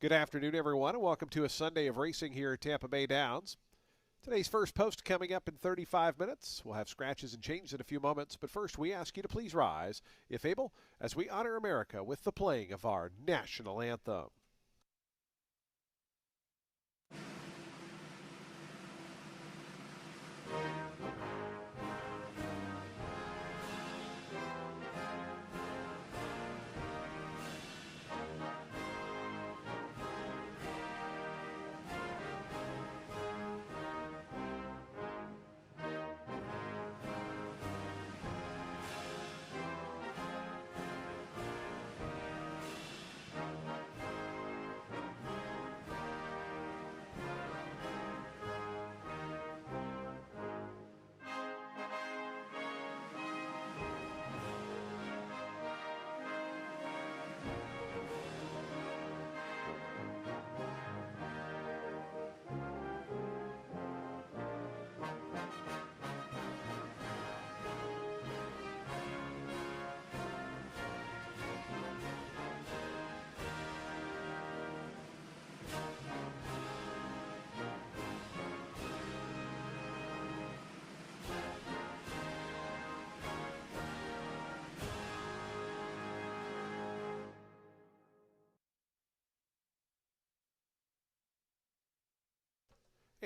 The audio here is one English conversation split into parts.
Good afternoon, everyone, and welcome to a Sunday of racing here at Tampa Bay Downs. Today's first post coming up in 35 minutes. We'll have scratches and changes in a few moments, but first we ask you to please rise, if able, as we honor America with the playing of our national anthem.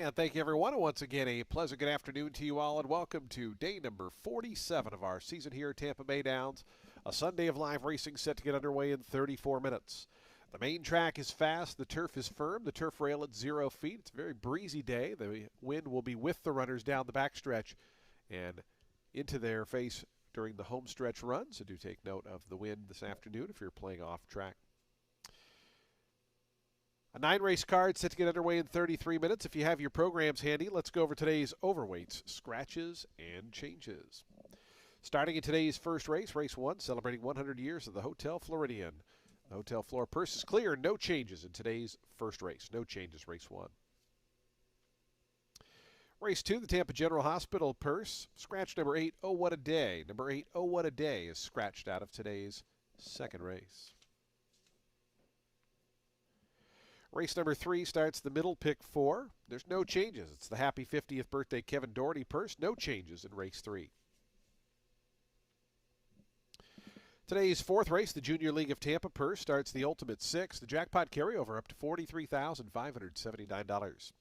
And thank you, everyone. And once again, a pleasant good afternoon to you all, and welcome to day number 47 of our season here at Tampa Bay Downs. A Sunday of live racing set to get underway in 34 minutes. The main track is fast. The turf is firm. The turf rail at 0 feet. It's a very breezy day. The wind will be with the runners down the backstretch and into their face during the home stretch run. So do take note of the wind this afternoon if you're playing off track. A 9-race card set to get underway in 33 minutes. If you have your programs handy, let's go over today's overweights, scratches, and changes. Starting in today's first race, race 1, celebrating 100 years of the Hotel Floridian. The Hotel floor purse is clear. No changes in today's first race. No changes, race 1. Race 2, the Tampa General Hospital purse. Scratch number 8, Oh What a Day. Number 8, Oh What a Day is scratched out of today's second race. Race number 3 starts the middle pick 4. There's no changes. It's the Happy 50th Birthday Kevin Doherty purse. No changes in race 3. Today's fourth race, the Junior League of Tampa purse, starts the Ultimate 6. The jackpot carryover up to $43,579.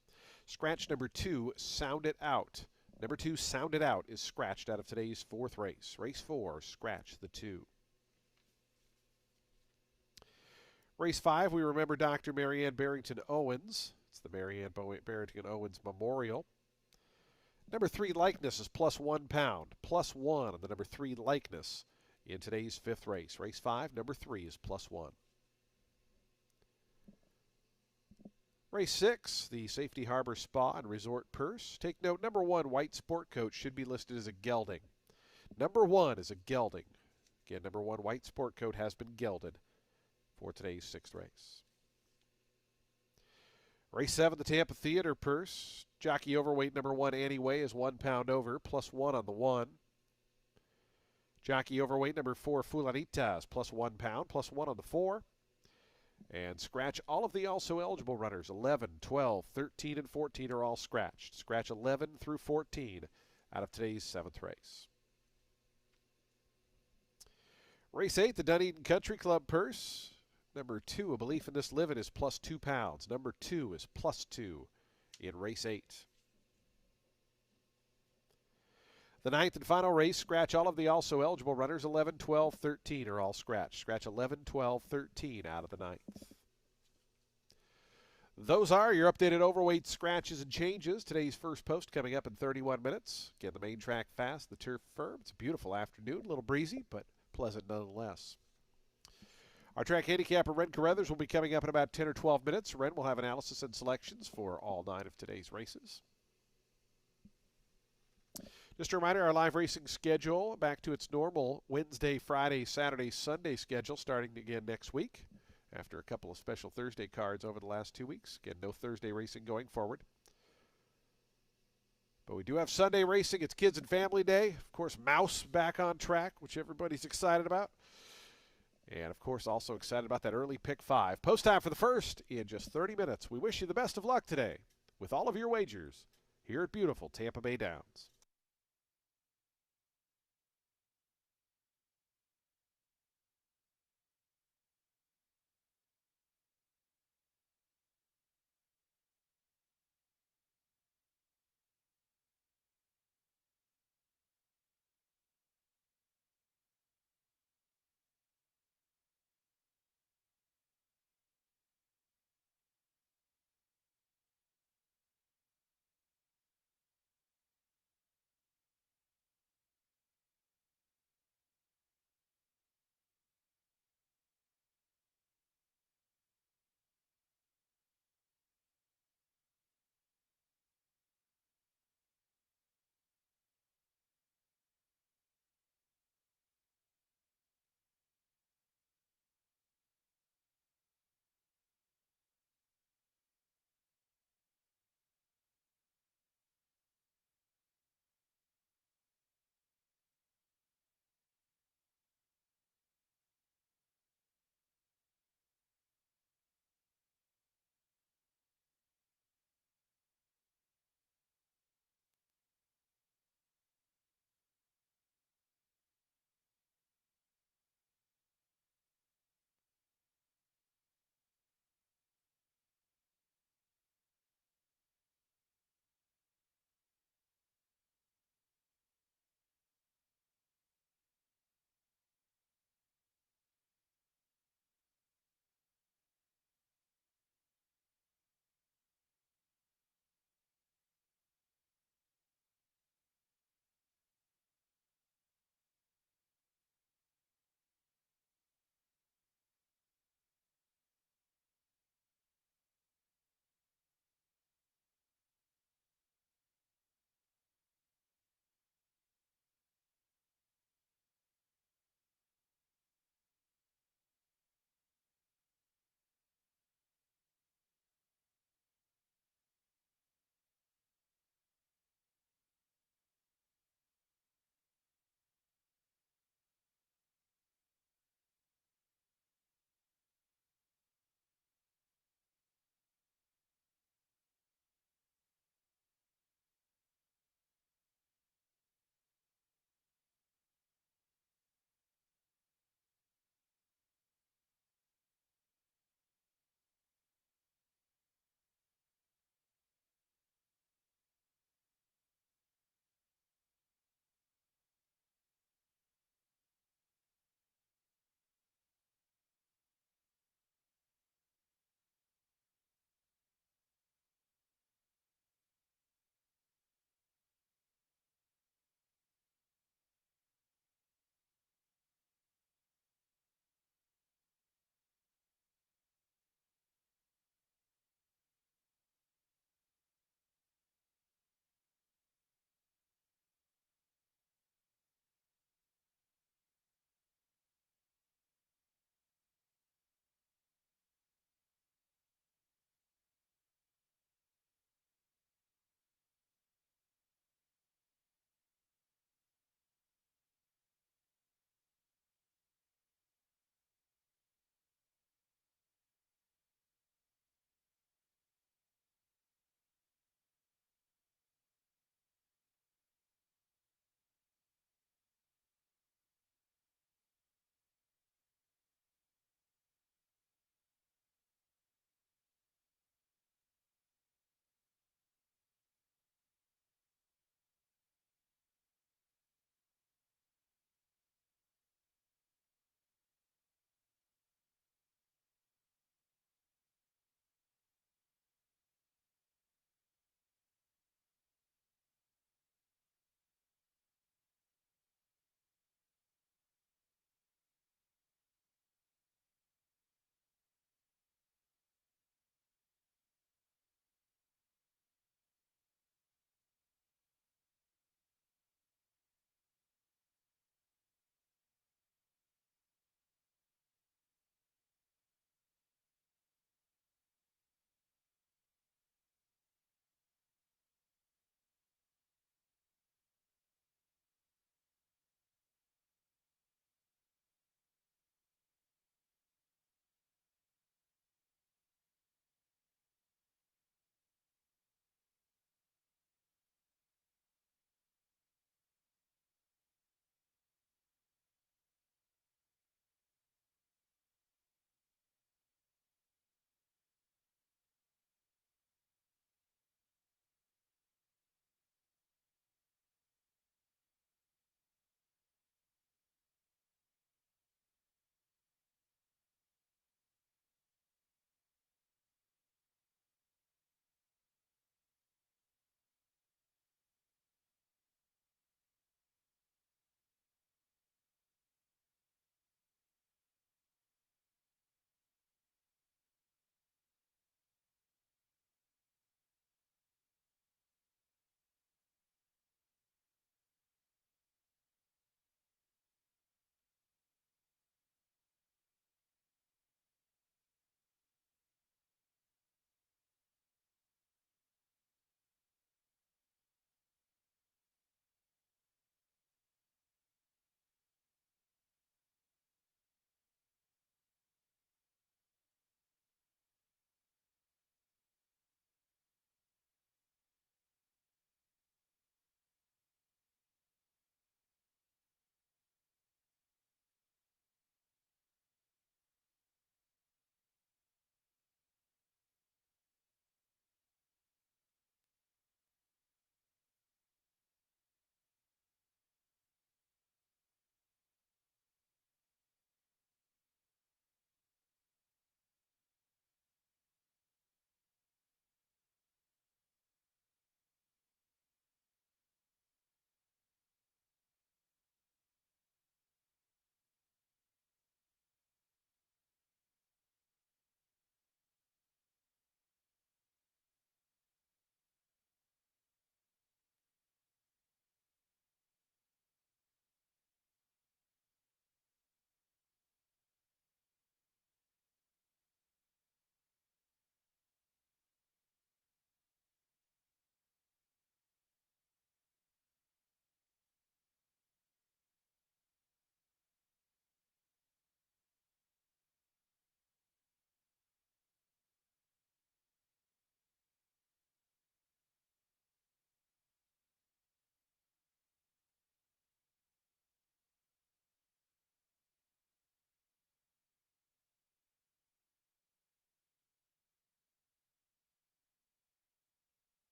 Scratch number 2, Sound It Out. Number 2, Sound It Out, is scratched out of today's fourth race. Race 4, scratch the 2. Race 5, we remember Dr. Marianne Barrington Owens. It's the Marianne Barrington Owens Memorial. Number 3, Likeness, is plus 1 pound. Plus 1 on the number 3, Likeness, in today's fifth race. Race 5, number 3 is plus 1. Race 6, the Safety Harbor Spa and Resort purse. Take note, number 1, White Sport Coat, should be listed as a gelding. Number 1 is a gelding. Again, number 1, White Sport Coat, has been gelded for today's sixth race. Race 7, the Tampa Theater purse. Jockey overweight number 1, Annie Way, is 1 pound over, plus 1 on the 1. Jockey overweight number 4, Fulanitas, plus 1 pound, plus 1 on the 4. And scratch all of the also eligible runners. 11, 12, 13, and 14 are all scratched. Scratch 11 through 14 out of today's seventh race. Race 8, the Dunedin Country Club purse. Number 2, A Belief in This Living, is plus 2 pounds. Number 2 is plus 2 in race 8. The ninth and final race, scratch all of the also eligible runners. 11, 12, 13 are all scratched. Scratch 11, 12, 13 out of the ninth. Those are your updated overweight scratches and changes. Today's first post coming up in 31 minutes. Again, the main track fast, the turf firm. It's a beautiful afternoon, a little breezy, but pleasant nonetheless. Our track handicapper, Ren Carruthers, will be coming up in about 10 or 12 minutes. Ren will have analysis and selections for all 9 of today's races. Just a reminder, our live racing schedule back to its normal Wednesday, Friday, Saturday, Sunday schedule starting again next week after a couple of special Thursday cards over the last 2 weeks. Again, no Thursday racing going forward. But we do have Sunday racing. It's Kids and Family Day. Of course, Mouse back on track, which everybody's excited about. And of course, also excited about that early pick 5. Post time for the first in just 30 minutes. We wish you the best of luck today with all of your wagers here at beautiful Tampa Bay Downs.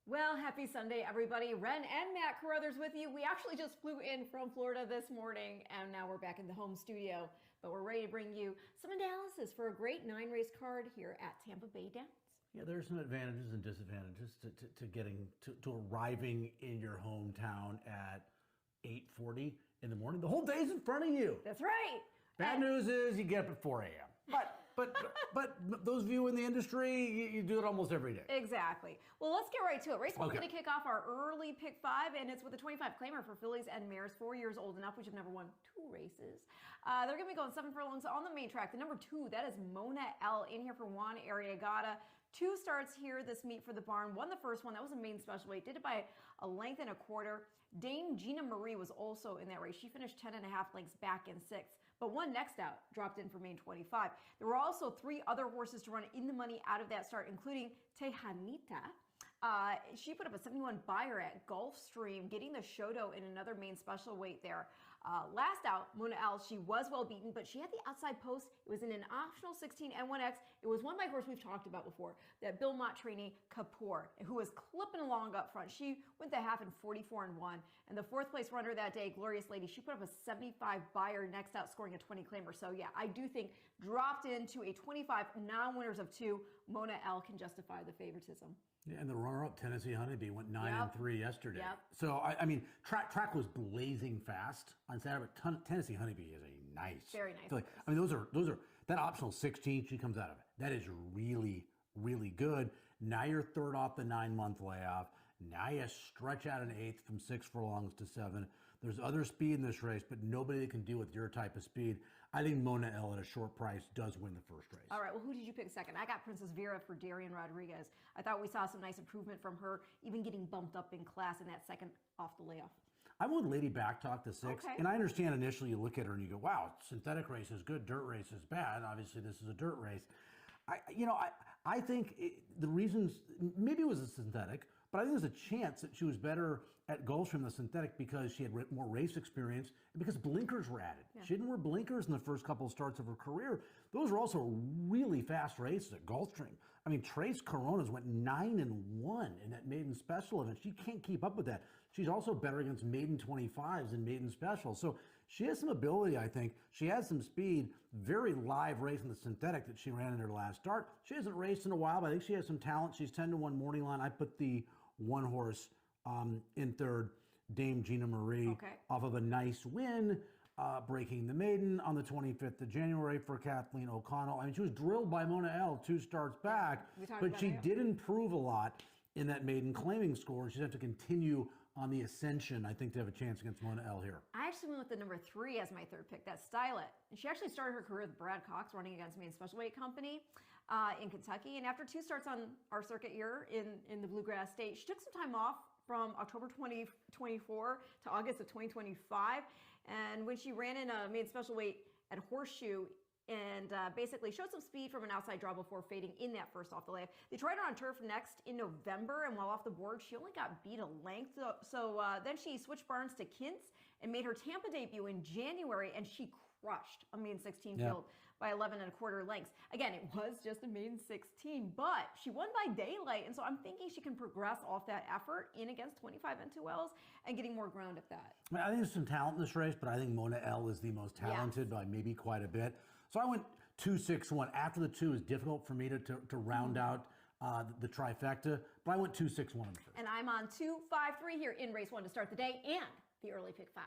Well, happy Sunday, everybody. Ren and Matt Carruthers with you. We actually just flew in from Florida this morning, and now we're back in the home studio. But we're ready to bring you some analysis for a great 9-race card here at Tampa Bay Downs. Yeah, there's some advantages and disadvantages to getting to arriving in your hometown at 8:40 in the morning. The whole day's in front of you. That's right. Bad news is you get up at 4 a.m. But those of you in the industry, you do it almost every day. Exactly. Well, let's get right to it. Race one's Okay. going to kick off our early pick 5, and it's with a 25 claimer for fillies and mares 4 years old and up, which have never won 2 races. They're going to be going 7 furlongs on the main track. The number 2, that is Mona L, in here for Juan Arriagada. 2 starts here this meet for the barn. Won the first one. That was a main special weight. Did it by a length and a quarter. Dame Gina Marie was also in that race. She finished 10.5 lengths back in 6th, but won next out, dropped in for main 25. There were also 3 other horses to run in the money out of that start, including Tejanita. She put up a 71 buyer at Gulfstream, getting the Shoto in another main special weight there. Last out, Mona L, she was well beaten, but she had the outside post. It was in an optional 16 N1X. It was won by a horse we've talked about before, that Bill Mott trainee, Kapoor, who was clipping along up front. She went the half in 44-1. And the 4th place runner that day, Glorious Lady, she put up a 75 buyer next out, scoring a 20 claimer. So yeah, I do think dropped into a 25 non-winners of 2, Mona L can justify the favoritism. Yeah, and the runner-up, Tennessee Honeybee, went 9-3 yesterday. Yep. So I mean, track was blazing fast on Saturday, but Tennessee Honeybee is a Very nice filly. I mean, those are that optional 16 she comes out of. That is really good. Now you're 3rd off the 9-month layoff. Now you stretch out an 8th from 6 furlongs to 7. There's other speed in this race, but nobody that can deal with your type of speed. I think Mona L at a short price does win the first race. All right, well, who did you pick second? I got Princess Vera for Darian Rodriguez. I thought we saw some nice improvement from her, even getting bumped up in class in that second off the layoff. I went Lady Backtalk to 6, Okay. and I understand initially you look at her and you go, wow, synthetic race is good, dirt race is bad. Obviously, this is a dirt race. I think the reasons, maybe it was a synthetic, but I think there's a chance that she was better at Gulfstream than the synthetic because she had more race experience and because blinkers were added. Yeah. She didn't wear blinkers in the first couple of starts of her career. Those were also really fast races at Gulfstream. I mean, Trace Coronas went 9-1 in that maiden special event. She can't keep up with that. She's also better against maiden 25s and maiden specials. So she has some ability, I think. She has some speed. Very live race in the synthetic that she ran in her last start. She hasn't raced in a while, but I think she has some talent. She's 10-1 morning line. I put the 1 horse in 3rd, Dame Gina Marie, off of a nice win, breaking the maiden on the 25th of January for Kathleen O'Connell. I mean, she was drilled by Mona L 2 starts back, but she did improve a lot in that maiden claiming score. She's have to continue on the ascension, I think, to have a chance against Mona L here. I actually went with the number 3 as my 3rd pick, that's Stylet. And she actually started her career with Brad Cox running against me in Special Weight Company in Kentucky. And after 2 starts on our circuit year in the Bluegrass State, she took some time off from October 2024 to August of 2025. And when she ran in a main special weight at Horseshoe, and basically showed some speed from an outside draw before fading in that first off the layup. They tried her on turf next in November, and while off the board, she only got beat a length. So then she switched barns to Kintz and made her Tampa debut in January, and she crushed a main 16 field by 11.25 lengths. Again, it was just a main 16, but she won by daylight, and so I'm thinking she can progress off that effort in against 25 N2Ls and getting more ground at that. I think there's some talent in this race, but I think Mona L is the most talented by maybe quite a bit. So I went 2-6-1. After the 2 is difficult for me to round out the trifecta, but I went 2-6-1. And I'm on 2-5-3 here in race 1 to start the day and the early pick 5.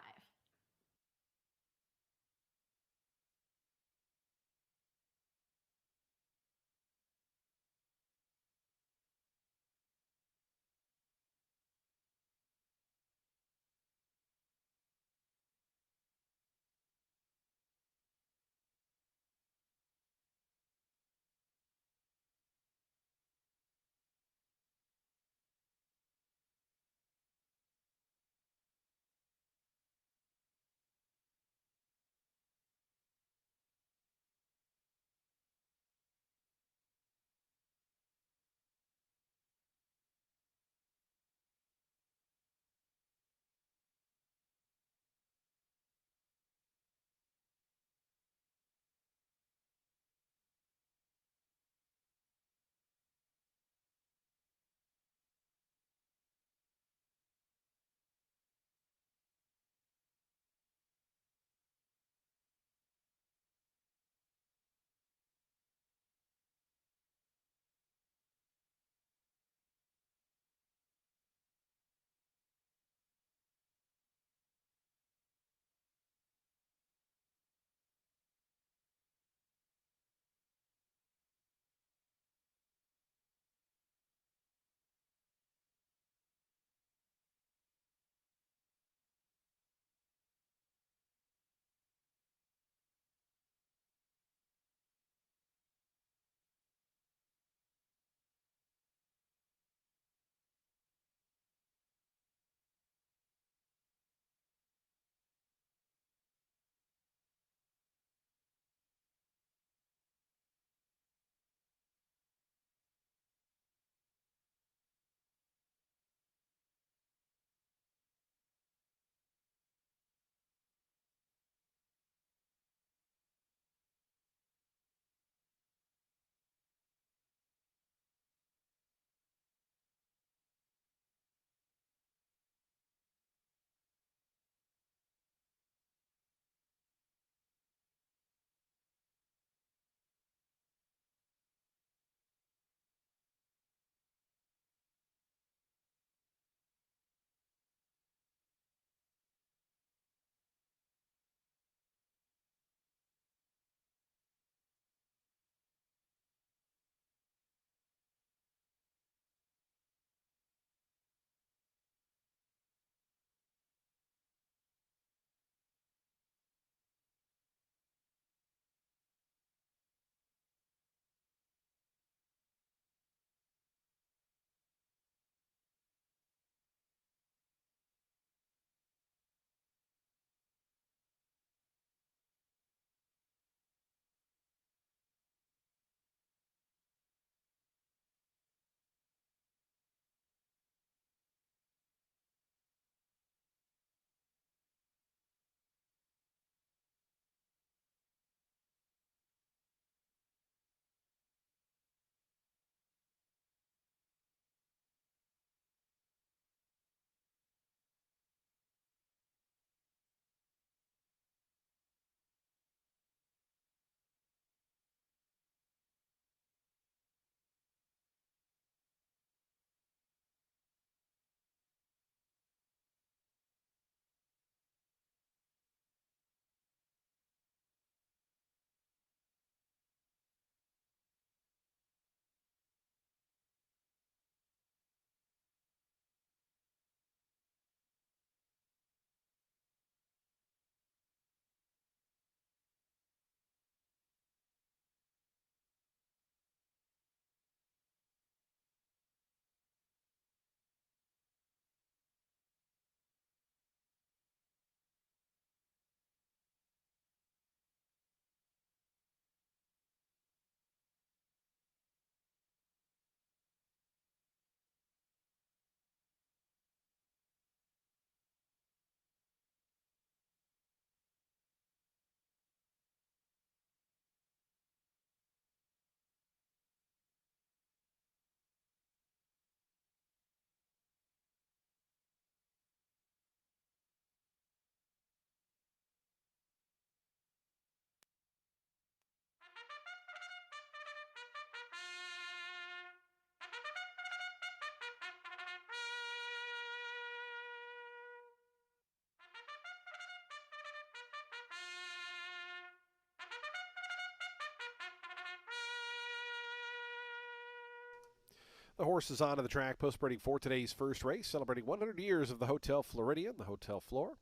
The horse is onto the track, post-breeding for today's first race, celebrating 100 years of the Hotel Floridian, the hotel floor.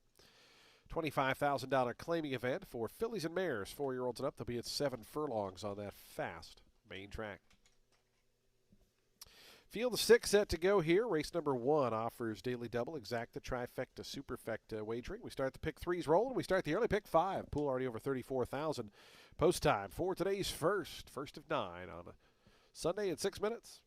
$25,000 claiming event for fillies and mares, 4-year-olds and up. They'll be at 7 furlongs on that fast main track. Field of 6 set to go here. Race number 1 offers daily double, exacta, trifecta, superfecta wagering. We start the pick 3s rolling. We start the early pick 5. Pool already over 34,000. Post time for today's first of 9 on a Sunday at 6 minutes.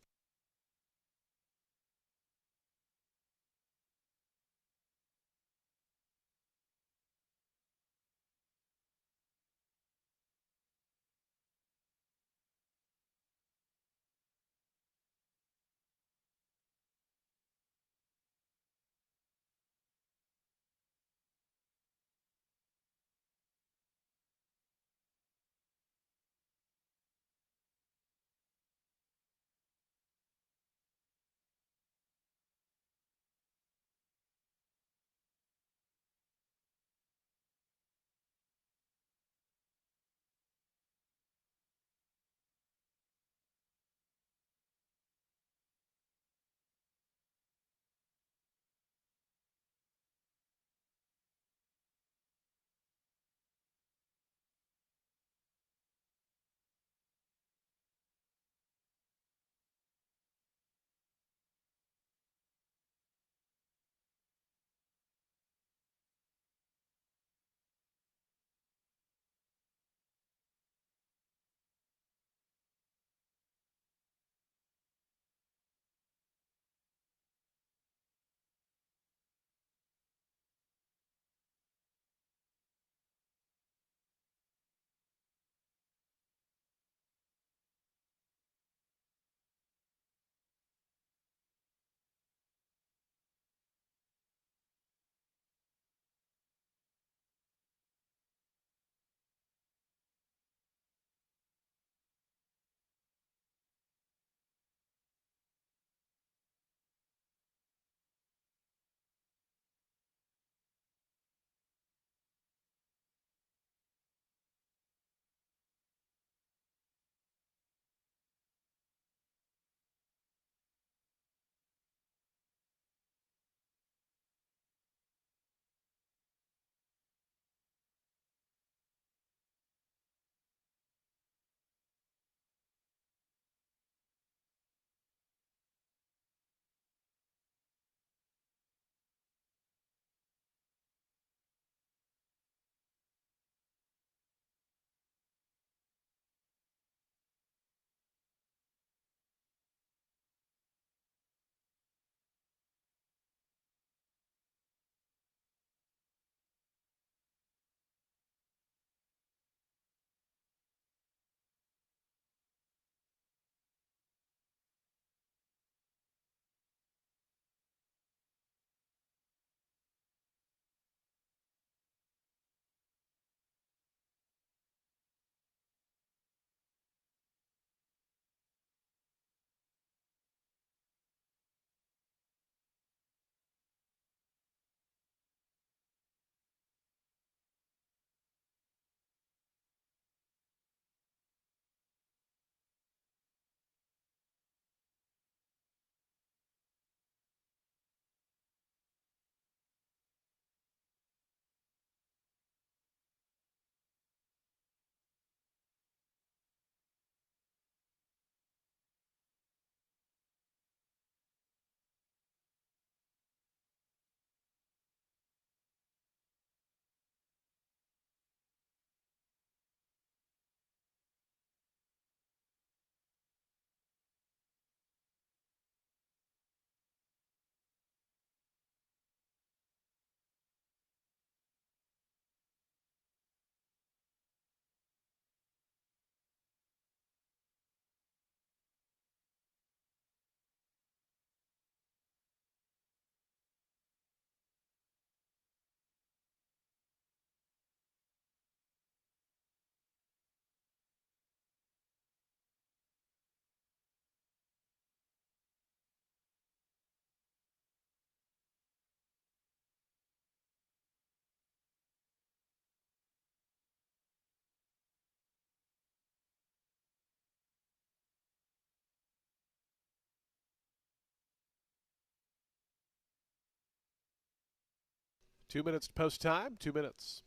2 minutes to post time, 2 minutes.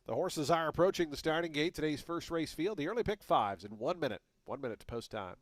The horses are approaching the starting gate. Today's first race field, the early pick fives in 1 minute. 1 minute to post time.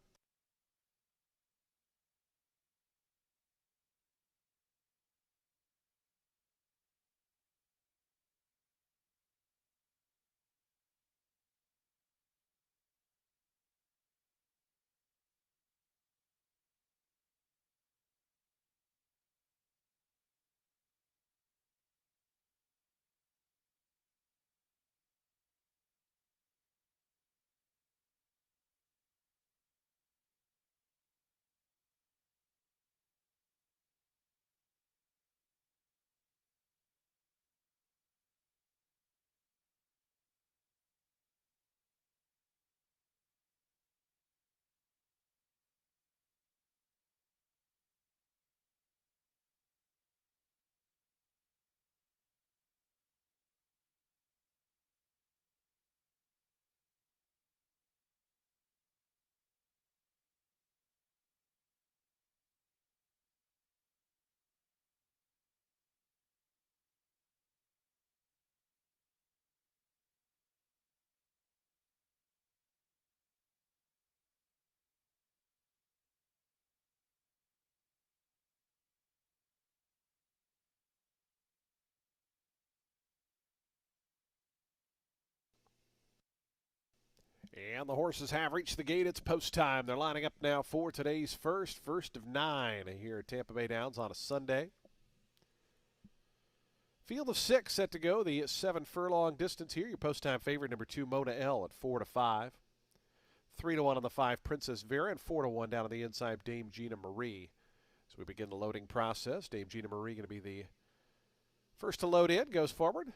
And the horses have reached the gate. It's post time. They're lining up now for today's first of 9 here at Tampa Bay Downs on a Sunday. Field of 6 set to go. The 7 furlong distance here. Your post time favorite, number 2, Mona L at 4-5. 3-1 on the 5, Princess Vera, and 4-1 down on the inside, Dame Gina Marie. So we begin the loading process. Dame Gina Marie going to be the first to load in. Goes forward.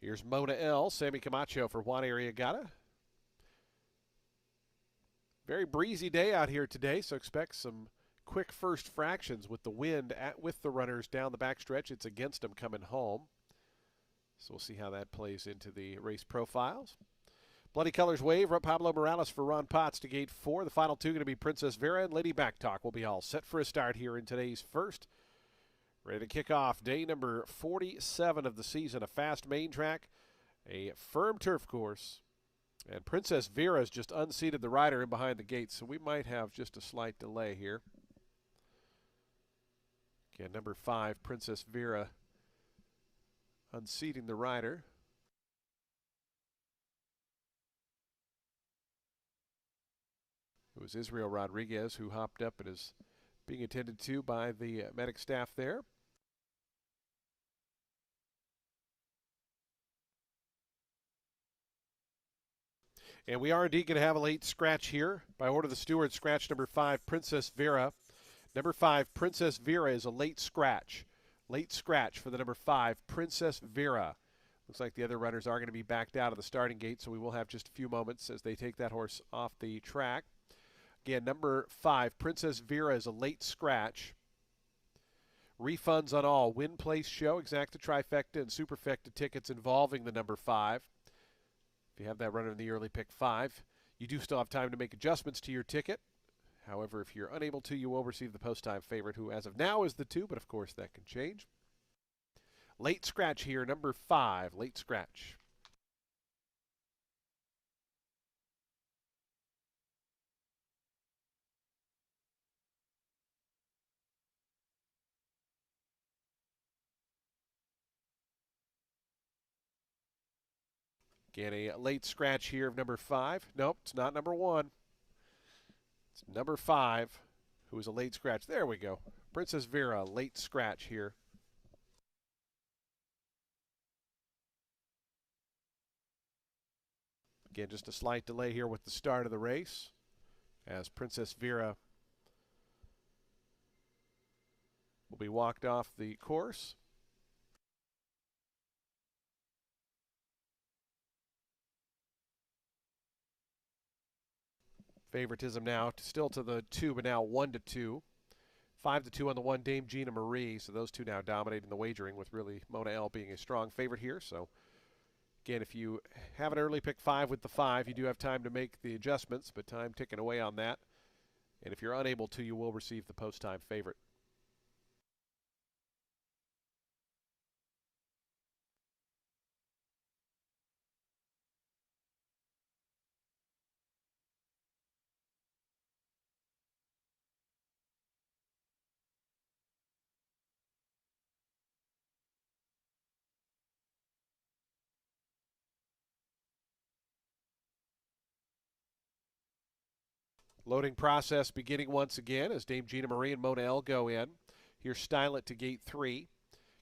Here's Mona L. Sammy Camacho for Juan Arriagada. Very breezy day out here today, so expect some quick first fractions with the wind with the runners down the backstretch. It's against them coming home. So we'll see how that plays into the race profiles. Bloody Colors Wave, Pablo Morales for Ron Potts to gate 4. The final two going to be Princess Vera and Lady Backtalk. Will be all set for a start here in today's first. Ready to kick off day number 47 of the season. A fast main track, a firm turf course. And Princess Vera's just unseated the rider in behind the gate, so we might have just a slight delay here. Again, number 5, Princess Vera unseating the rider. It was Israel Rodriguez who hopped up and is being attended to by the medic staff there. And we are indeed going to have a late scratch here. By order of the steward, scratch number 5, Princess Vera. Number 5, Princess Vera is a late scratch. Late scratch for the number 5, Princess Vera. Looks like the other runners are going to be backed out of the starting gate, so we will have just a few moments as they take that horse off the track. Again, number 5, Princess Vera is a late scratch. Refunds on all win, place, show, exacta, trifecta, and superfecta tickets involving the number 5. If you have that runner in the early pick 5, you do still have time to make adjustments to your ticket. However, if you're unable to, you will receive the post-time favorite, who as of now is the 2, but of course that can change. Late scratch here, number 5, late scratch. Again, a late scratch here of number 5. Nope, it's not number 1. It's number 5, who was a late scratch. There we go. Princess Vera, late scratch here. Again, just a slight delay here with the start of the race as Princess Vera will be walked off the course. Favoritism now still to the 2, but now 1-2. 5-2 on the 1, Dame Gina Marie. So those two now dominating the wagering, with really Mona L being a strong favorite here. So again, if you have an early pick 5 with the 5, you do have time to make the adjustments, but time ticking away on that. And if you're unable to, you will receive the post-time favorite. Loading process beginning once again as Dame Gina Marie and Mona L go in. Here's Style It to gate 3.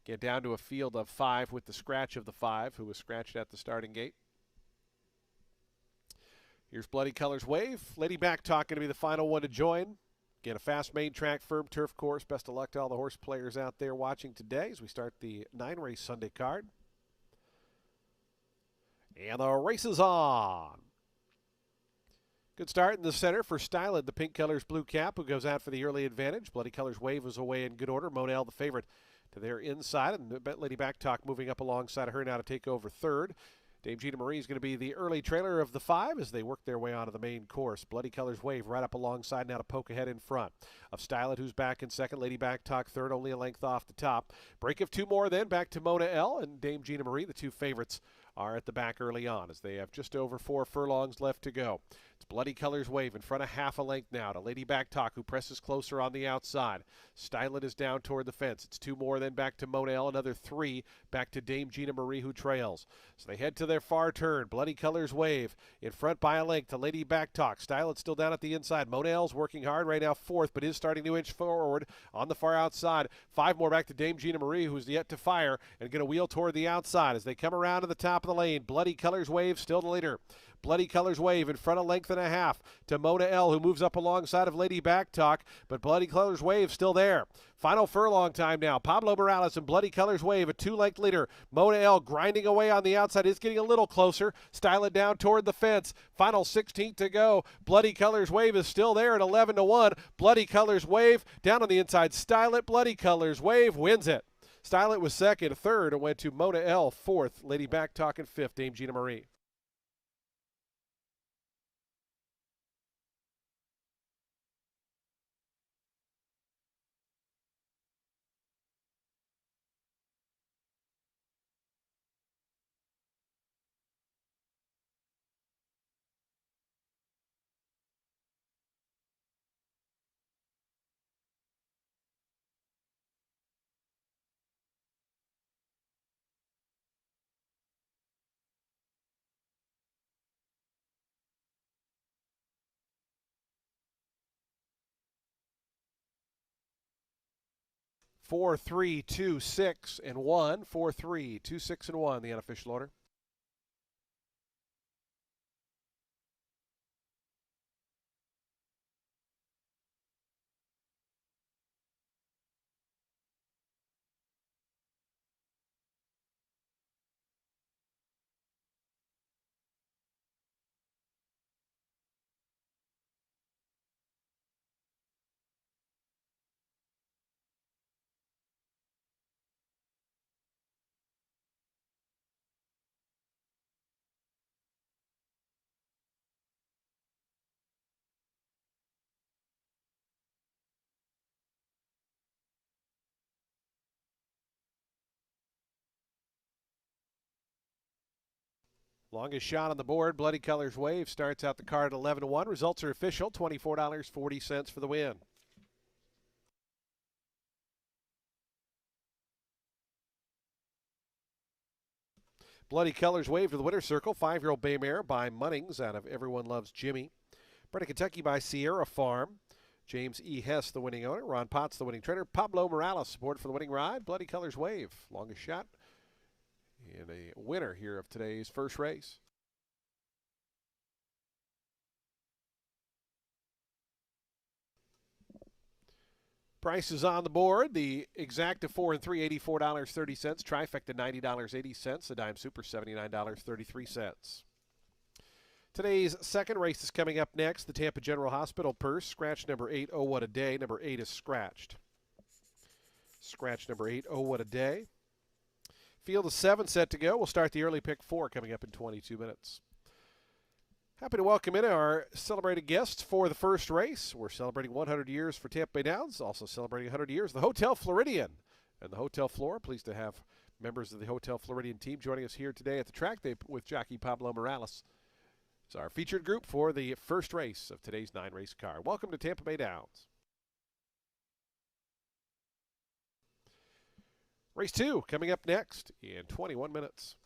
Get down to a field of 5 with the scratch of the 5, who was scratched at the starting gate. Here's Bloody Colors Wave. Lady Back Talk going to be the final one to join. Again, a fast main track, firm turf course. Best of luck to all the horse players out there watching today as we start the 9-race Sunday card. And the race is on. Good start in the center for Style It, the pink colors blue cap, who goes out for the early advantage. Bloody Colors Wave is away in good order. Mona L, the favorite, to their inside, and Lady Back Talk moving up alongside of her now to take over third. Dame Gina Marie is going to be the early trailer of the 5 as they work their way onto the main course. Bloody Colors Wave right up alongside now to poke ahead in front of Style It, who's back in second. Lady Back Talk third, only a length off the top. Break of 2 more then, back to Mona L and Dame Gina Marie. The 2 favorites are at the back early on as they have just over 4 furlongs left to go. It's Bloody Colors Wave in front of half a length now to Lady Back Talk, who presses closer on the outside. Style It is down toward the fence. It's 2 more, then back to Mona L, another 3 back to Dame Gina Marie, who trails. So they head to their far turn. Bloody Colors Wave in front by a length to Lady Back Talk. Style It still down at the inside. Mona L's working hard right now, 4th, but is starting to inch forward on the far outside. 5 more back to Dame Gina Marie, who's yet to fire and going to wheel toward the outside as they come around to the top of the lane. Bloody Colors Wave still the leader. Bloody Colors Wave in front of length and a half to Mona L, who moves up alongside of Lady Back Talk, but Bloody Colors Wave still there. Final furlong time now. Pablo Morales and Bloody Colors Wave, a 2-length leader. Mona L grinding away on the outside, is getting a little closer. Style It down toward the fence. Final 16th to go. Bloody Colors Wave is still there at 11-1. Bloody Colors Wave down on the inside. Style It, Bloody Colors Wave wins it. Style It was second, third, and went to Mona L, 4th. Lady Back Talk in 5th, Dame Gina Marie. Four, 3, 2, 6, and 1. 4, 3, 2, 6, and 1, the unofficial order. Longest shot on the board, Bloody Colors Wave, starts out the card at 11-1. Results are official, $24.40 for the win. Bloody Colors Wave to the winner's circle. 5-year-old Bay Mare by Munnings out of Everyone Loves Jimmy. Bred in Kentucky by Sierra Farm. James E. Hess, the winning owner. Ron Potts, the winning trainer. Pablo Morales, support for the winning ride. Bloody Colors Wave, longest shot. And a winner here of today's first race. Prices on the board. The exacta 4 and 3, $84.30. Trifecta, $90.80. The dime super, $79.33. Today's second race is coming up next. The Tampa General Hospital purse. Scratch number 8, Oh What a Day. Number 8 is scratched. Scratch number 8, Oh What a Day. Field of 7 set to go. We'll start the early pick 4 coming up in 22 minutes. Happy to welcome in our celebrated guests for the first race. We're celebrating 100 years for Tampa Bay Downs, also celebrating 100 years the Hotel Floridian and the Hotel Floor. Pleased to have members of the Hotel Floridian team joining us here today at the track with jockey Pablo Morales. It's our featured group for the first race of today's 9-race card. Welcome to Tampa Bay Downs. Race 2 coming up next in 21 minutes.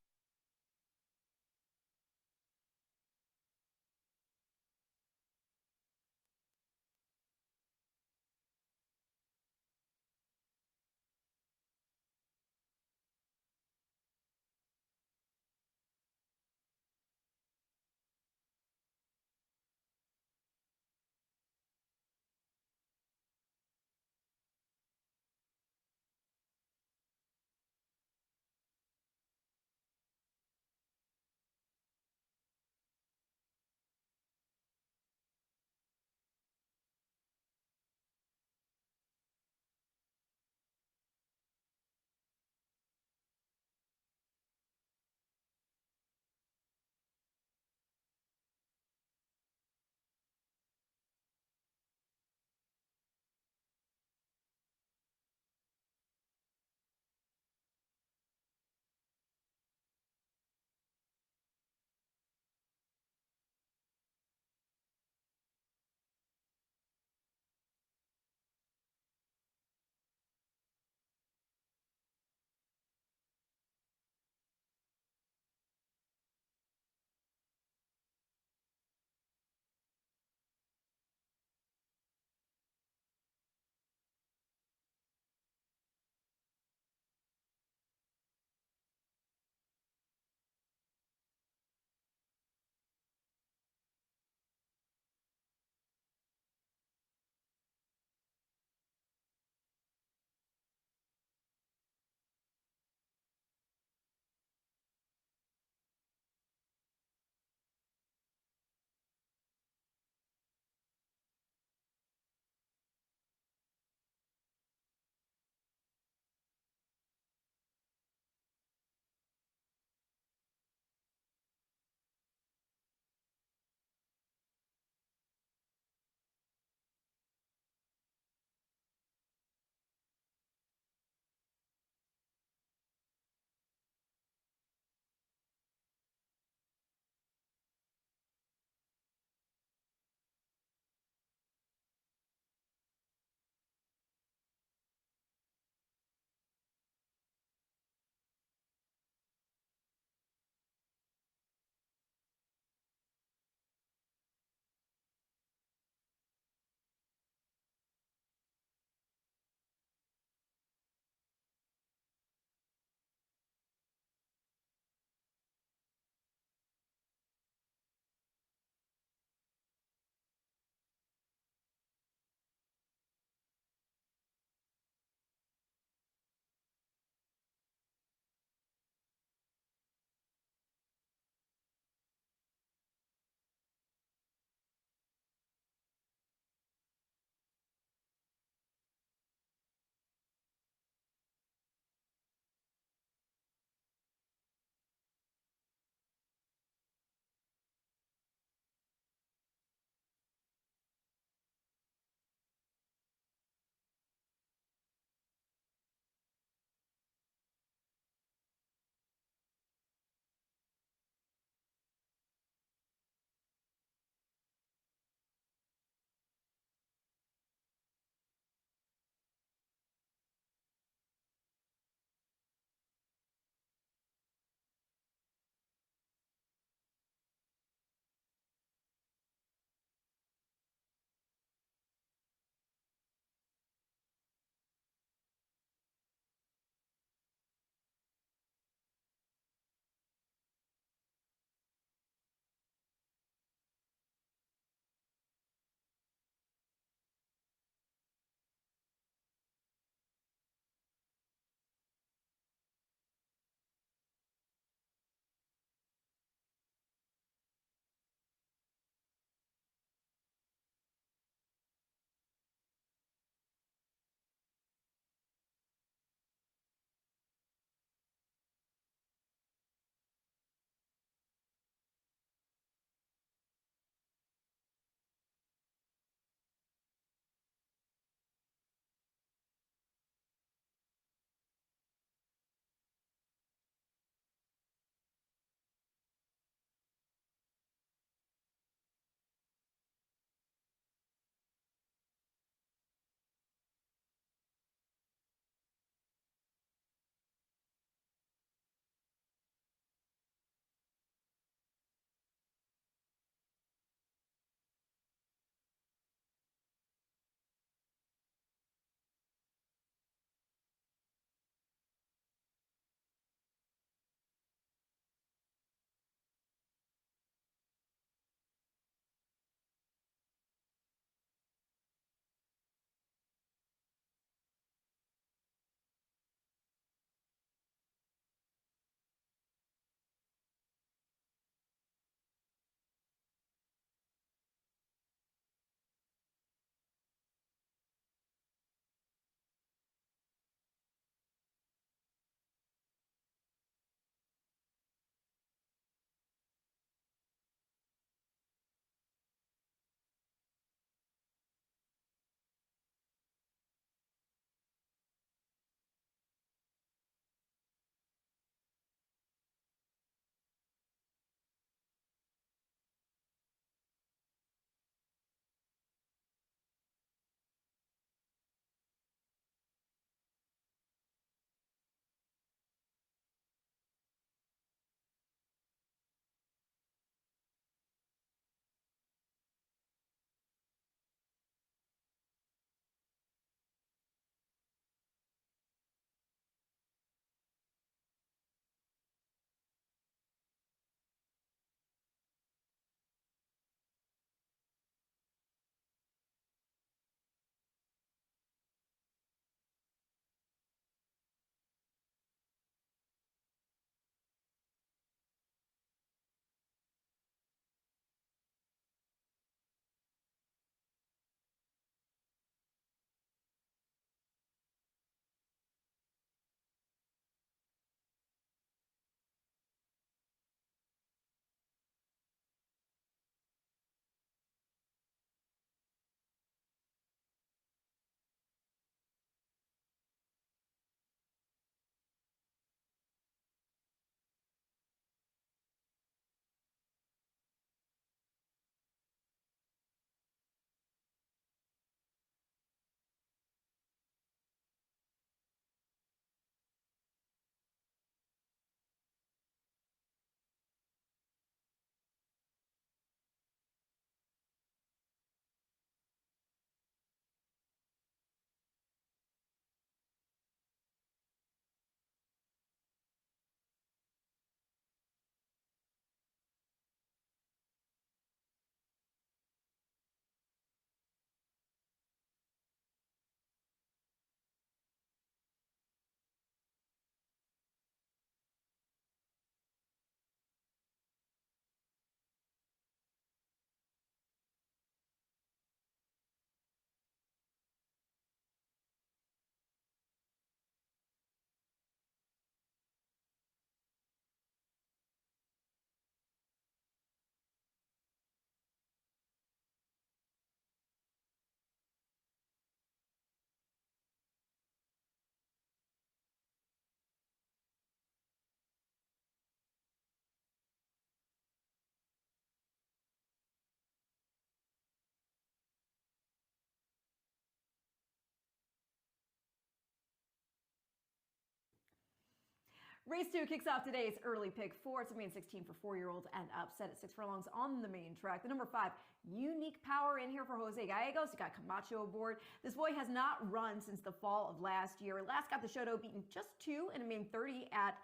Race 2 kicks off today's early pick 4. It's a main 16 for 4-year-olds and up, set at 6 furlongs on the main track. The number 5, Unique Power in here for Jose Gallegos. You got Camacho aboard. This boy has not run since the fall of last year. Last got the Shoto beaten just 2 in a main 30 at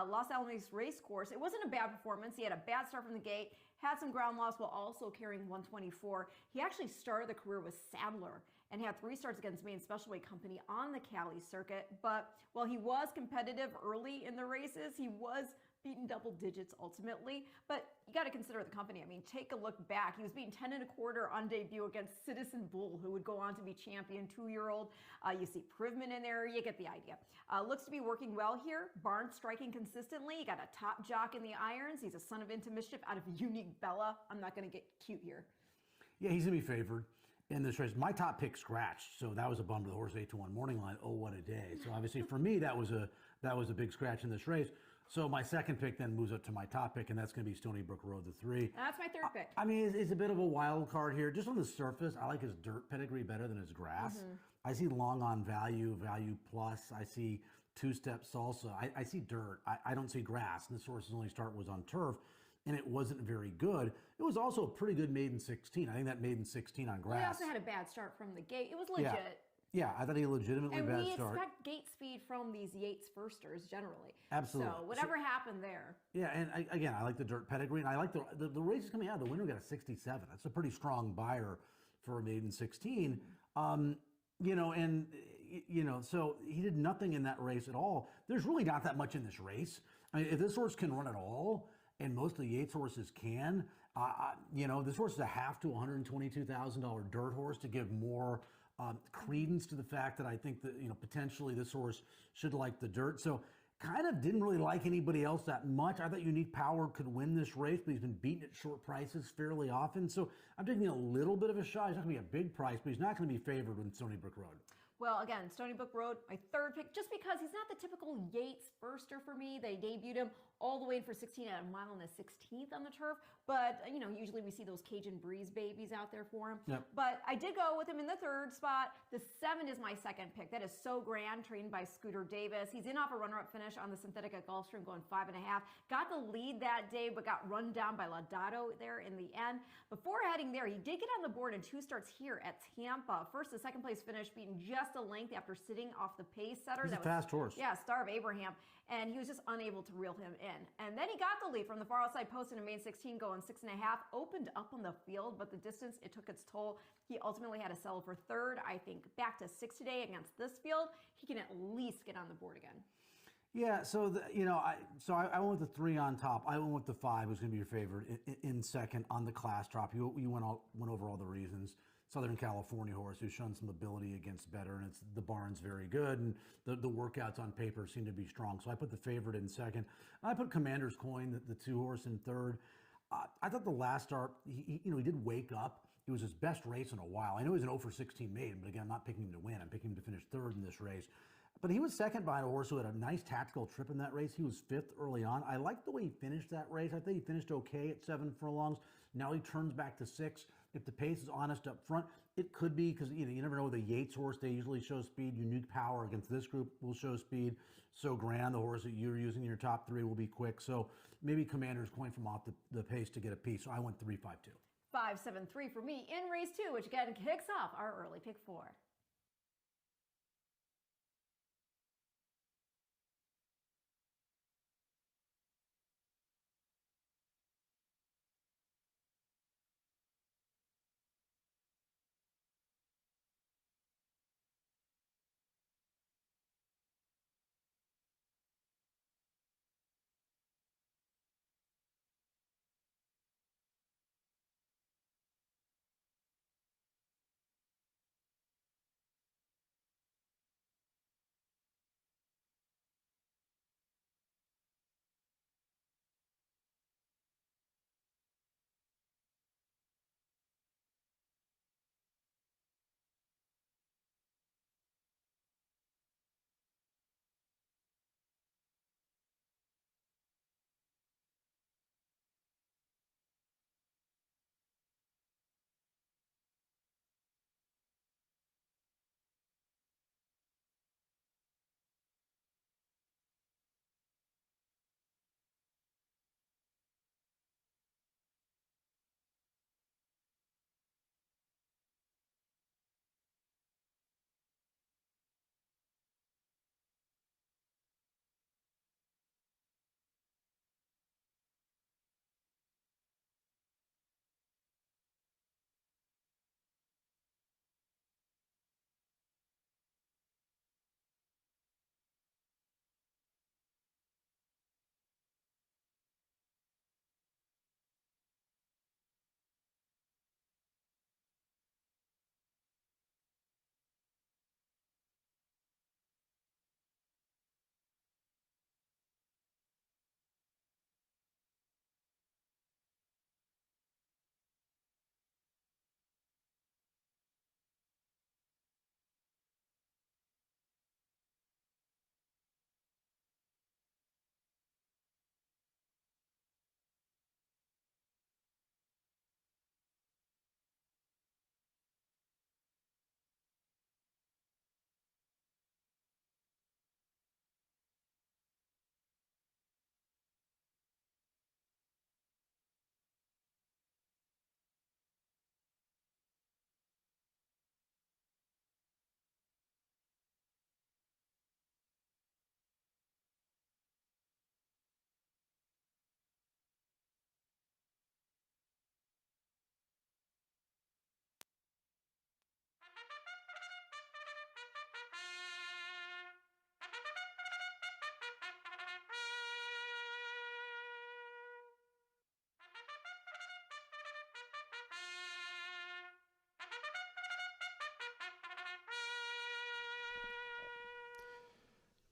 Los Alamos Racecourse. It wasn't a bad performance. He had a bad start from the gate, had some ground loss while also carrying 124. He actually started the career with Sadler and had 3 starts against Maine Special Weight Company on the Cali circuit. But while he was competitive early in the races, he was beaten double digits ultimately. But you got to consider the company. I mean, take a look back. He was beaten 10 1/4 on debut against Citizen Bull, who would go on to be champion 2-year-old. You see Privman in there. You get the idea. Looks to be working well here. Barnes striking consistently. You got a top jock in the irons. He's a son of Into Mischief out of Unique Bella. I'm not going to get cute here. Yeah, he's going to be favored in this race. My top pick scratched, so that was a bum to the horse 8-1 morning line. Oh, what a day! So obviously for me, that was a big scratch in this race. So my second pick then moves up to my top pick, and that's going to be Stony Brook Road, the 3. That's my third pick. I mean, it's a bit of a wild card here. Just on the surface, I like his dirt pedigree better than his grass. I see long on value, value plus. I see two-step salsa. I see dirt. I don't see grass. And this horse's only start was on turf, and it wasn't very good. It was also a pretty good maiden 16. I think that maiden 16 on grass. Well, he also had a bad start from the gate. It was legit. Yeah, I thought he legitimately and bad we start. expect gate speed from these Yates firsters generally. Absolutely. So whatever happened there. Yeah, and again, I like the dirt pedigree, and I like the races coming out. The winner got a 67. That's a pretty strong buyer for a maiden 16. So he did nothing in that race at all. There's really not that much in this race. I mean, if this horse can run at all, and most of the Yates horses can, this horse is a half to $122,000 dirt horse to give more credence to the fact that I think that potentially this horse should like the dirt. So kind of didn't really like anybody else that much. I thought Unique Power could win this race, but he's been beaten at short prices fairly often. So I'm taking a little bit of a shot. He's not going to be a big price, but he's not going to be favored in Stony Brook Road. Well, again, Stony Brook Road, my third pick, just because he's not the typical Yates firster for me. They debuted him all the way in for 16 at a mile and the 16th on the turf. But, usually we see those Cajun Breeze babies out there for him. Yep. But I did go with him in the third spot. The 7 is my second pick. That is So Grand, trained by Scooter Davis. He's in off a runner-up finish on the synthetic at Gulfstream, going 5.5. Got the lead that day, but got run down by Laudato there in the end. Before heading there, he did get on the board in 2 starts here at Tampa. First, the second place finish, beating just a length after sitting off the pace setter. He's a fast horse. Yeah, Star of Abraham. And he was just unable to reel him in. And then he got the lead from the far outside post in a main 16, going 6.5. Opened up on the field, but the distance, it took its toll. He ultimately had to settle for third. I think back to 6 today against this field, he can at least get on the board again. Yeah, so I went with the 3 on top. I went with the 5, who's going to be your favorite in second on the class drop. You went over all the reasons. Southern California horse who's shown some ability against better, and the barn's very good, and the workouts on paper seem to be strong. So I put the favorite in second. I put Commander's Coin, the 2 horse, in third. I thought the last start, he did wake up. It was his best race in a while. I know he's an 0 for 16 maiden, but again, I'm not picking him to win. I'm picking him to finish third in this race. But he was second behind a horse who had a nice tactical trip in that race. He was 5th early on. I liked the way he finished that race. I think he finished okay at 7 furlongs. Now he turns back to 6. If the pace is honest up front, it could be because you never know with a Yates horse. They usually show speed. Unique Power against this group will show speed. So Grand, the horse that you're using in your top 3, will be quick. So maybe Commander's Coin from off the pace to get a piece. So I went 3-5-2. 5-7-3 for me in race 2, which again kicks off our early pick 4.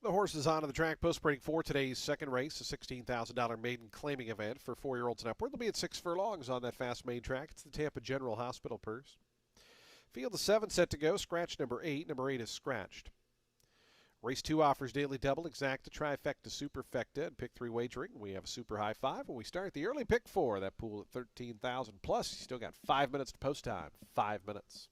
The horses onto the track post spring for today's second race, a $16,000 maiden claiming event for 4-year-olds and upward. They'll be at 6 furlongs on that fast main track. It's the Tampa General Hospital purse. Field of 7 set to go. Scratch number 8. Number 8 is scratched. Race 2 offers daily double, exacta, trifecta, superfecta, and pick 3 wagering. We have a super high 5 when we start the early pick 4. That pool at 13,000 plus. You still got 5 minutes to post time. 5 minutes.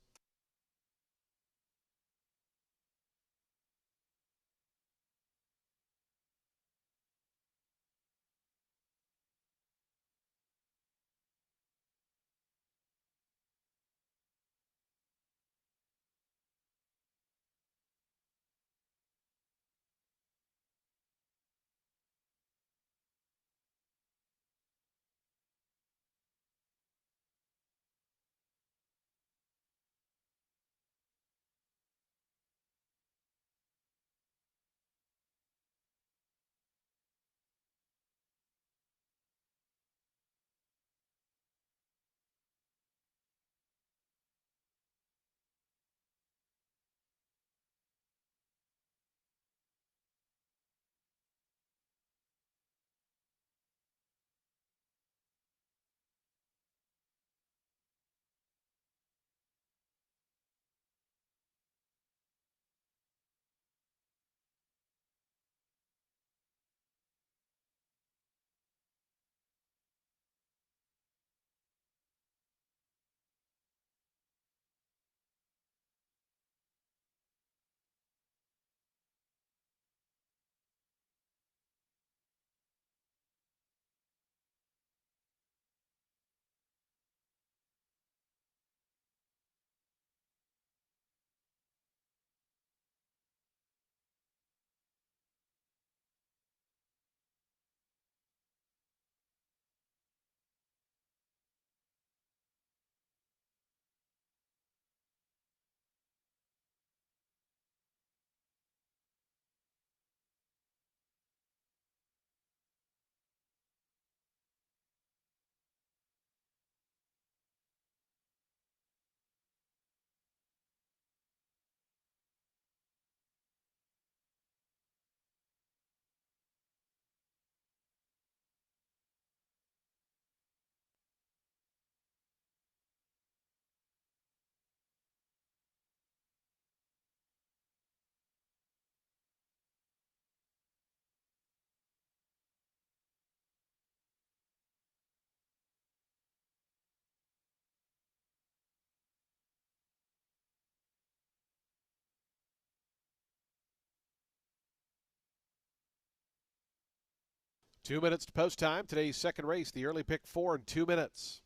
Two minutes to post time. Today's second race, the early pick 4 in 2 minutes.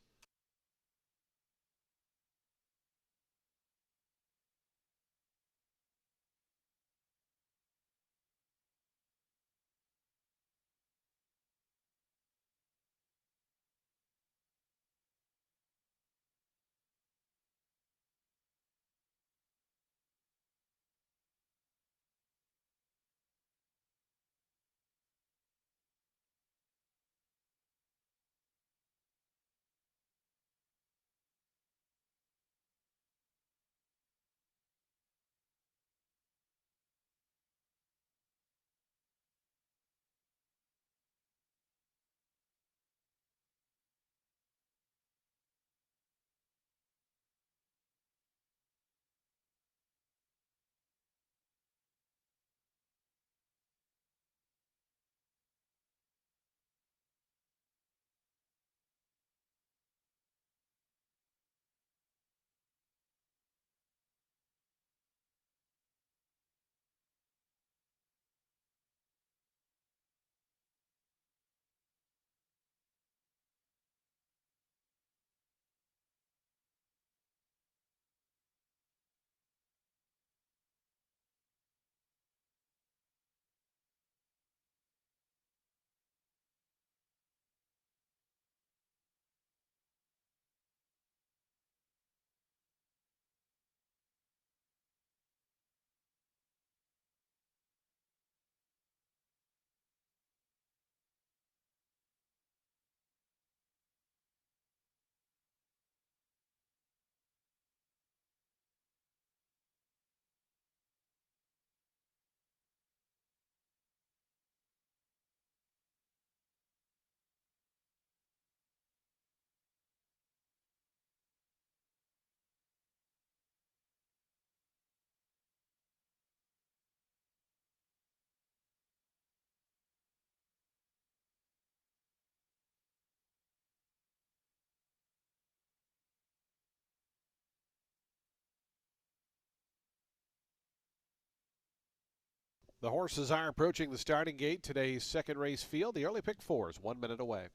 The horses are approaching the starting gate. Today's second race field. The early pick 4 is 1 minute away.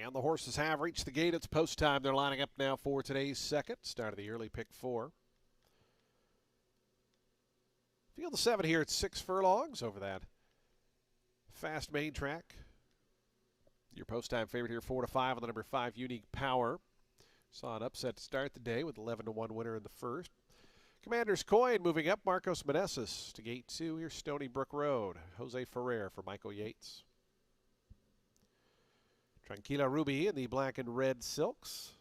And the horses have reached the gate. It's post time. They're lining up now for today's second. Start of the early pick 4. Field of 7 here at 6 furlongs over that fast main track. Your post time favorite here, 4 to 5 on the number 5, Unique Power. Saw an upset to start the day with 11-1 winner in the first. Commander's Coin moving up. Marcos Meneses to gate 2. Here's Stony Brook Road. Jose Ferrer for Michael Yates. Tranquila Ruby in the black and red silks.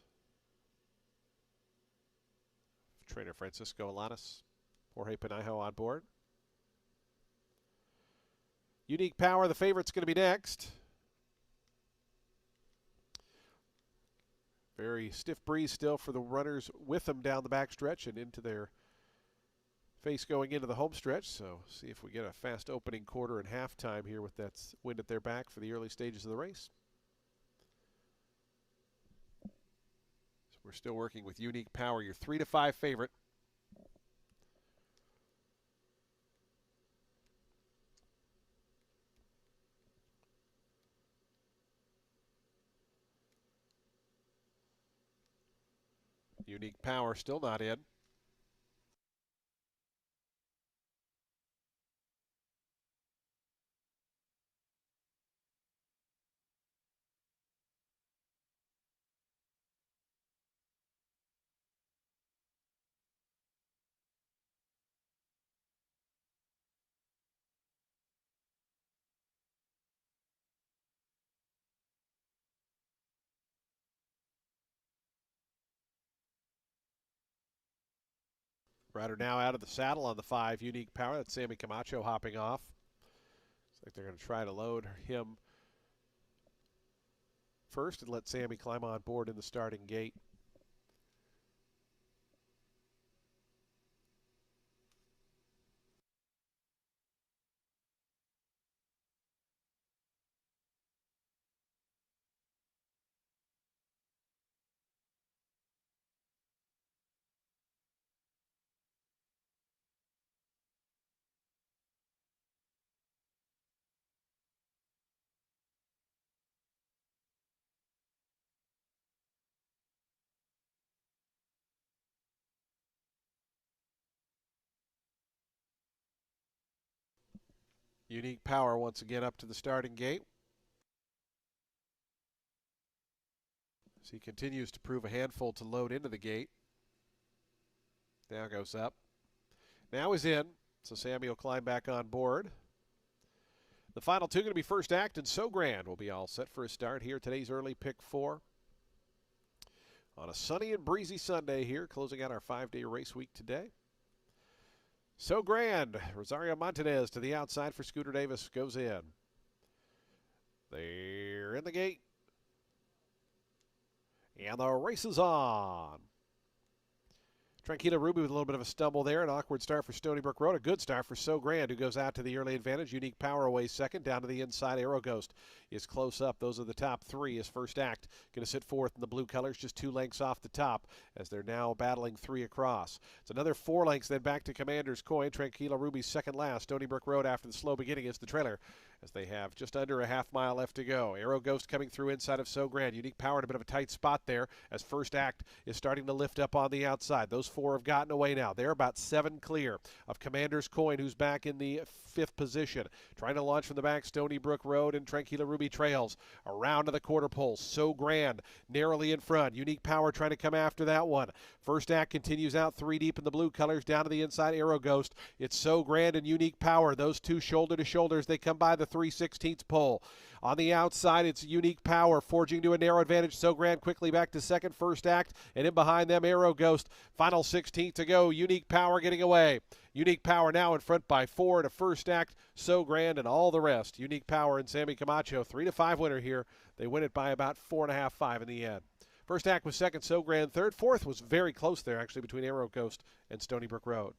Trainer Francisco Alanis. Jorge Panajo on board. Unique Power, the favorite's going to be next. Very stiff breeze still for the runners with them down the backstretch and into their face going into the home stretch. So see if we get a fast opening quarter and halftime here with that wind at their back for the early stages of the race. So we're still working with Unique Power, your 3 to 5 favorite. Unique Power still not in. Rider now out of the saddle on the 5, Unique Power. That's Sammy Camacho hopping off. Looks like they're going to try to load him first and let Sammy climb on board in the starting gate. Unique Power once again up to the starting gate. So he continues to prove a handful to load into the gate. Now goes up. Now is in. So Sammy will climb back on board. The final 2 going to be First Act and So Grand will be all set for a start here. Today's early pick 4. On a sunny and breezy Sunday here, closing out our 5-day race week today. So Grand, Rosario Montanez to the outside for Scooter Davis, goes in. They're in the gate. And the race is on. Tranquila Ruby with a little bit of a stumble there. An awkward start for Stony Brook Road. A good start for So Grand, who goes out to the early advantage. Unique Power away second. Down to the inside, Aero Ghost is close up. Those are the top three. His first act going to sit fourth in the blue colors, just 2 lengths off the top as they're now battling 3 across. It's another 4 lengths then back to Commander's Coin. Tranquila Ruby's second last. Stony Brook Road after the slow beginning is the trailer as they have just under a half-mile left to go. Aero Ghost coming through inside of So Grand. Unique Power in a bit of a tight spot there as first act is starting to lift up on the outside. Those 4 have gotten away now. They're about 7 clear of Commander's Coin, who's back in the 5th position. Trying to launch from the back, Stony Brook Road and Tranquila Ruby trails. Around to the quarter pole, So Grand narrowly in front. Unique Power trying to come after that one. First act continues out 3 deep in the blue colors. Down to the inside, Aero Ghost. It's So Grand and Unique Power. Those 2 shoulder to shoulders. They come by the 3/16 pole. On the outside, it's Unique Power forging to a narrow advantage. So Grand quickly back to second, first act, and in behind them, Aero Ghost. Final 16 to go. Unique Power getting away. Unique Power now in front by 4 to first act, So Grand, and all the rest. Unique Power and Sammy Camacho, 3-5 winner here. They win it by about 4.5, 5 in the end. First act was second, So Grand third. Fourth was very close there, actually, between Aero Ghost and Stony Brook Road.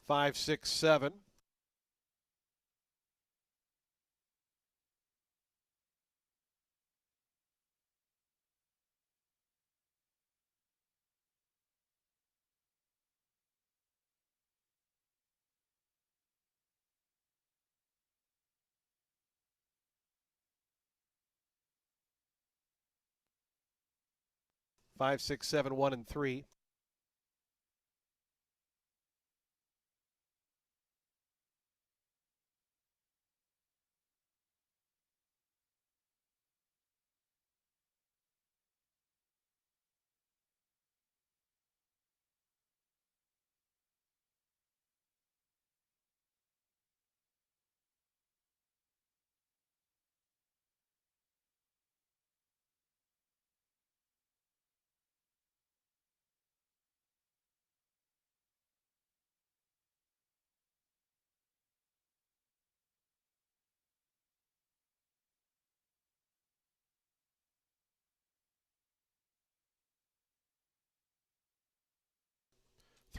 Five, six, seven. Five, six, seven, 1, and 3.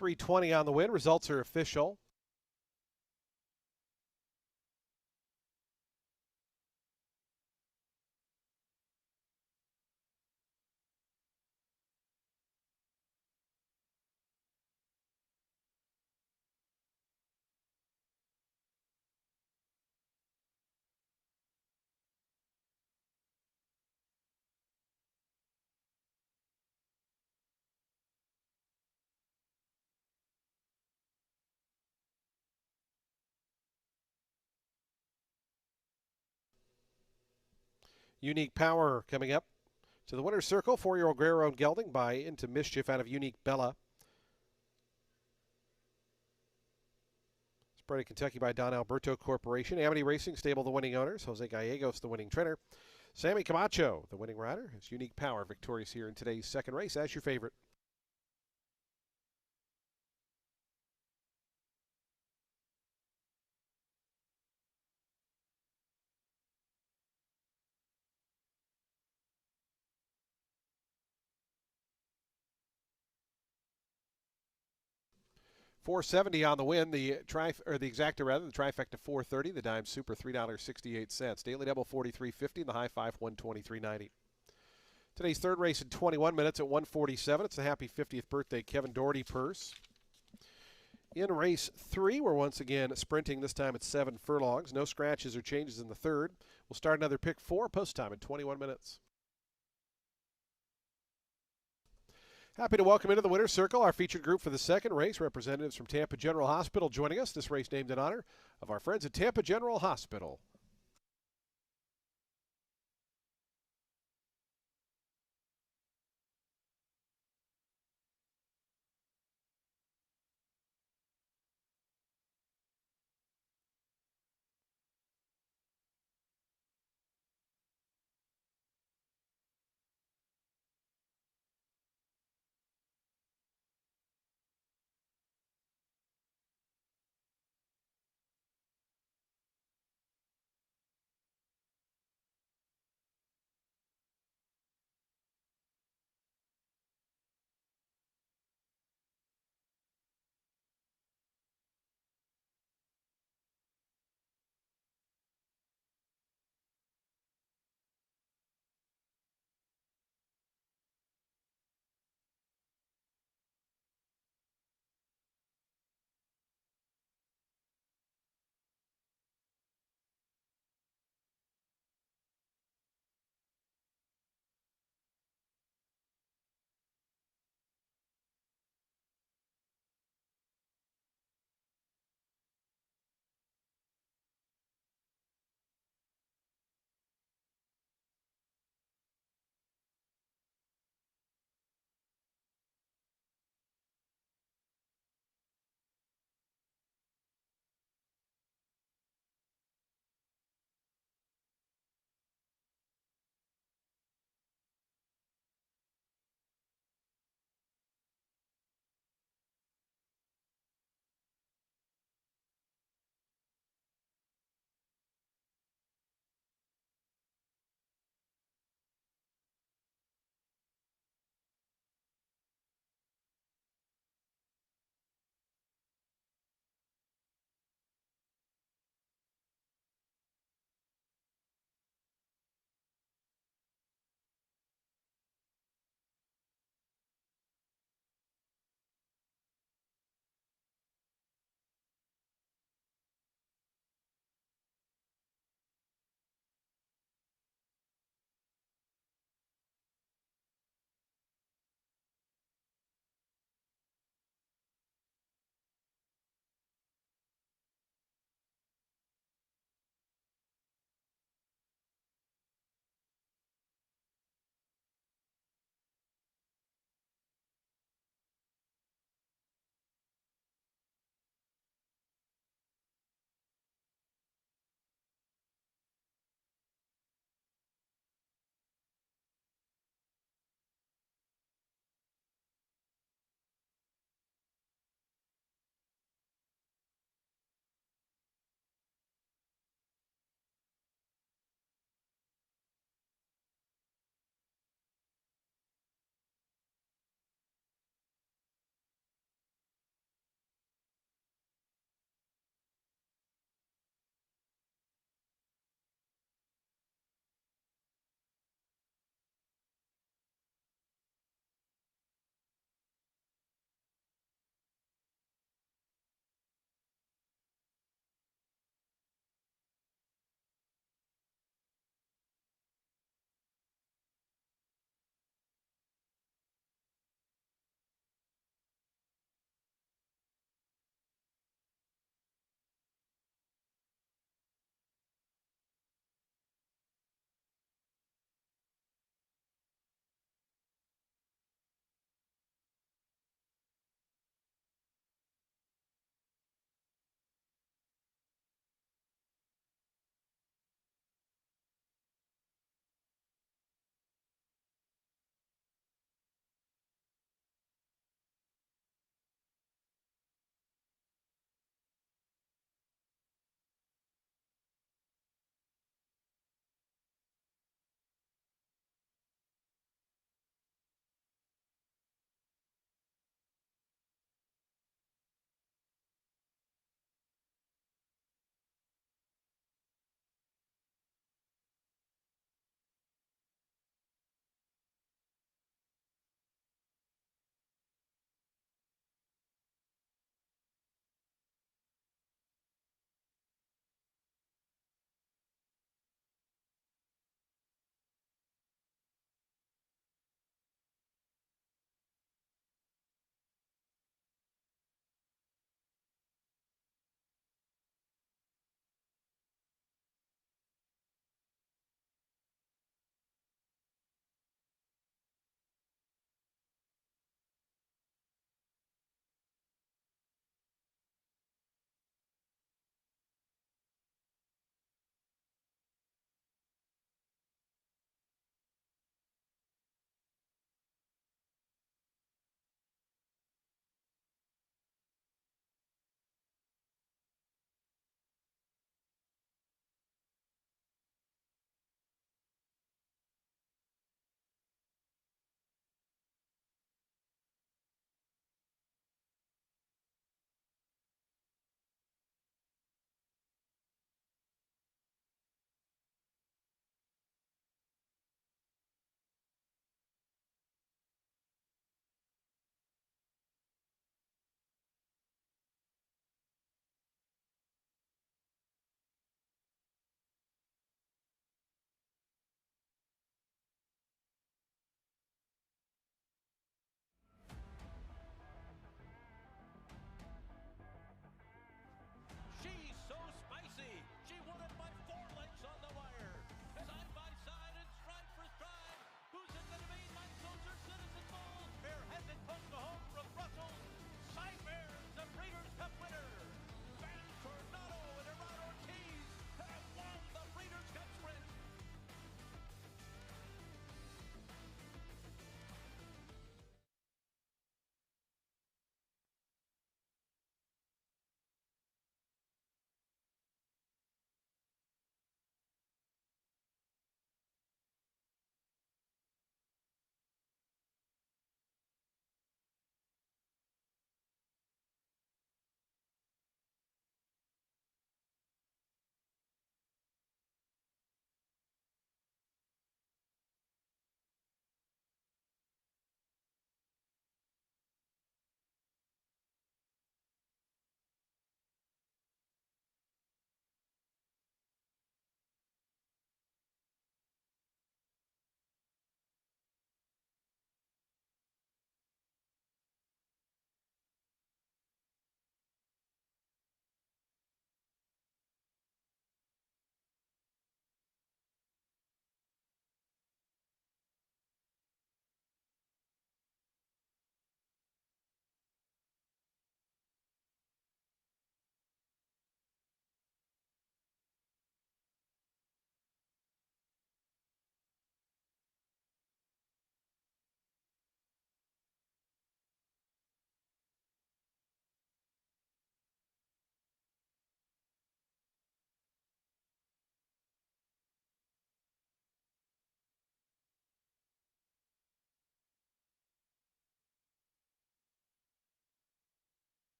320 on the win. Results are official. Unique Power coming up to the winner's circle. 4-year-old Guerrero Gelding by Into Mischief out of Unique Bella. Spread in Kentucky by Don Alberto Corporation. Amity Racing Stable, the winning owners. Jose Gallegos, the winning trainer. Sammy Camacho, the winning rider. It's Unique Power victorious here in today's second race as your favorite. $470 on the win. The exacta rather. The trifecta $430. The dime super $3.68. Daily double $43.50. The high five $123.90. Today's third race in 21 minutes at 1:47. It's the happy 50th birthday Kevin Doherty purse. In race 3, we're once again sprinting. This time at 7 furlongs. No scratches or changes in the third. We'll start another pick 4 post time in 21 minutes. Happy to welcome into the winner's circle our featured group for the second race, representatives from Tampa General Hospital joining us. This race named in honor of our friends at Tampa General Hospital.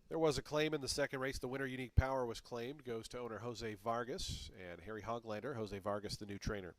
There was a claim in the second race. The winner, Unique Power, was claimed. Goes to owner Jose Vargas and Harry Hoglander. Jose Vargas, the new trainer.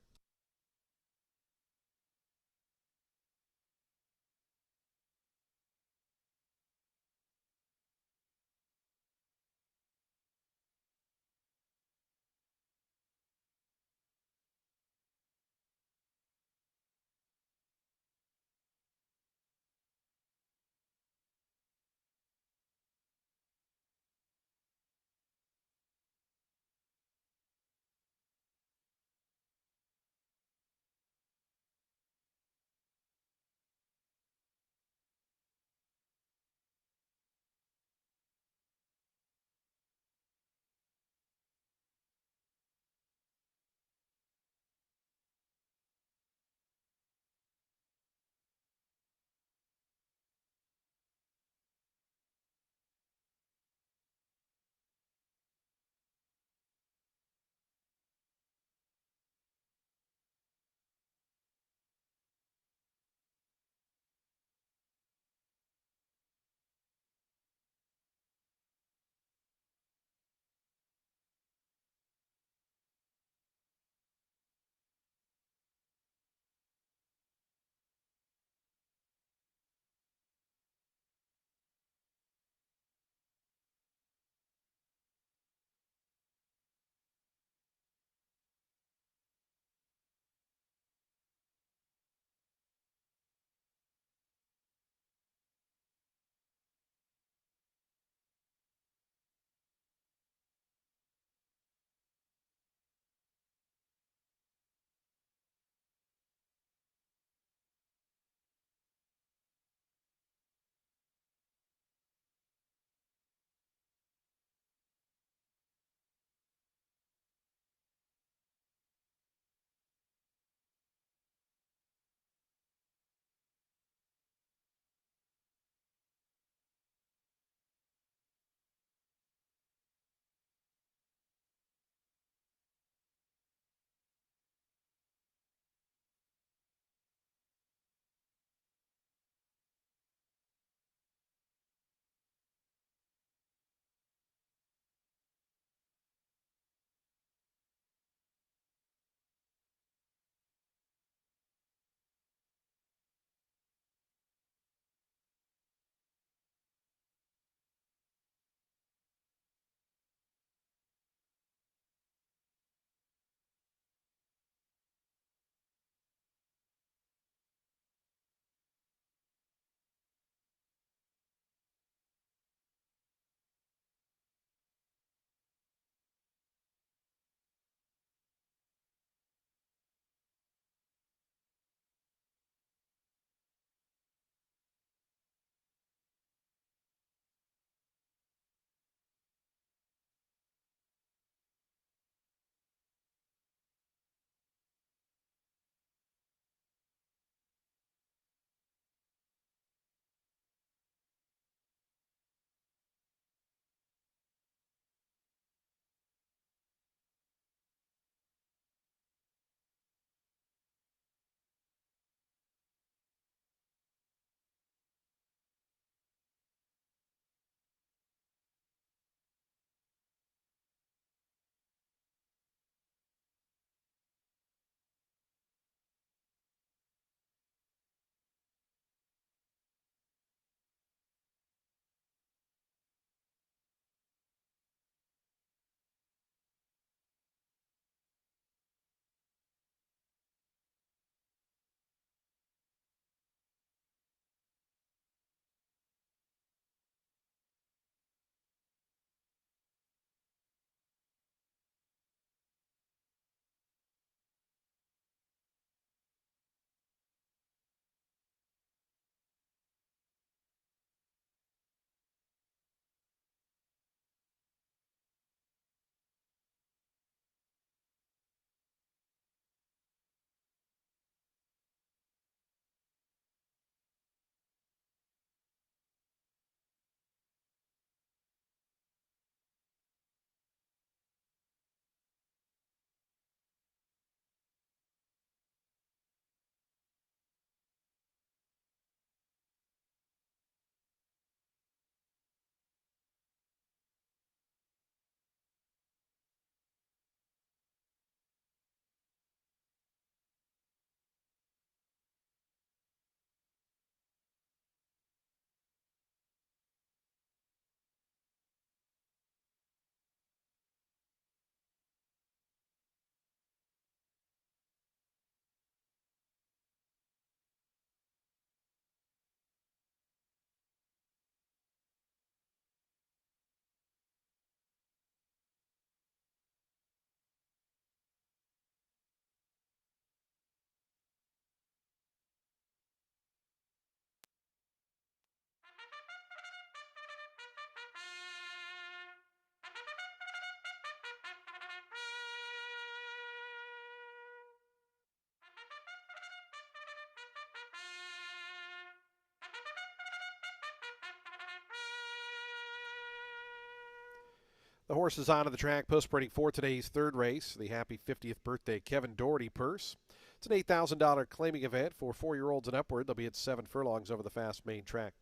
The horses onto the track post-sprinting for today's third race, the Happy 50th Birthday Kevin Doherty Purse. It's an $8,000 claiming event for 4-year-olds and upward. They'll be at 7 furlongs over the fast main track.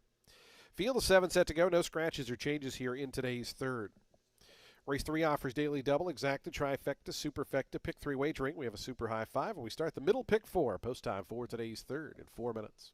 Field of 7 set to go. No scratches or changes here in today's third. Race 3 offers daily double, exacta, trifecta, superfecta, pick 3 wagering. We have a super high 5, and we start the middle pick 4. Post time for today's third in 4 minutes.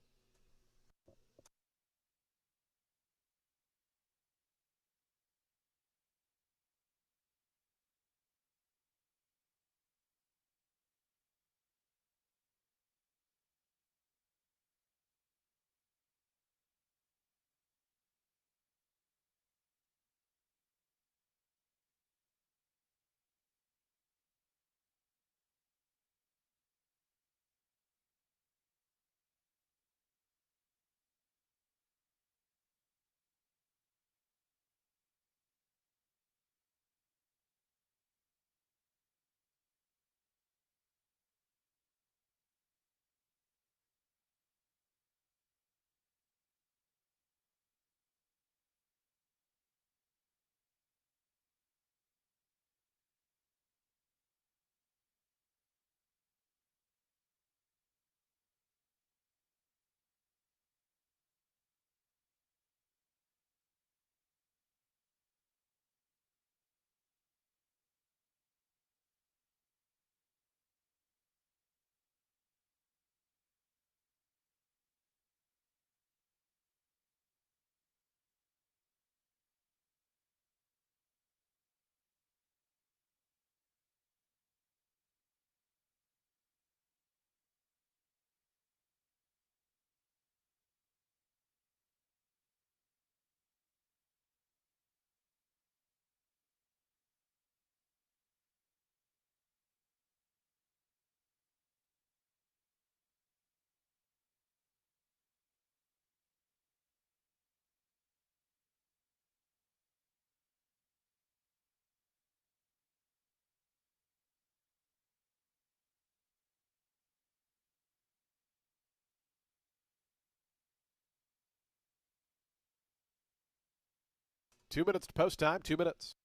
Two minutes to post time, 2 minutes.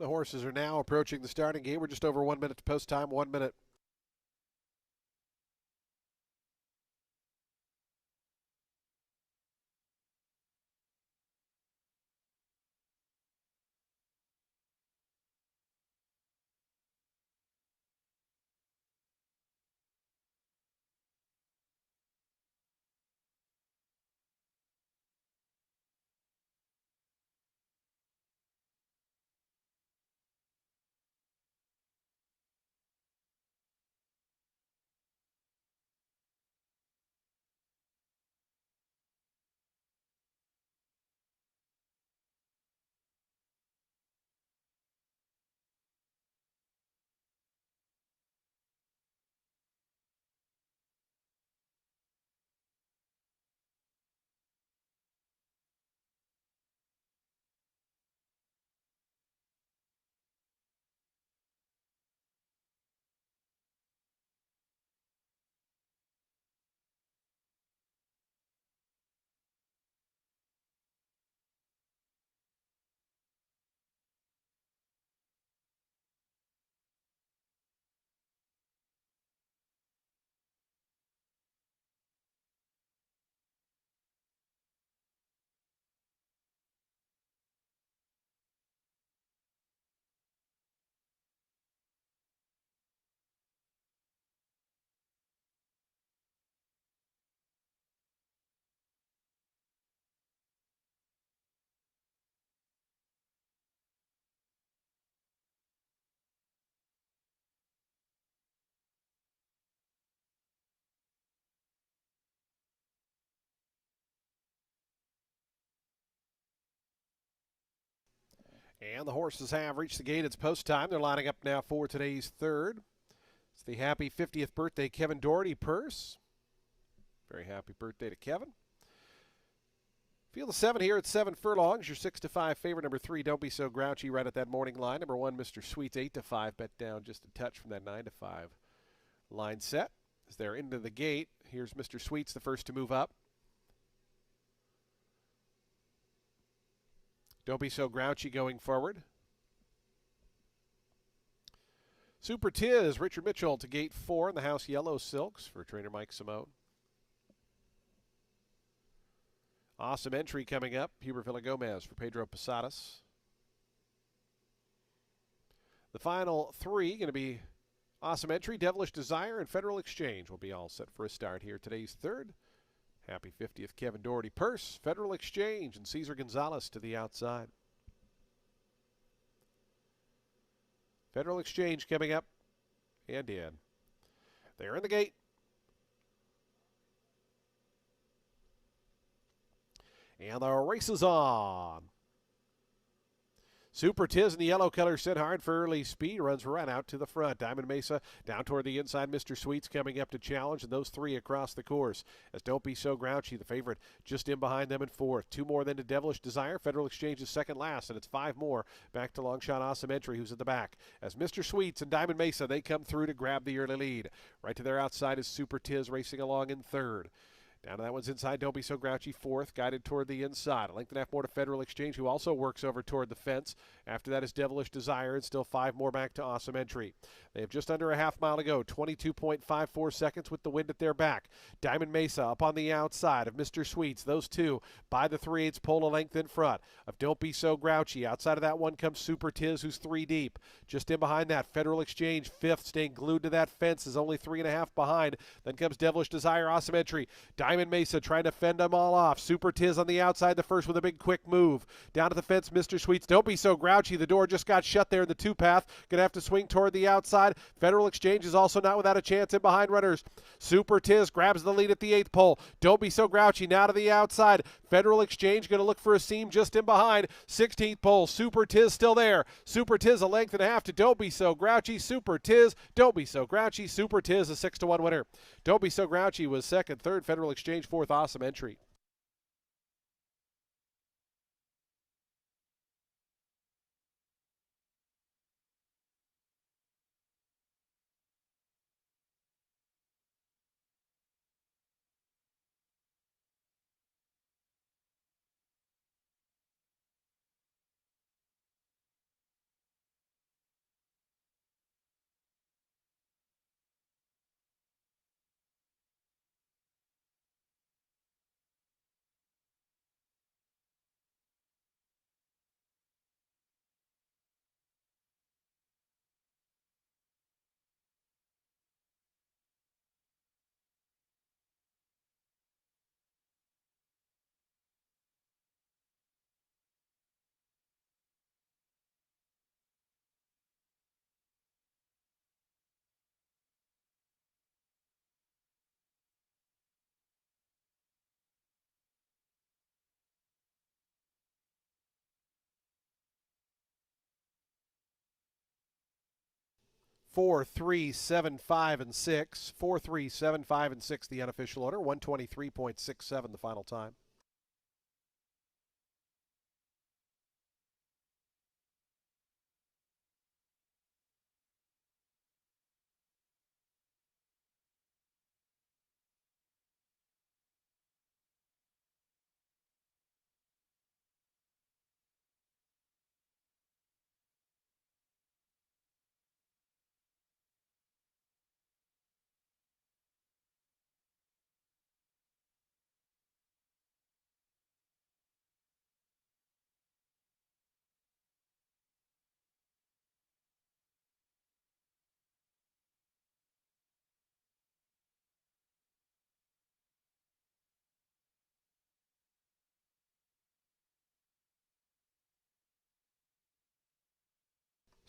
The horses are now approaching the starting gate. We're just over 1 minute to post time, 1 minute. And the horses have reached the gate. It's post time. They're lining up now for today's third. It's the happy 50th birthday Kevin Doherty purse. Very happy birthday to Kevin. Field of 7 here at 7 furlongs. Your 6-5 favorite, number 3, Don't Be So Grouchy, right at that morning line. Number 1, Mr. Sweets, 8-5, bet down just a touch from that 9-5 line set. As they're into the gate, here's Mr. Sweets, the first to move up. Don't Be So Grouchy going forward. Super Tiz, Richard Mitchell to gate 4 in the House Yellow Silks for trainer Mike Simone. Awesome Entry coming up. Hubert Villagomez for Pedro Posadas. The final 3 going to be Awesome Entry, Devilish Desire, and Federal Exchange will be all set for a start here. Today's third. Happy 50th Kevin Doherty purse, Federal Exchange, and Cesar Gonzalez to the outside. Federal Exchange coming up and in. They're in the gate. And the race is on. Super Tiz in the yellow color sent hard for early speed. Runs right out to the front. Diamond Mesa down toward the inside. Mr. Sweets coming up to challenge. And those 3 across the course. As Don't Be So Grouchy, the favorite, just in behind them in 4th. 2 more than to Devilish Desire. Federal Exchange is second last. And it's 5 more back to Longshot Awesome Entry, who's at the back. As Mr. Sweets and Diamond Mesa, they come through to grab the early lead. Right to their outside is Super Tiz racing along in 3rd. Down to that one's inside. Don't Be So Grouchy, 4th, guided toward the inside. A length and a half more to Federal Exchange, who also works over toward the fence. After that is Devilish Desire, and still 5 more back to Awesome Entry. They have just under a half mile to go, 22.54 seconds with the wind at their back. Diamond Mesa up on the outside of Mr. Sweets. Those 2 by the 3/8 pole, a length in front of Don't Be So Grouchy. Outside of that one comes Super Tiz, who's 3 deep. Just in behind that, Federal Exchange, 5th, staying glued to that fence, is only 3.5 behind. Then comes Devilish Desire, Awesome Entry. Diamond Mesa trying to fend them all off. Super Tiz on the outside, the first with a big quick move. Down to the fence, Mr. Sweets. Don't Be So Grouchy. The door just got shut there in the 2 path. Gonna have to swing toward the outside. Federal Exchange is also not without a chance in behind runners. Super Tiz grabs the lead at the 8th pole. Don't Be So Grouchy now to the outside. Federal Exchange gonna look for a seam just in behind. 16th pole. Super Tiz still there. Super Tiz a length and a half to Don't Be So Grouchy. Super Tiz. Don't Be So Grouchy. Super Tiz a 6-1 winner. Don't Be So Grouchy was 2nd, 3rd, Federal Exchange 4th, Awesome Entry. 4, 3, 7, 5, and 6. 4, 3, 7, 5, and 6, the unofficial order. 123.67 the final time.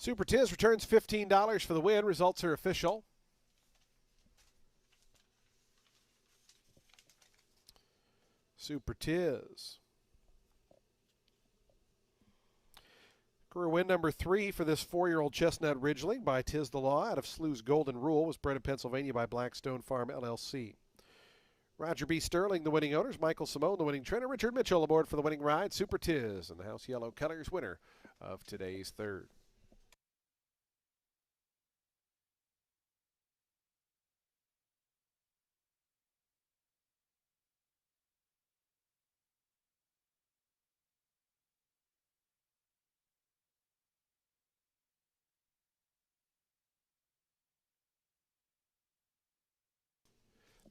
Super Tiz returns $15 for the win. Results are official. Super Tiz. Career win number 3 for this 4-year-old chestnut Ridgeling by Tiz the Law out of Slew's Golden Rule, was bred in Pennsylvania by Blackstone Farm LLC. Roger B. Sterling, the winning owners. Michael Simone, the winning trainer. Richard Mitchell aboard for the winning ride. Super Tiz and the House Yellow Colors winner of today's third.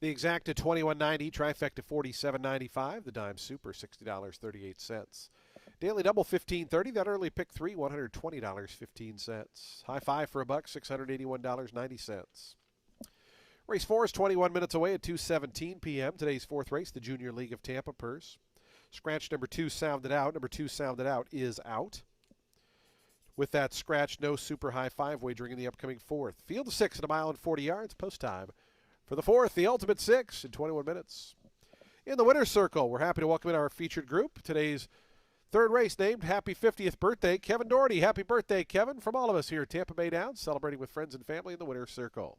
The exacta $21.90, trifecta $47.95, the dime super $60.38. Daily double $15.30, that early pick 3 $120.15. High five for a buck $681.90. Race 4 is 21 minutes away at 2:17 p.m. Today's fourth race, the Junior League of Tampa Purse. Scratch number 2 sounded out. Number 2 sounded out is out. With that scratch, no super high five wagering in the upcoming fourth. Field of 6 at 1 mile and 40 yards. Post time for the fourth, the ultimate 6 in 21 minutes. In the winner's circle, we're happy to welcome in our featured group. Today's third race named Happy 50th Birthday, Kevin Doherty. Happy birthday, Kevin, from all of us here at Tampa Bay Downs, celebrating with friends and family in the winner's circle.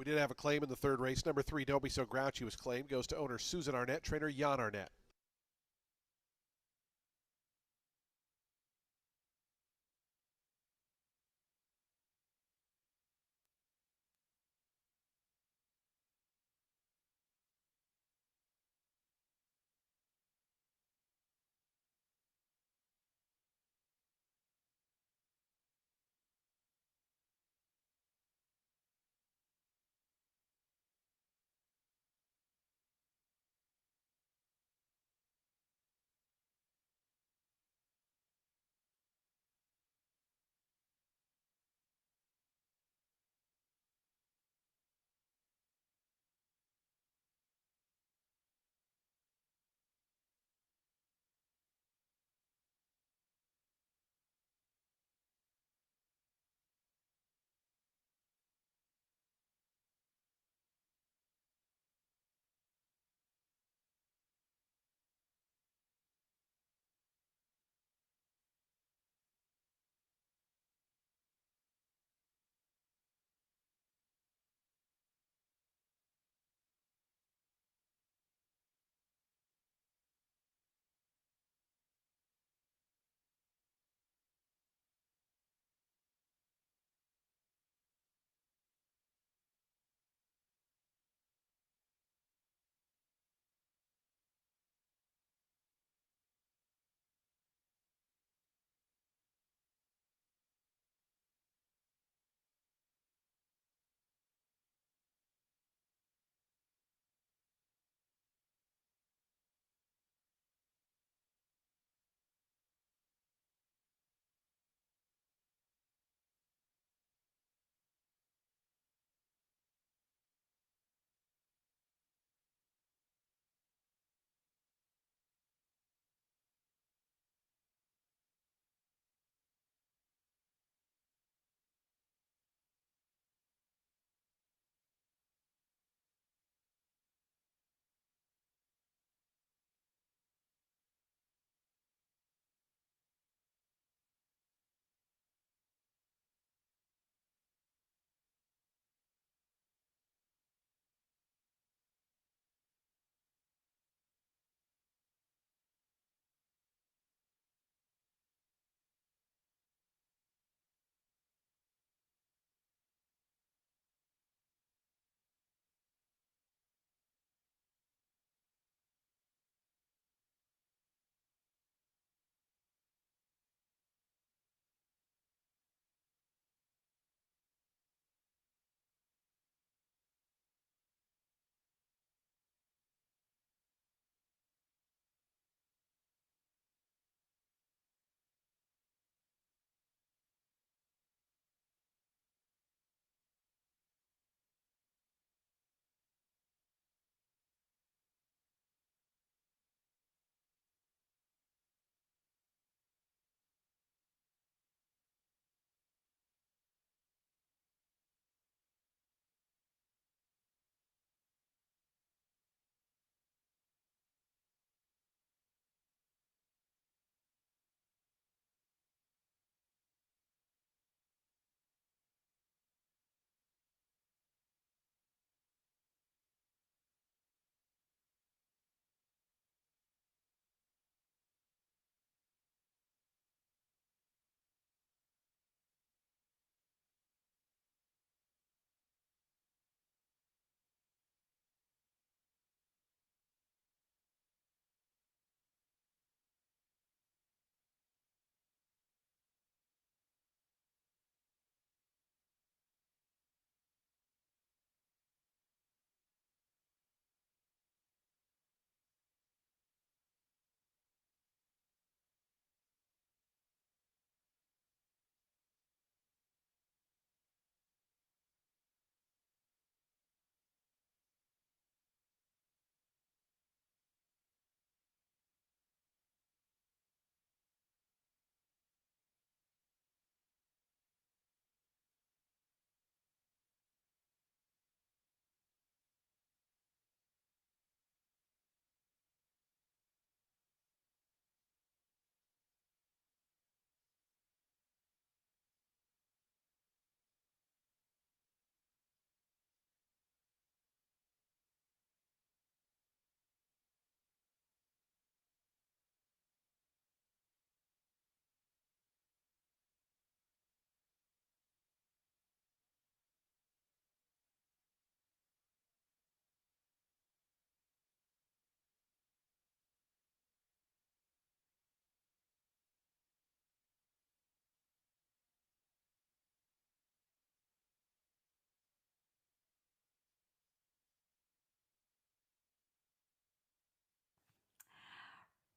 We did have a claim in the third race. Number 3, Don't Be So Grouchy, was claimed. Goes to owner Susan Arnett, trainer Jan Arnett.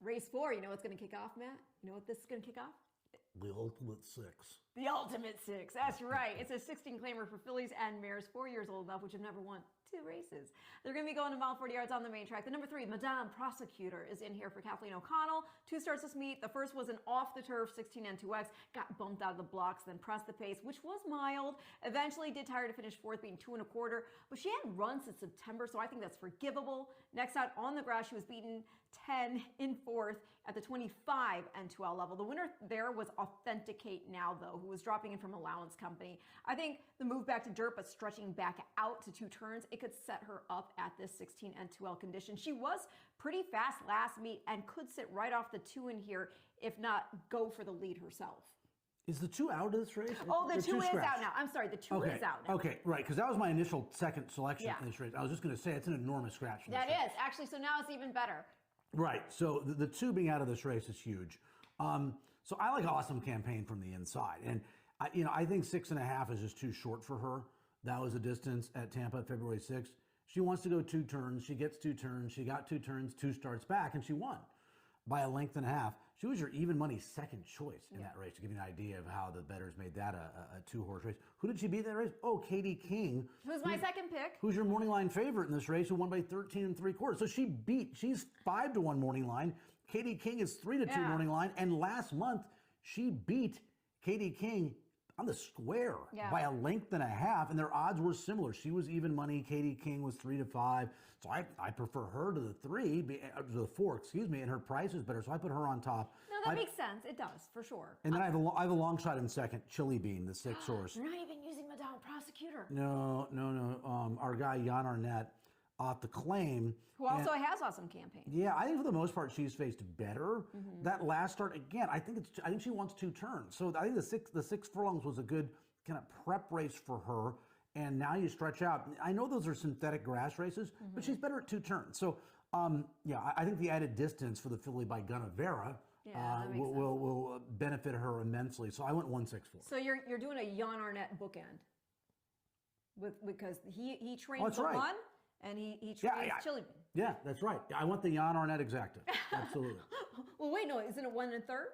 Race 4, you know what's going to kick off, Matt? You know what this is going to kick off? The ultimate six. The ultimate six. That's right. It's a 16 claimer for fillies and mares 4 years old enough, which have never won 2 races. They're going to be going a mile 40 yards on the main track. The number 3, Madame Prosecutor, is in here for Kathleen O'Connell. 2 starts this meet. The first was an off the turf 16 and 2X. Got bumped out of the blocks, then pressed the pace, which was mild. Eventually did tire to finish 4th, being 2 1/4. But she hadn't run since September, so I think that's forgivable. Next out on the grass, she was beaten 10 in 4th at the 25 and 2L level. The winner there was Authenticate Now, though, who was dropping in from Allowance Company. I think the move back to dirt, but stretching back out to 2 turns, it could set her up at this 16 and 2L condition. She was pretty fast last meet and could sit right off the 2 in here, if not go for the lead herself. Is the 2 out of this race? Oh, the 2 is out now. I'm sorry, the 2 is out now. Okay, right, because that was my initial second selection in this race. I was just going to say it's an enormous scratch. That is, actually, so now it's even better. Right, so the 2 being out of this race is huge. So I like Awesome Campaign from the inside. And, I think 6.5 is just too short for her. That was a distance at Tampa February 6th. She wants to go 2 turns. She gets 2 turns. She got 2 turns, 2 starts back, and she won by a length and a half. She was your even money second choice in that race, to give you an idea of how the bettors made that a 2-horse race. Who did she beat in that race? Oh, Katie King. Who's my second pick? Who's your morning line favorite in this race, who won by 13 3/4. So she's 5-1 morning line. Katie King is 3-2 morning line. And last month, she beat Katie King on the square by a length and a half, and their odds were similar. She was even money. Katie King was 3-5. So I prefer her to the 4, and her price is better. So I put her on top. No, that makes sense. It does, for sure. And then I have a long shot in second, Chili Bean, the 6 horse. You're not even using Madame Prosecutor. No. Our guy Jan Arnett off the claim. Who also has Awesome Campaign. Yeah, I think for the most part she's faced better. That last start again, I think she wants 2 turns. So I think the six furlongs was a good kind of prep race for her. And now you stretch out. I know those are synthetic grass races, but she's better at 2 turns. So I think the added distance for the filly by Gunnevera will benefit her immensely. So I went 1-6-4. So you're doing a Jan Arnett bookend, because he trained for 1. And he trains Chili Bean. Yeah, that's right. I want the Jan Arnett exacta. Absolutely. Well, wait, no, isn't it 1 1/3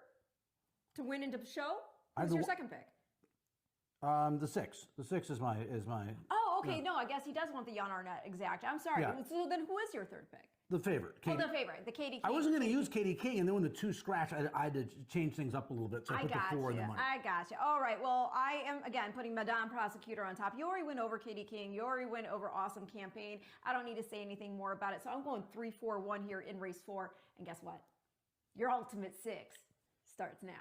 to win into the show? What's your second pick? The 6. The 6 is my. Oh, okay. No, I guess he does want the Jan Arnett exacta. I'm sorry. Yeah. So then, who is your third pick? The favorite. The favorite, the Katie King. I wasn't going to use Katie King, and then when the 2 scratched, I had to change things up a little bit. So I put the 4 in the money. I got you. All right. Well, I am, again, putting Madame Prosecutor on top. You already went over Katie King. You already went over Awesome Campaign. I don't need to say anything more about it. So I'm going 3-4-1 here in race 4. And guess what? Your ultimate 6 starts now.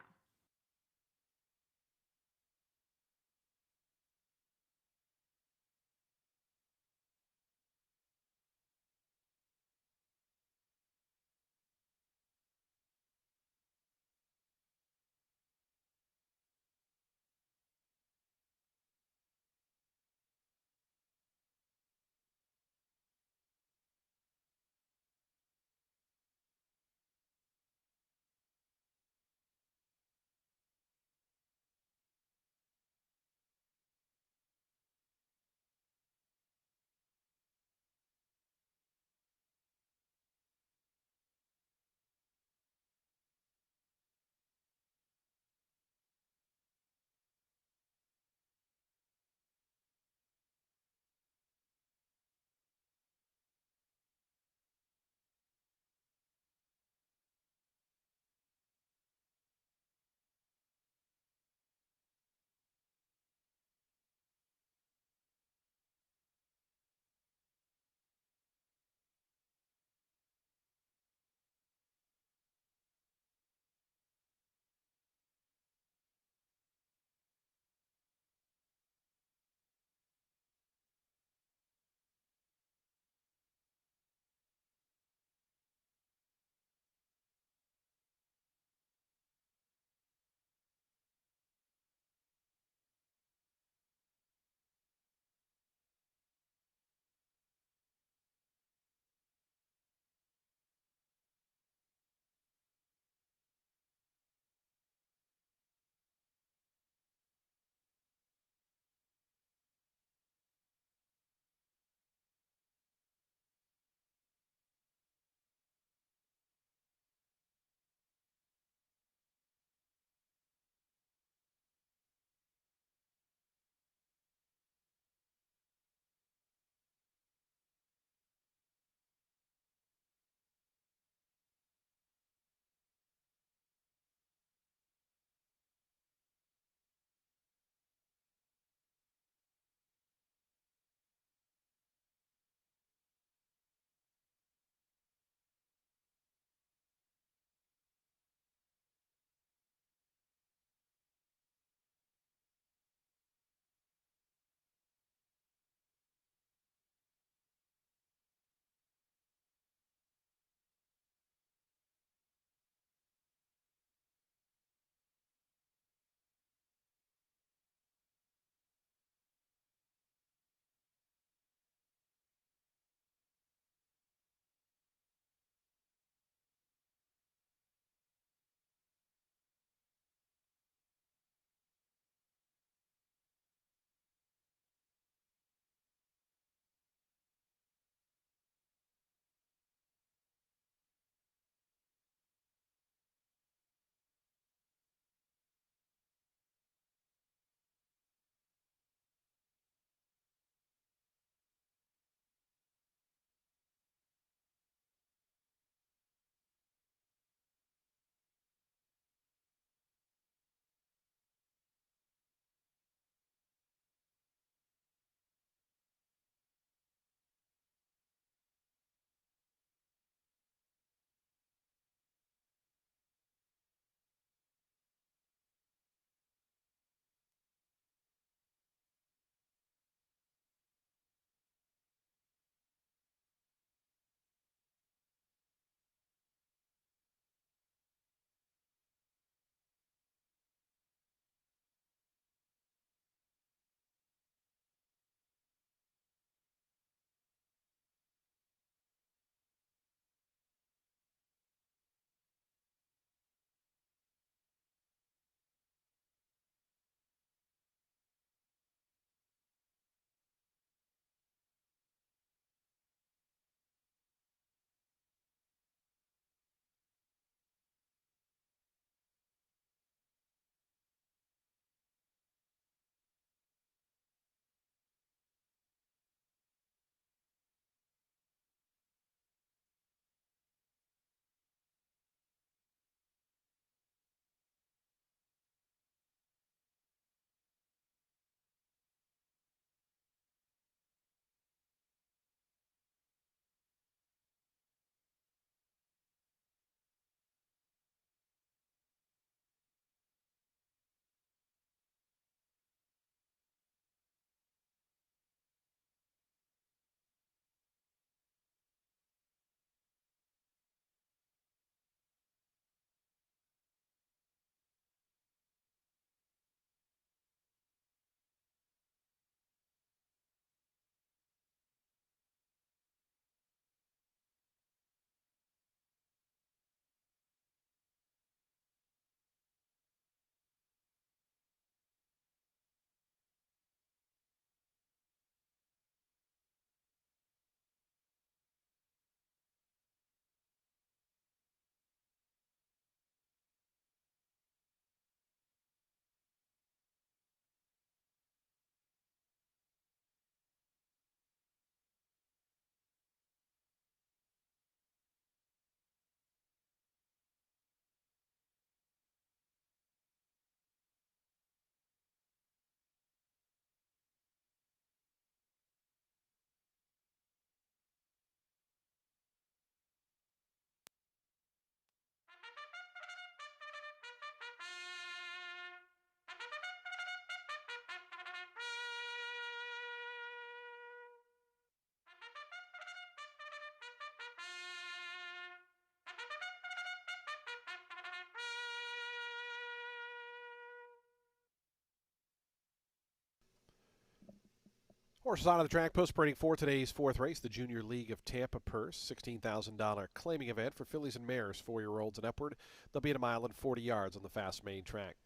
Horses on the track post-parading for today's fourth race, the Junior League of Tampa Purse, $16,000 claiming event for fillies and mares, 4-year-olds and upward. They'll be at a mile and 40 yards on the fast main track.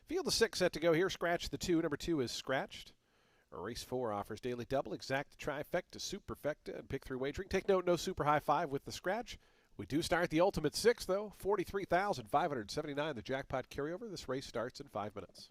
Field of 6 set to go here. Scratch the 2. Number 2 is scratched. Race 4 offers daily double, exact trifecta, superfecta, and pick 3 wagering. Take note, no super high 5 with the scratch. We do start the ultimate 6, though. 43,579, the jackpot carryover. This race starts in 5 minutes.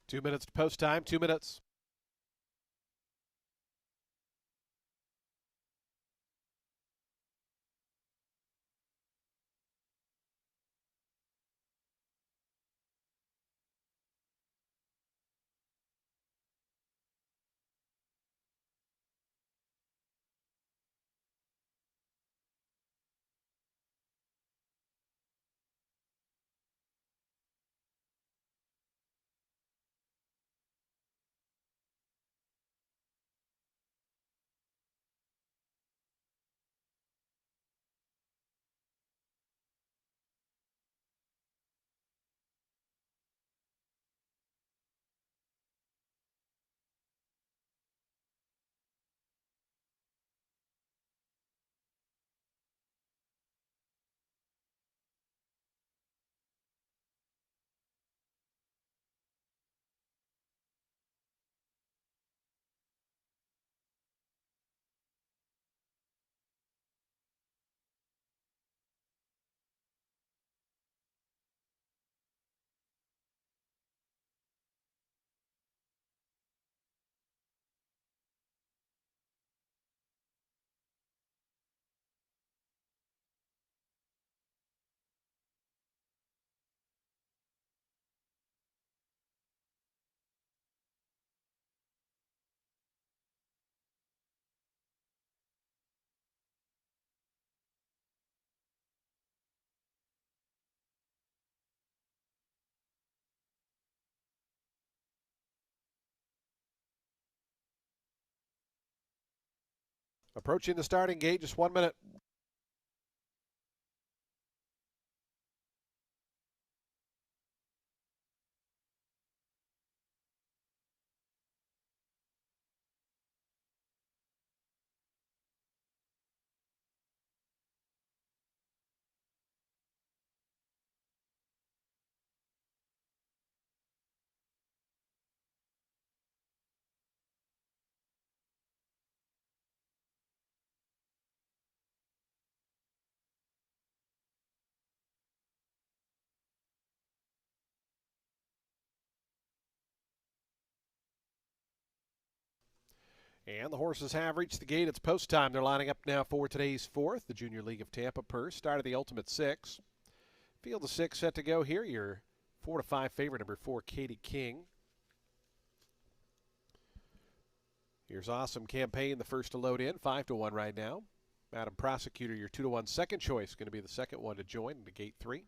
Two minutes to post time, 2 minutes. Approaching the starting gate, just 1 minute. And the horses have reached the gate. It's post time. They're lining up now for today's fourth, the Junior League of Tampa Purse. Start of the Ultimate Six. Field of six set to go here. Your 4 to 5 favorite, number 4, Katie King. Here's Awesome Campaign, the first to load in, 5 to 1 right now. Madam Prosecutor, your 2 to 1 second choice, going to be the second one to join into gate 3.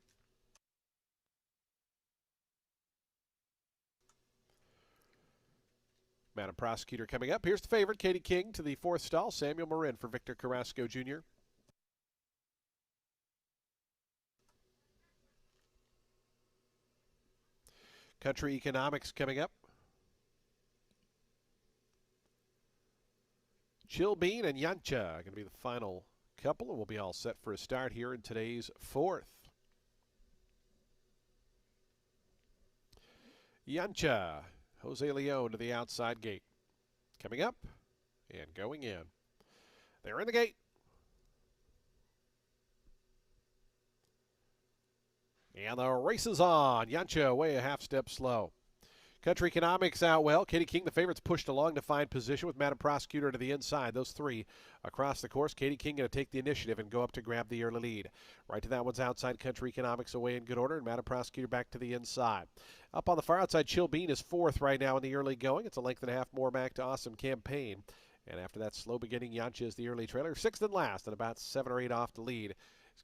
Madam Prosecutor coming up. Here's the favorite, Katie King, to the 4th stall, Samuel Marin for Victor Carrasco Jr. Country Economics coming up. Chill Bean and Yancha going to be the final couple, and we'll be all set for a start here in today's 4th. Yancha, Jose Leon to the outside gate. Coming up and going in. They're in the gate. And the race is on. Yancha way a half step slow. Country Economics out well. Katie King, the favorite's pushed along to find position with Madam Prosecutor to the inside. Those 3 across the course. Katie King going to take the initiative and go up to grab the early lead. Right to that one's outside. Country Economics away in good order, and Madam Prosecutor back to the inside. Up on the far outside, Chill Bean is 4th right now in the early going. It's a length and a half more back to Awesome Campaign. And after that slow beginning, Yancha is the early trailer. 6th and last, and about 7 or 8 off the lead.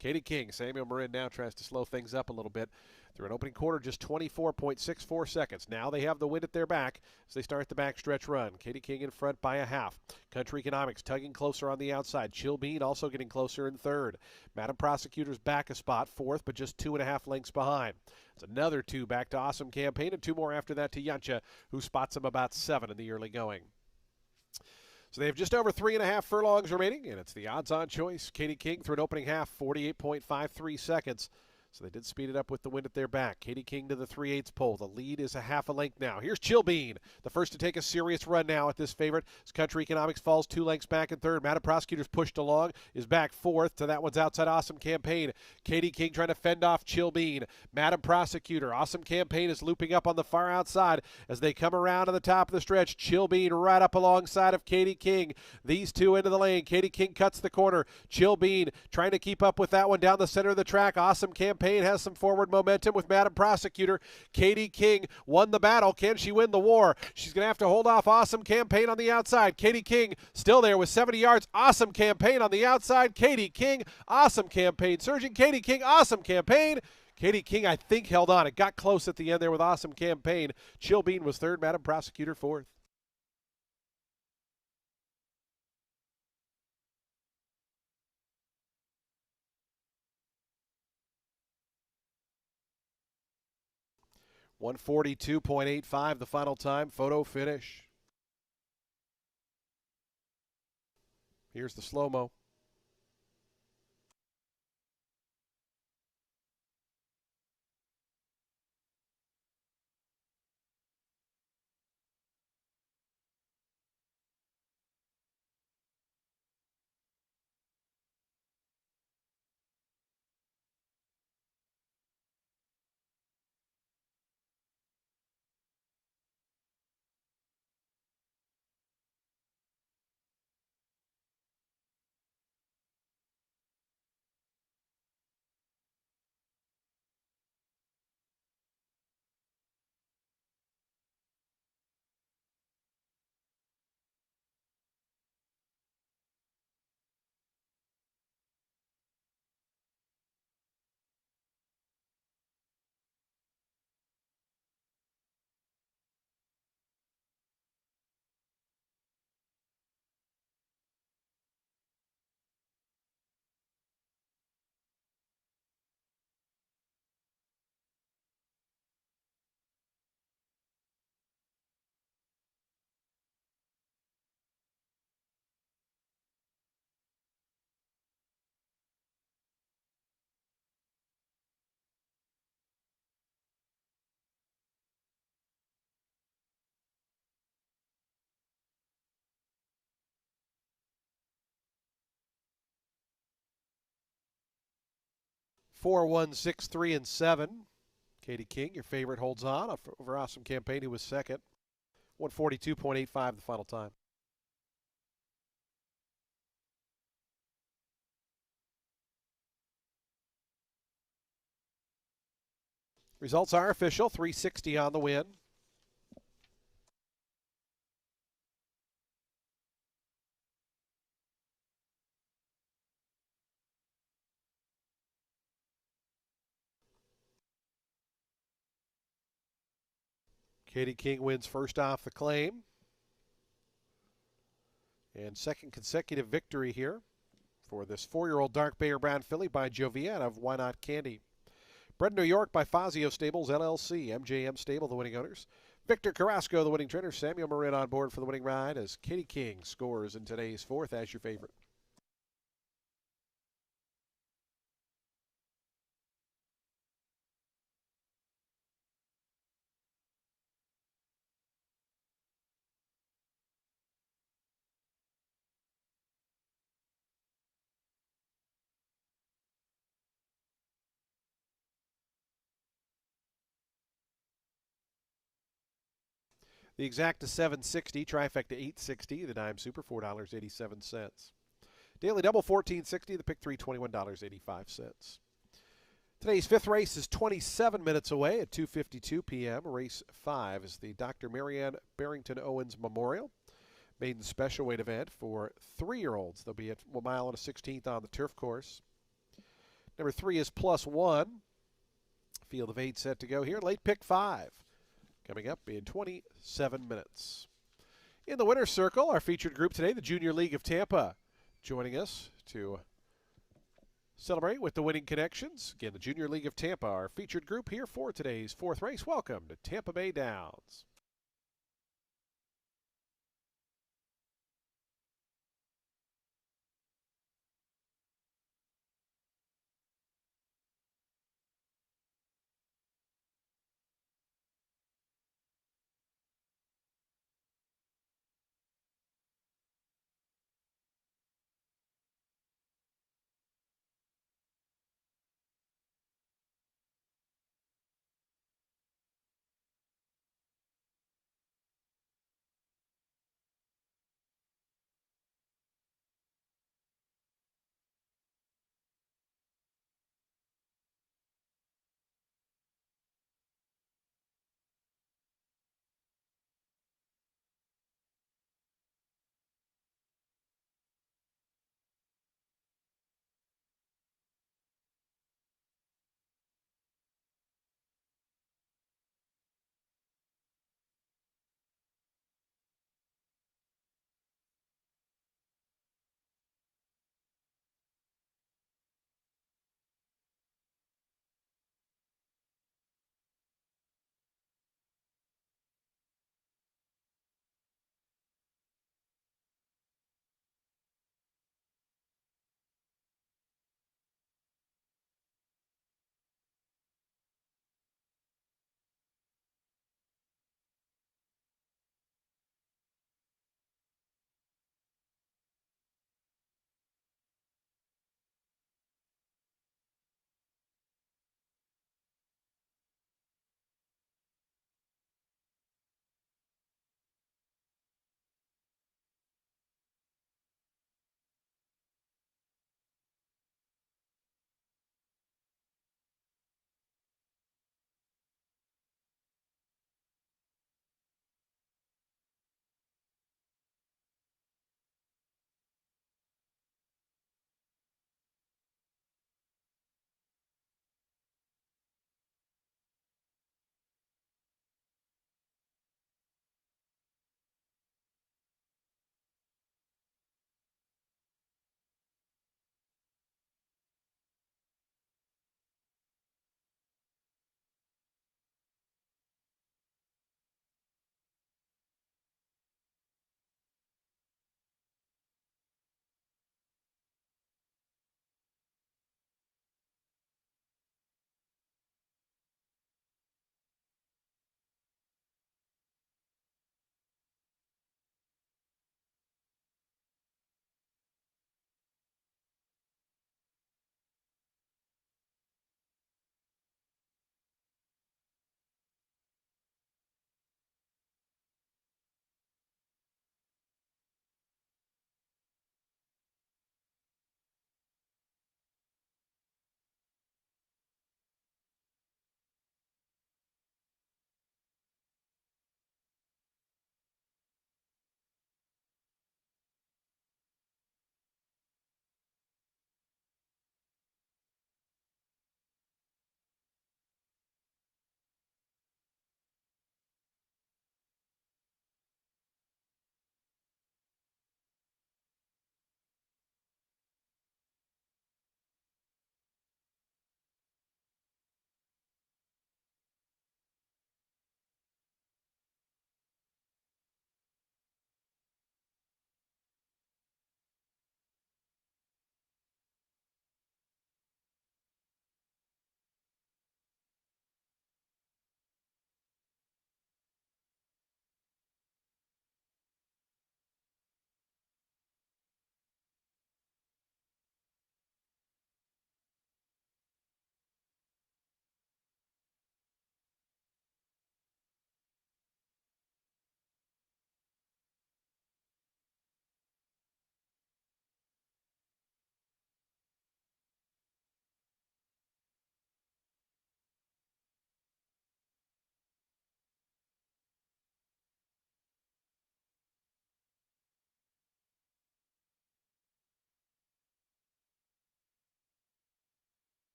Katie King. Samuel Marin now tries to slow things up a little bit. Through an opening quarter, just 24.64 seconds. Now they have the wind at their back as they start the backstretch run. Katie King in front by a half. Country Economics tugging closer on the outside. Chill Bean also getting closer in 3rd. Madam Prosecutor's back a spot, 4th, but just 2.5 lengths behind. It's another 2 back to Awesome Campaign, and 2 more after that to Yancha, who spots him about 7 in the early going. So they have just over 3.5 furlongs remaining, and it's the odds-on choice. Katie King through an opening half, 48.53 seconds. So they did speed it up with the wind at their back. Katie King to the 3/8 pole. The lead is a half a length now. Here's Chill Bean, the first to take a serious run now at this favorite. As Country Economics falls 2 lengths back in 3rd. Madam Prosecutor's pushed along, is back 4th. To that one's outside Awesome Campaign. Katie King trying to fend off Chill Bean. Madam Prosecutor, Awesome Campaign is looping up on the far outside as they come around to the top of the stretch. Chill Bean right up alongside of Katie King. These 2 into the lane. Katie King cuts the corner. Chill Bean trying to keep up with that one down the center of the track. Awesome Campaign has some forward momentum with Madam Prosecutor. Katie King won the battle. Can she win the war? She's going to have to hold off Awesome Campaign on the outside. Katie King still there with 70 yards. Awesome Campaign on the outside. Katie King, Awesome Campaign surging. Katie King, Awesome Campaign. Katie King, I think, held on. It got close at the end there with Awesome Campaign. Chill Bean was 3rd. Madam Prosecutor 4th. .142.85 the final time. Photo finish. Here's the slow-mo. 4, 1, 6, 3, and 7. Katie King, your favorite, holds on over Awesome Campaign, who was second. 142.85 the final time. Results are official. 360 on the win. Katie King wins first off the claim. And second consecutive victory here for this 4-year-old dark Bayer Brown filly by Jovian of Why Not Candy. Bred in New York by Fazio Stables, LLC. MJM Stable, the winning owners. Victor Carrasco, the winning trainer. Samuel Marin on board for the winning ride as Katie King scores in today's fourth as your favorite. The exact is $7.60, trifecta $8.60, the dime super $4.87. Daily double $14.60, the pick three $21.85. Today's fifth race is 27 minutes away at 2:52 p.m. Race 5 is the Dr. Marianne Barrington Owens Memorial maiden special weight event for 3-year-olds. They'll be at 1 mile and a 16th on the turf course. Number 3 is +1. Field of 8 set to go here. Late pick 5 coming up in 27 minutes. In the winner's circle, our featured group today, the Junior League of Tampa, joining us to celebrate with the winning connections. Again, the Junior League of Tampa, our featured group here for today's fourth race. Welcome to Tampa Bay Downs.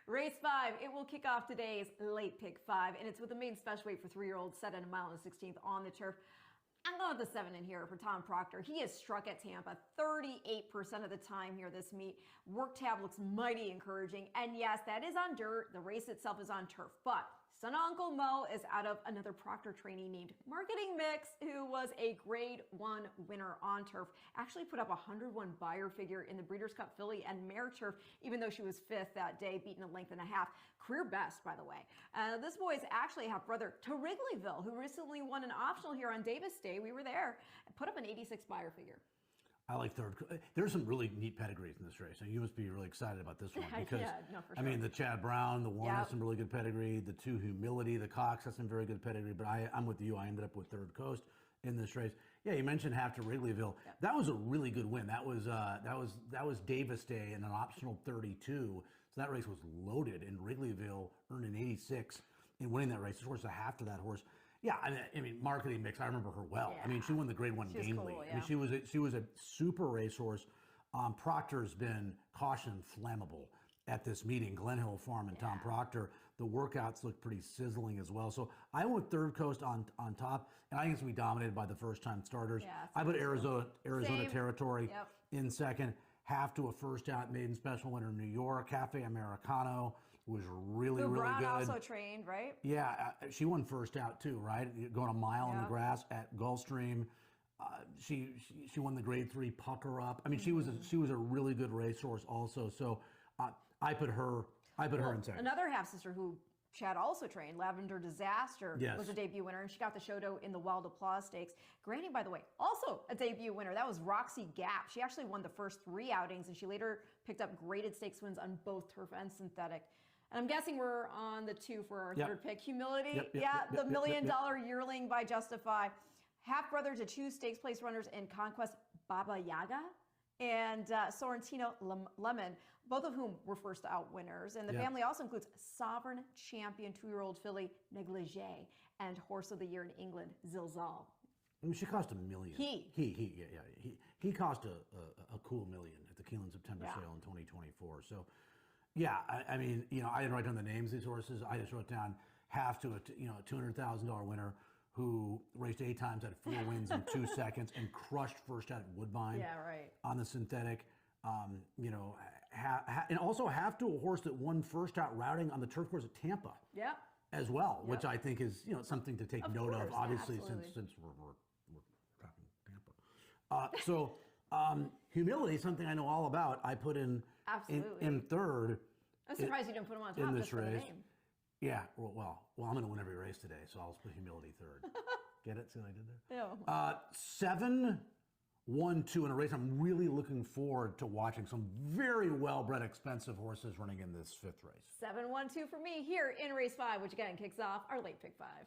Race 5, it will kick off today's late pick 5, and it's with the main special weight for 3-year-olds set at a mile and 16th on the turf. I'm going with the 7 in here for Tom Proctor. He is struck at Tampa 38% of the time here this meet. Work tab looks mighty encouraging. And yes, that is on dirt. The race itself is on turf. But son of Uncle Mo is out of another Proctor trainee named Marketing Mix, who was a grade 1 winner on turf. Actually put up a 101 buyer figure in the Breeders' Cup Filly and Mare Turf, even though she was 5th that day, beaten a length and a half. Career best, by the way. This boy is actually half brother to Wrigleyville, who recently won an optional here on Davis Day. We were there. Put up an 86 buyer figure. I like third. There's some really neat pedigrees in this race, and you must be really excited about this one because Yeah, no, for I mean the Chad Brown, the one has Yep. some really good pedigree. The 2 Humility, the Cox has some very good pedigree. But I'm with you. I ended up with Third Coast in this race. Yeah, you mentioned half to Wrigleyville. Yep. That was a really good win. That was Davis Day and an optional 32. So that race was loaded, and Wrigleyville earned an 86 in winning that race. Of course, a half to that horse. Yeah, I mean, Marketing Mix. I remember her well. Yeah. I mean, she won the Grade 1 She was game cool, lead. yeah. I mean, she was a super racehorse. Proctor's been cautioned flammable at this meeting. Glen Hill Farm and Tom Proctor. The workouts look pretty sizzling as well. So I went Third Coast on top, and I think it's gonna be dominated by the first-time starters. Yeah, I put so. Arizona Same. Territory Yep. in second. Half to a first out maiden special winner in New York. Cafe Americano was really Who really Brown good. also trained, right? Yeah, she won first out too, right? Going a mile on the Yep. grass at Gulfstream. She won the Grade 3 Pucker Up. I mean, she was a really good racehorse also. So I put her in second. Another half sister who Chad also trained, Lavender Disaster, Yes. was a debut winner, and she got the Shoto in the Wild Applause Stakes. Granny, by the way, also a debut winner. That was Roxy Gap. She actually won the first 3 outings, and she later picked up graded stakes wins on both turf and synthetic. And I'm guessing we're on the 2 for our Yep. third pick. Humility, Yep, yep, yeah, yep, the yep, $1 million yep. yearling by Justify. Half brother to 2 stakes place runners in Conquest, Baba Yaga and Sorrentino Lemon, both of whom were first out winners. And the Yeah. family also includes Sovereign Champion 2-year-old filly Negligee and Horse of the Year in England, Zilzal. I mean, she cost $1 million. He cost a cool $1 million at the Keeneland September Yeah. sale in 2024. So, yeah, I mean, I didn't write down the names of these horses. I just wrote down half to a $200,000 winner who raced 8 times, had 4 wins in 2 seconds, and crushed first out at Woodbine Yeah, right. on the synthetic. And also half to a horse that won first out routing on the turf course at Tampa Yep. as well, which I think is something to take note of. course, Obviously, absolutely. since we're talking Tampa. Humility, something I know all about. I put in Absolutely. third. I'm surprised you didn't put him on in top this just for the race. name. Yeah, well, I'm going to win every race today, so I'll put Humility third. Get it? See what I did there? Yeah. 7, 1, 2 in a race. I'm really looking forward to watching some very well-bred, expensive horses running in this 5th race. 7-1-2 for me here in race 5, which again kicks off our late pick 5.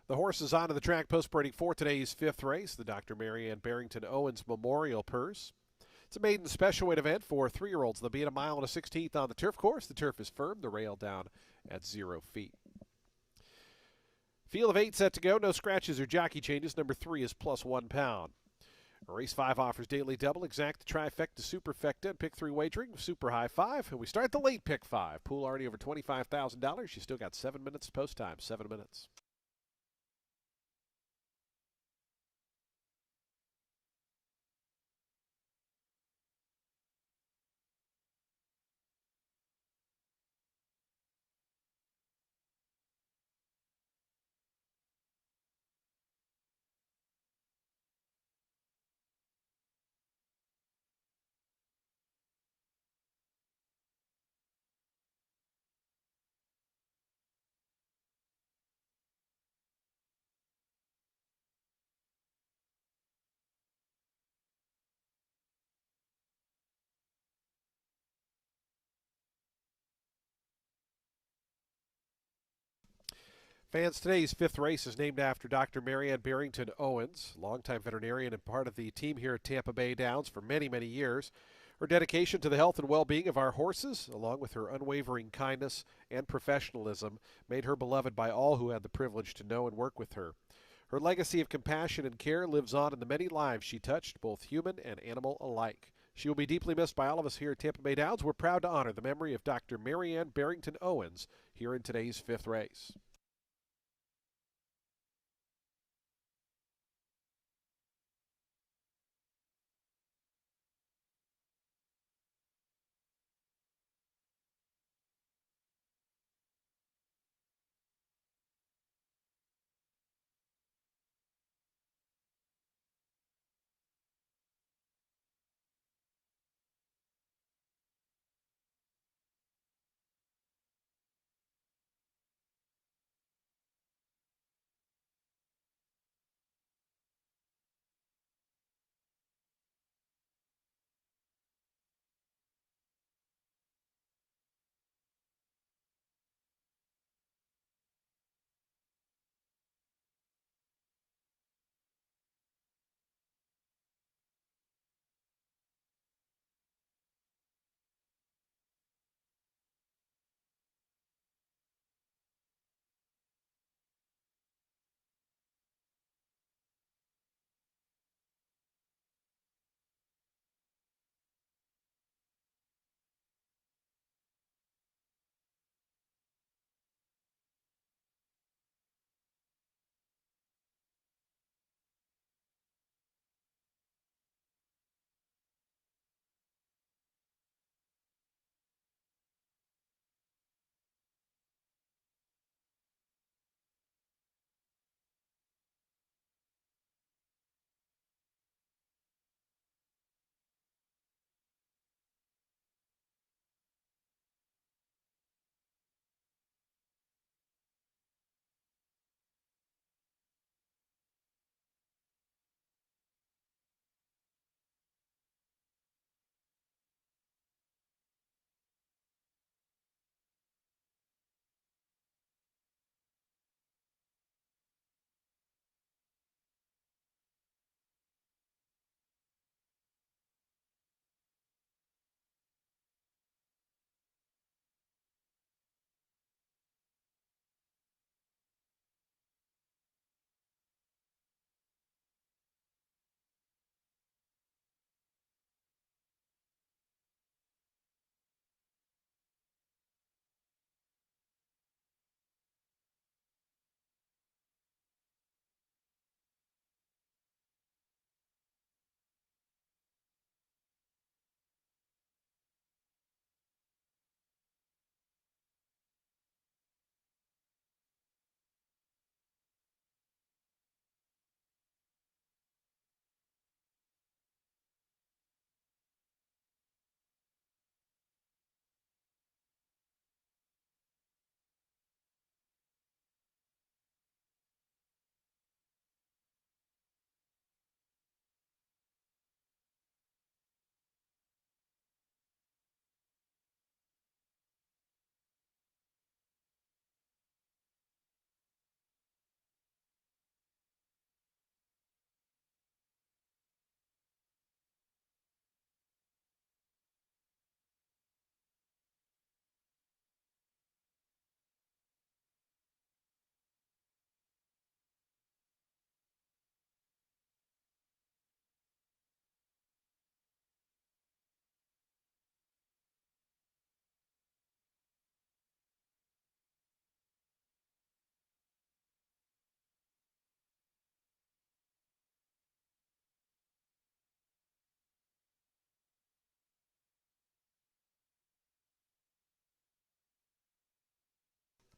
The horse is onto the track post-parading for today's fifth race, the Dr. Marianne Barrington Owens Memorial Purse. It's a maiden special weight event for 3-year-olds. They'll be at a mile and a 16th on the turf course. The turf is firm, the rail down at 0 feet. Field of 8 set to go. No scratches or jockey changes. Number 3 is plus 1 pound. Race 5 offers daily double, exact, trifecta, superfecta, and pick 3 wagering, super high 5. And we start the late pick 5. Pool already over $25,000. You still got 7 minutes post time. 7 minutes. Fans, today's fifth race is named after Dr. Marianne Barrington Owens, longtime veterinarian and part of the team here at Tampa Bay Downs for many, many years. Her dedication to the health and well-being of our horses, along with her unwavering kindness and professionalism, made her beloved by all who had the privilege to know and work with her. Her legacy of compassion and care lives on in the many lives she touched, both human and animal alike. She will be deeply missed by all of us here at Tampa Bay Downs. We're proud to honor the memory of Dr. Marianne Barrington Owens here in today's fifth race.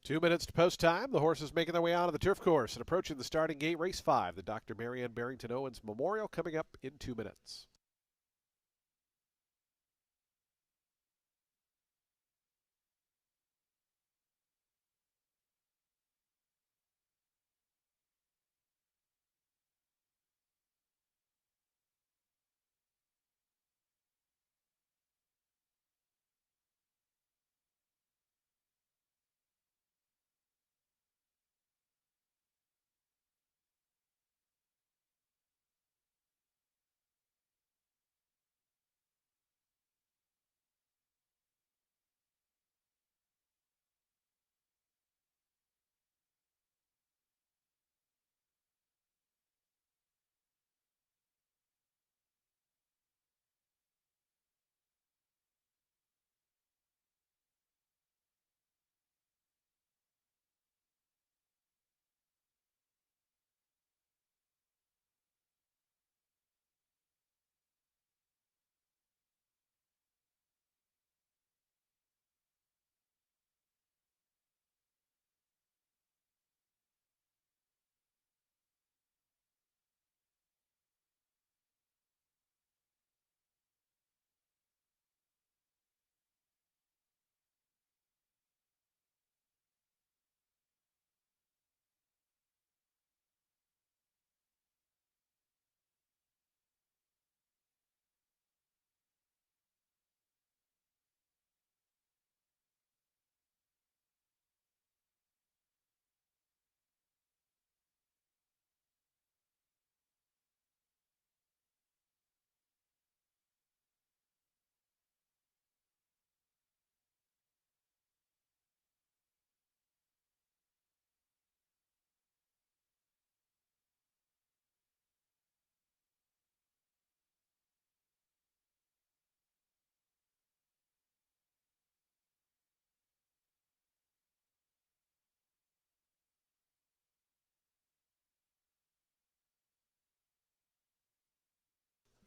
2 minutes to post time. The horses making their way onto the turf course and approaching the starting gate. Race 5, the Dr. Marianne Barrington Owens Memorial, coming up in 2 minutes.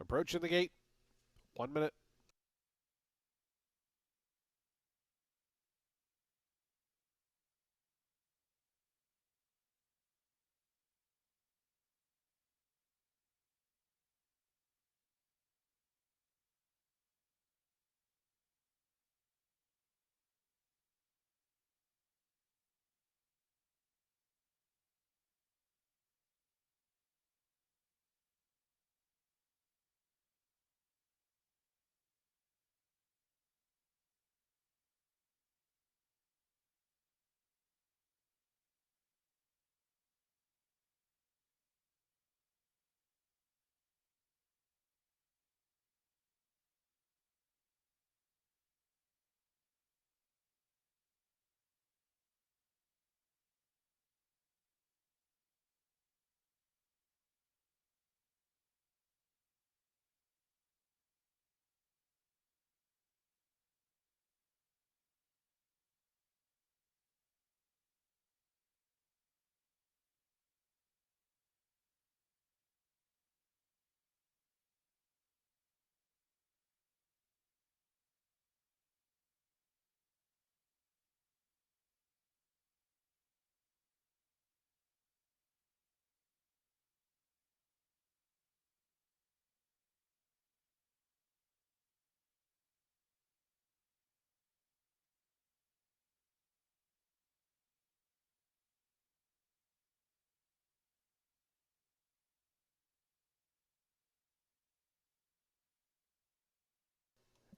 Approaching the gate. 1 minute.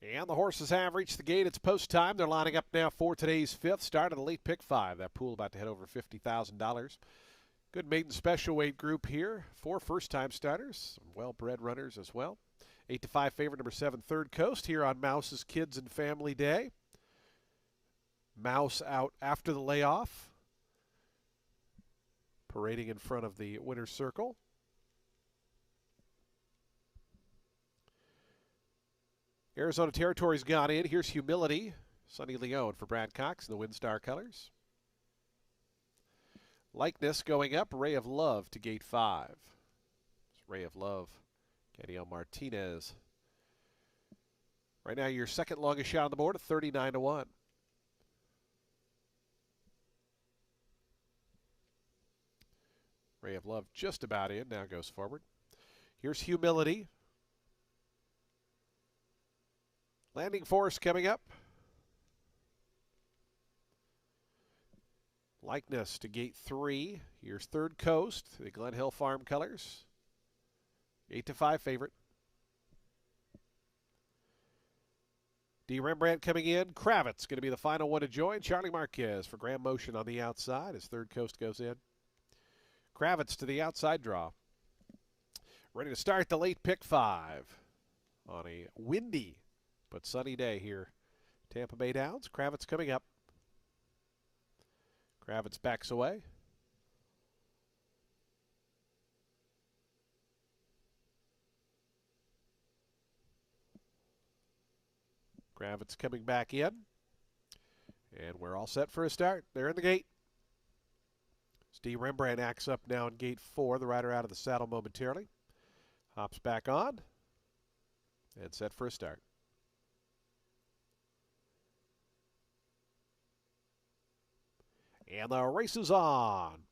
And the horses have reached the gate. It's post time. They're lining up now for today's 5th start of the late pick 5. That pool about to head over $50,000. Good maiden special weight group here. 4 first-time starters, some well-bred runners as well. 8-5 favorite number 7, Third Coast here on Mouse's Kids and Family Day. Mouse out after the layoff, parading in front of the winner's circle. Arizona Territory's gone in. Here's Humility. Sonny Leone for Brad Cox in the WinStar colors. Likeness going up. Ray of Love to gate 5. It's Ray of Love. Daniel Martinez. Right now, your second longest shot on the board at 39-1. Ray of Love just about in, now goes forward. Here's Humility. Landing Force coming up. Likeness to gate 3. Here's Third Coast, the Glen Hill Farm colors. 8-5 favorite. D. Rembrandt coming in. Kravitz going to be the final one to join. Charlie Marquez for Graham Motion on the outside as Third Coast goes in. Kravitz to the outside draw. Ready to start the late pick 5 on a windy but sunny day here. Tampa Bay Downs. Kravitz coming up. Kravitz backs away. Kravitz coming back in. And we're all set for a start. They're in the gate. Steve Rembrandt acts up now in gate 4. The rider out of the saddle momentarily. Hops back on. And set for a start. And the race is on.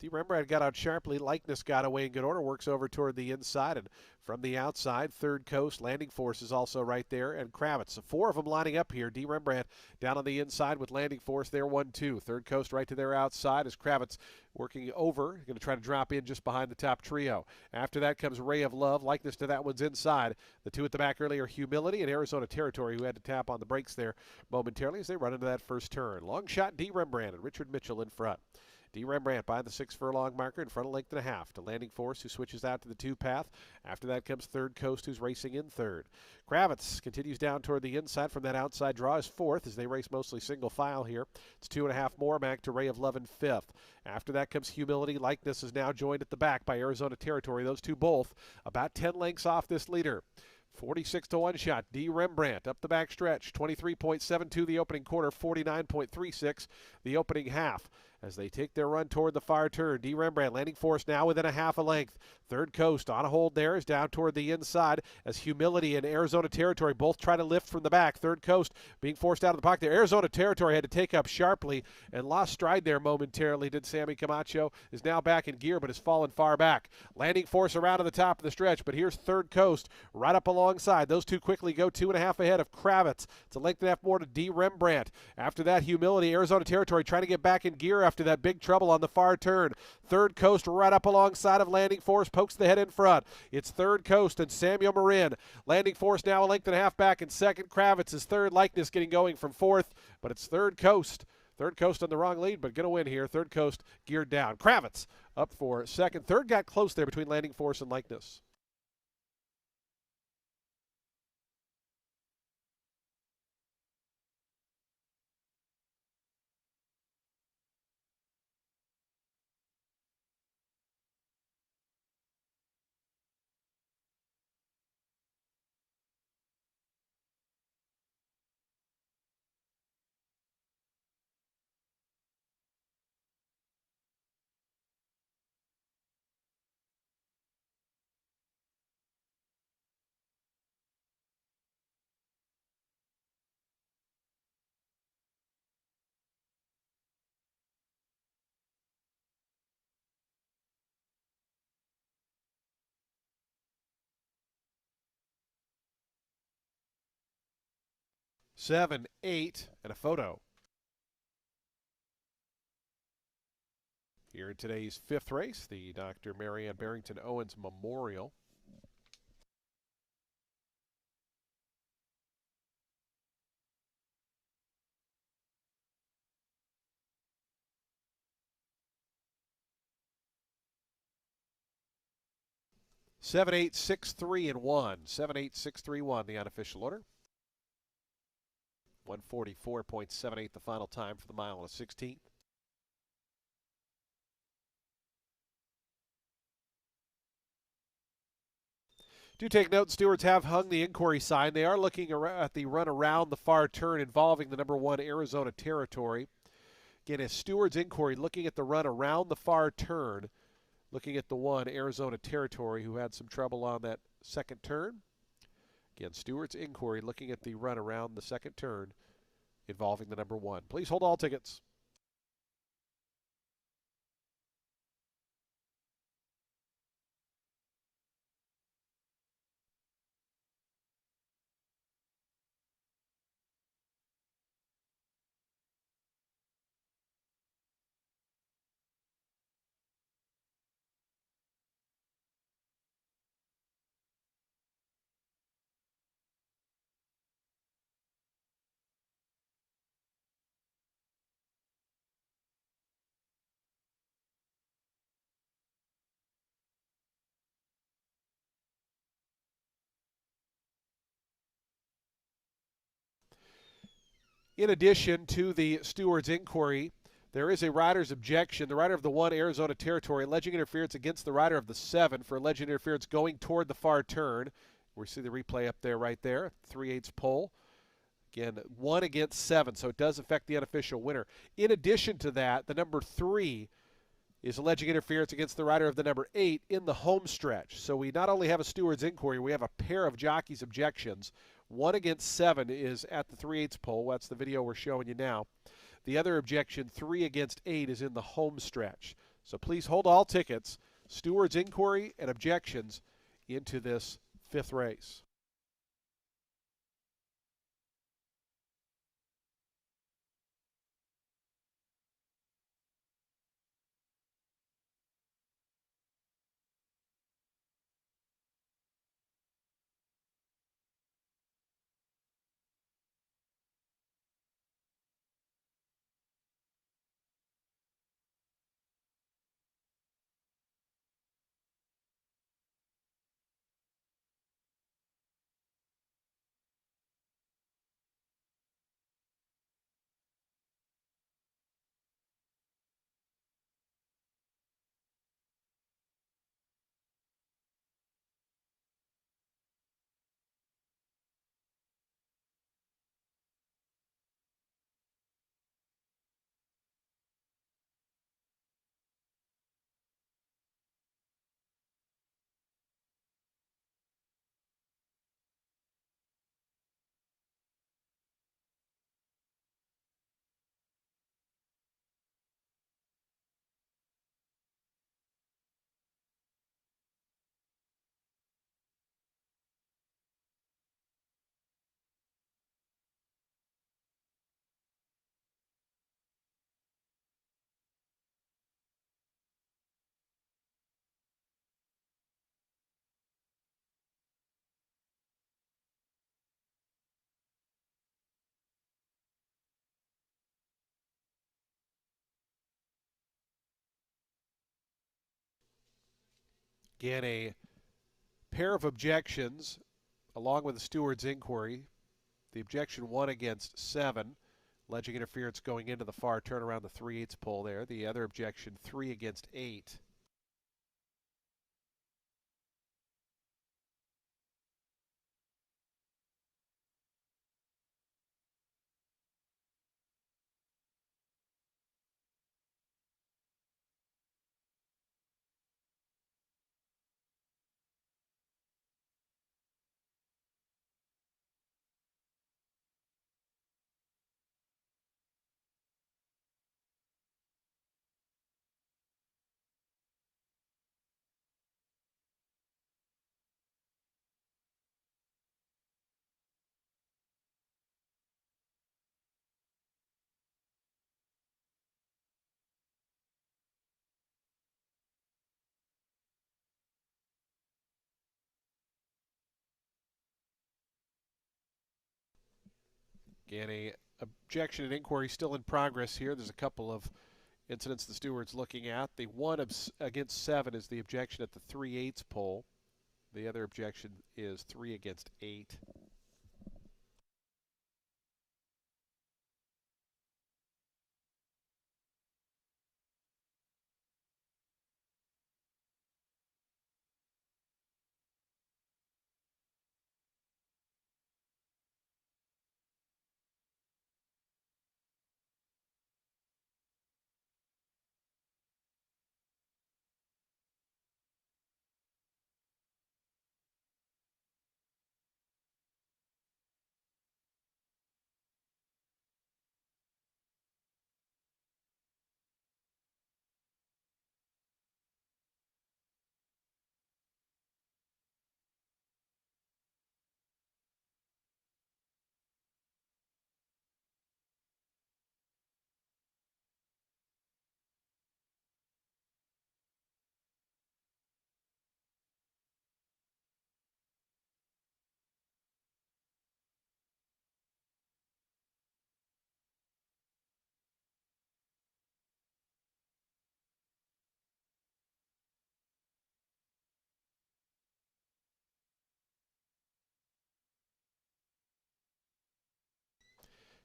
D. Rembrandt got out sharply. Likeness got away in good order. Works over toward the inside. And from the outside, Third Coast. Landing Force is also right there. And Kravitz. So 4 of them lining up here. D. Rembrandt down on the inside with Landing Force there. 1-2. Third Coast right to their outside as Kravitz working over. Going to try to drop in just behind the top trio. After that comes Ray of Love. Likeness to that one's inside. The 2 at the back earlier, Humility and Arizona Territory, who had to tap on the brakes there momentarily as they run into that first turn. Long shot D. Rembrandt and Richard Mitchell in front. D. Rembrandt behind the 6 furlong marker in front of length and a half to Landing Force, who switches out to the 2 path. After that comes Third Coast, who's racing in third. Kravitz continues down toward the inside from that outside draw is 4th as they race mostly single file here. It's 2.5 more back to Ray of Love in 5th. After that comes Humility. Likeness is now joined at the back by Arizona Territory. Those two both about 10 lengths off this leader. 46 to 1 shot. D. Rembrandt up the back stretch. 23.72 the opening quarter. 49.36 the opening half. As they take their run toward the far turn. D. Rembrandt, Landing Force now within a half a length. Third Coast on a hold there is down toward the inside as Humility and Arizona Territory both try to lift from the back. Third Coast being forced out of the pocket there. Arizona Territory had to take up sharply and lost stride there momentarily. Did Sammy Camacho. Is now back in gear but has fallen far back. Landing Force around to the top of the stretch, but here's Third Coast right up alongside. Those two quickly go 2.5 ahead of Kravitz. It's a length and a half more to D. Rembrandt. After that, Humility, Arizona Territory trying to get back in gear after that big trouble on the far turn. Third Coast right up alongside of Landing Force, pokes the head in front. It's Third Coast and Samuel Marin. Landing Force now a length and a half back in second. Kravitz is third. Likeness getting going from 4th, but it's Third Coast. Third Coast on the wrong lead, but going to win here. Third Coast geared down. Kravitz up for second. Third got close there between Landing Force and Likeness. Seven, 8, and a photo. Here in today's 5th race, the Dr. Marianne Barrington Owens Memorial. Seven, 8, 6, 3, and 1. 7, 8, 6, 3, 1, the unofficial order. 144.78 the final time for the mile and a 16th. Do take note, stewards have hung the inquiry sign. They are looking at the run around the far turn involving the number 1 Arizona Territory. Again, a steward's inquiry looking at the run around the far turn, looking at the 1 Arizona Territory who had some trouble on that second turn. Again, steward's inquiry looking at the run around the second turn involving the number 1. Please hold all tickets. In addition to the steward's inquiry, there is a rider's objection. The rider of the 1 Arizona Territory alleging interference against the rider of the 7 for alleged interference going toward the far turn. We see the replay up there right there, 3/8 pole. Again, 1 against 7, so it does affect the unofficial winner. In addition to that, the number 3 is alleging interference against the rider of the number 8 in the home stretch. So we not only have a steward's inquiry, we have a pair of jockeys' objections. 1 against 7 is at the 3/8 pole. That's the video we're showing you now. The other objection, 3 against 8, is in the home stretch. So please hold all tickets, steward's inquiry and objections into this 5th race. Again, a pair of objections along with the steward's inquiry. The objection 1 against 7, alleging interference going into the far turn around the 3/8 pole there. The other objection, 3 against 8. Again, a objection and inquiry still in progress here. There's a couple of incidents the steward's looking at. The 1 against 7 is the objection at the 3/8 pole. The other objection is 3 against 8.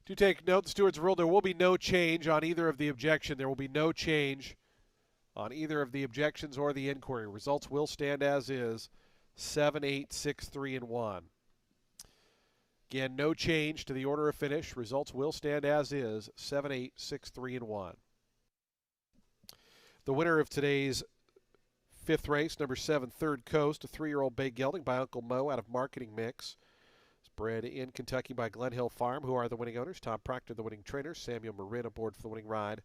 Do take note, the stewards ruled there will be no change on either of the objection. There will be no change on either of the objections or the inquiry. Results will stand as is, 7, 8, 6, 3, and 1. Again, no change to the order of finish. Results will stand as is, 7, 8, 6, 3, and 1. The winner of today's fifth race, number 7, Third Coast, a 3-year-old bay gelding by Uncle Mo out of Marketing Mix. It's bred in Kentucky by Glen Hill Farm, who are the winning owners. Tom Proctor, the winning trainer. Samuel Marin aboard for the winning ride.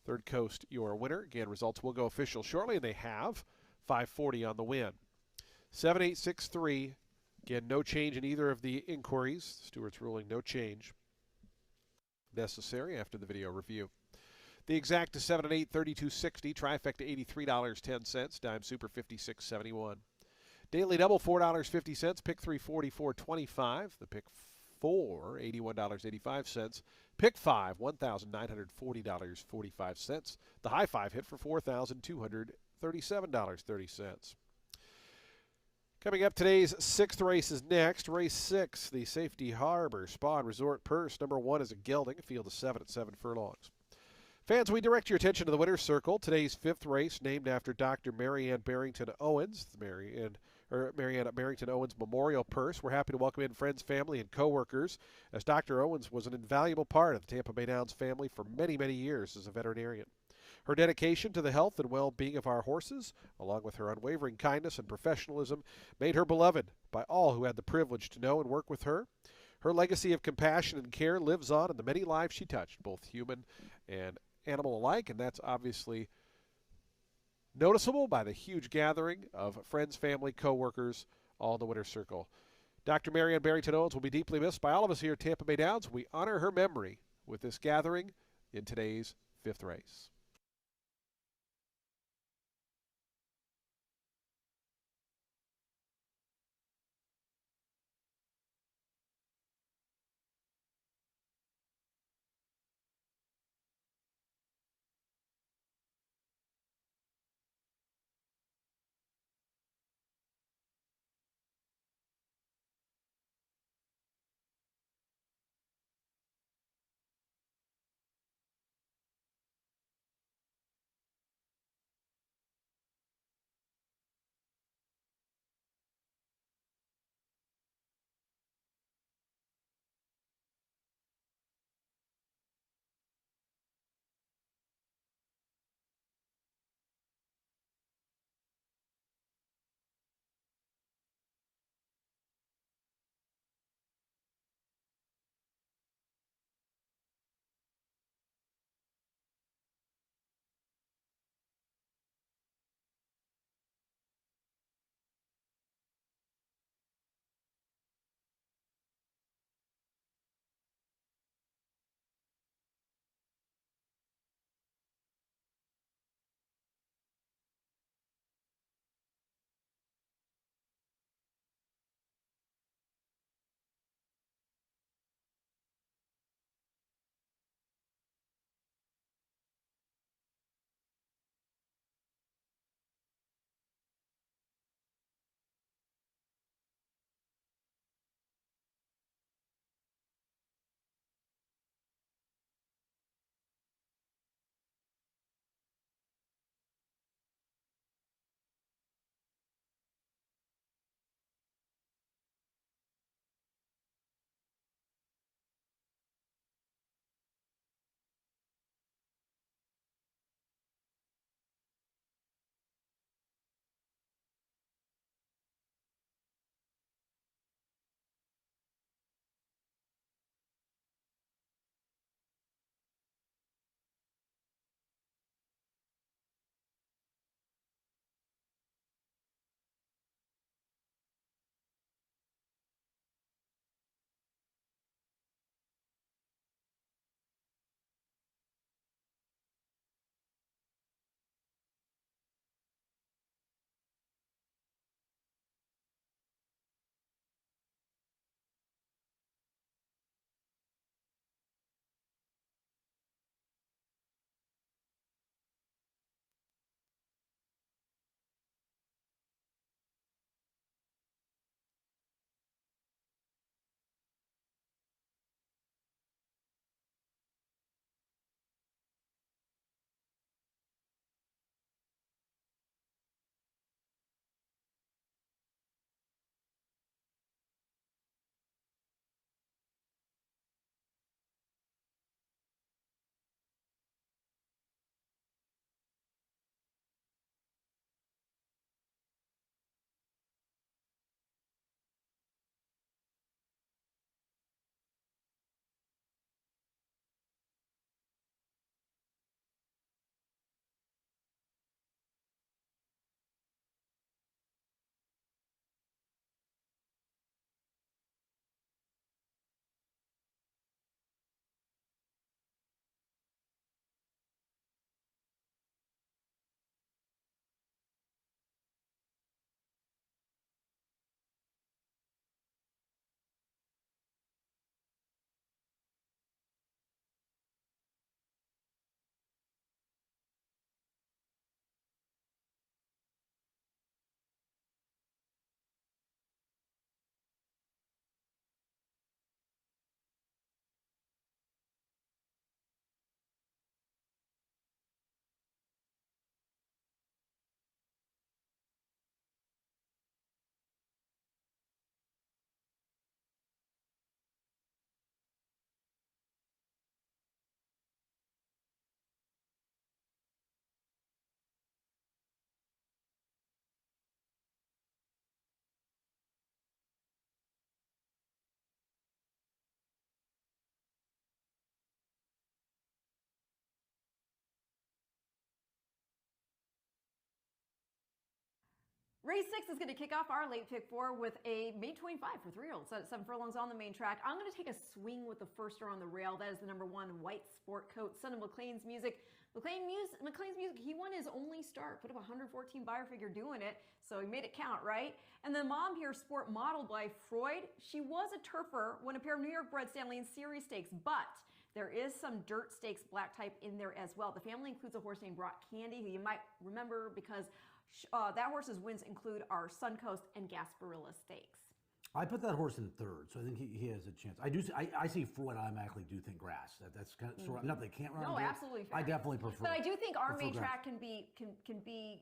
Third Coast, your winner. Again, results will go official shortly, and they have. 540 on the win. 7, 8, 6, 3. Again, no change in either of the inquiries. Stewart's ruling no change necessary after the video review. The exact is 7 and 8, $32.60. Trifecta, $83.10. Dime Super, $56.71. Daily Double, $4.50. Pick 3, $44.25. The Pick 4, $81.85. Pick 5, $1,940.45. The High 5 hit for $4,237.30. Coming up, today's sixth race is next. Race 6, the Safety Harbor Spa and Resort Purse. Number 1 is a gelding, a field of 7 at 7 furlongs. Fans, we direct your attention to the winner's circle. Today's fifth race, named after Dr. Marianne Barrington Owens, Marianne Barrington Owens Memorial Purse. We're happy to welcome in friends, family, and coworkers, as Dr. Owens was an invaluable part of the Tampa Bay Downs family for many, many years as a veterinarian. Her dedication to the health and well-being of our horses, along with her unwavering kindness and professionalism, made her beloved by all who had the privilege to know and work with her. Her legacy of compassion and care lives on in the many lives she touched, both human and animal alike, and that's obviously noticeable by the huge gathering of friends, family, co-workers, all in the winner's circle. Dr. Marianne Barrington Owens will be deeply missed by all of us here at Tampa Bay Downs. We honor her memory with this gathering in today's fifth race. Race 6 is going to kick off our late pick 4 with a May 25 for 3-year-olds at 7 furlongs on the main track. I'm going to take a swing with the first on the rail. That is the number 1 White Sport Coat, son of McLean's Music. McLean's Music, he won his only start, put up 114 buyer figure doing it, so he made it count, right? And the mom here, Sport Modeled by Freud, she was a turfer when a pair of New York bred Stanley and Series stakes, but there is some dirt stakes black type in there as well. The family includes a horse named Rock Candy, who you might remember because that horse's wins include our Suncoast and Gasparilla stakes. I put that horse in third, so I think he has a chance. I see Freud. I automatically do think grass. That's kind of sort of, not that they can't run. No, absolutely fair. I definitely prefer. But I do think our main track can be conveying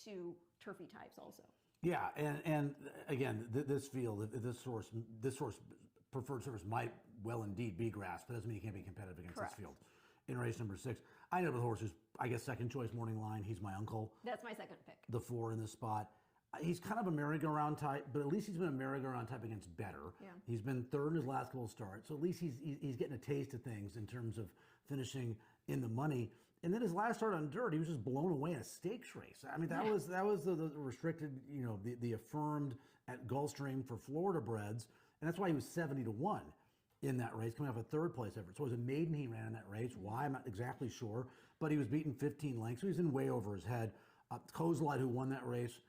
to turfy types also. Yeah, and again, this field, this horse preferred surface might well indeed be grass, but doesn't mean he can't be competitive against this field. In race number 6, I know the horse who's, I guess, second choice morning line. He's my uncle. That's my second pick. The 4 in this spot. He's kind of a merry-go-round type, but at least he's been a merry-go-round type against better. Yeah. He's been third in his last couple of starts, so at least he's getting a taste of things in terms of finishing in the money. And then his last start on dirt, he was just blown away in a stakes race. I mean, that was the restricted, the affirmed at Gulfstream for Florida breds, and that's why he was 70-1 in that race, coming off a third place effort. So it was a maiden he ran in that race. Why, I'm not exactly sure, but he was beaten 15 lengths, so he's in way over his head. Kozlite, who won that race,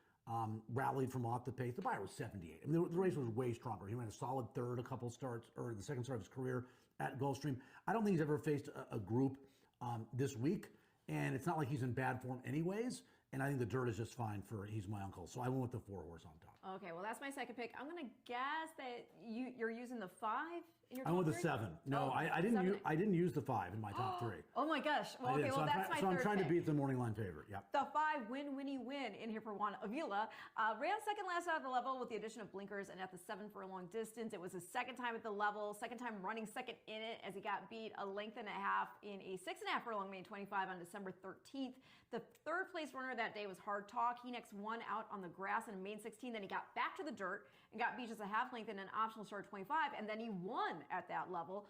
rallied from off the pace. The buyer was 78. I mean, the race was way stronger. He ran a solid third, a couple starts, or the second start of his career at Gulfstream. I don't think he's ever faced a group this week, and it's not like he's in bad form anyways. And I think the dirt is just fine for He's My Uncle. So I went with the 4 horse on top. Okay, well, that's my second pick. I'm going to guess that you're using the 5 in your top I went with the 3? 7. No, I didn't use the 5 in my top 3. Oh my gosh. Well, okay, well, that's my so third I'm trying pick. to beat the morning line favorite. Yep. The 5 win in here for Juan Avila. Ran second last out of the level with the addition of blinkers and at the 7 furlong distance. It was his second time at the level, second time running second in it as he got beat a length and a half in a 6.5 furlong May 25 on December 13th. The third place runner that day was Hard Talk. He next won out on the grass in May 16. Then he got back to the dirt and got beat just a half length in an optional start 25. And then he won at that level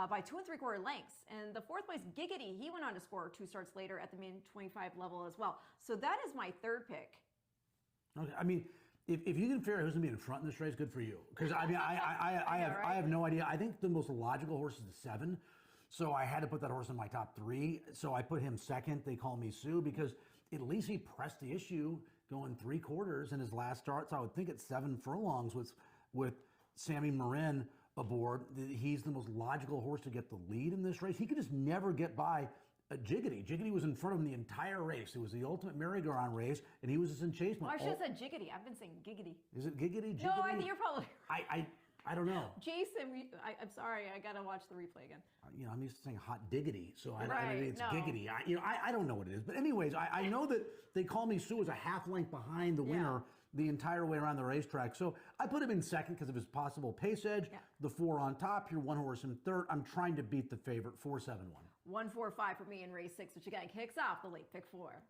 by 2 3/4 lengths. And the fourth place, Giggity, he went on to score 2 starts later at the May 25 level as well. So that is my third pick. Okay, I mean, if you can figure out who's going to be in front in this race, good for you. Because I mean, I have no idea. I think the most logical horse is the 7. So I had to put that horse in my top 3. So I put him second. They call me Sue because at least he pressed the issue going 3/4 in his last start. So I would think at 7 furlongs with Sammy Marin aboard, he's the most logical horse to get the lead in this race. He could just never get by Jiggity. Jiggity was in front of him the entire race. It was the ultimate merry-go-round race, and he was just in chase mode. Well, I should have said Jiggity. I've been saying Giggity. Is it Giggity? Jiggity? No, I think you're probably I don't know. Jason, I'm sorry. I got to watch the replay again. I'm used to saying hot diggity, so I think it's no. Giggity. I don't know what it is. But anyways, I know that they call me Sue as a half length behind the winner the entire way around the racetrack. So I put him in second because of his possible pace edge. Yeah. The 4 on top, your 1 horse in third. I'm trying to beat the favorite, 4-7-1. 1-4-5 for me in race 6, which again kicks off the late pick 4.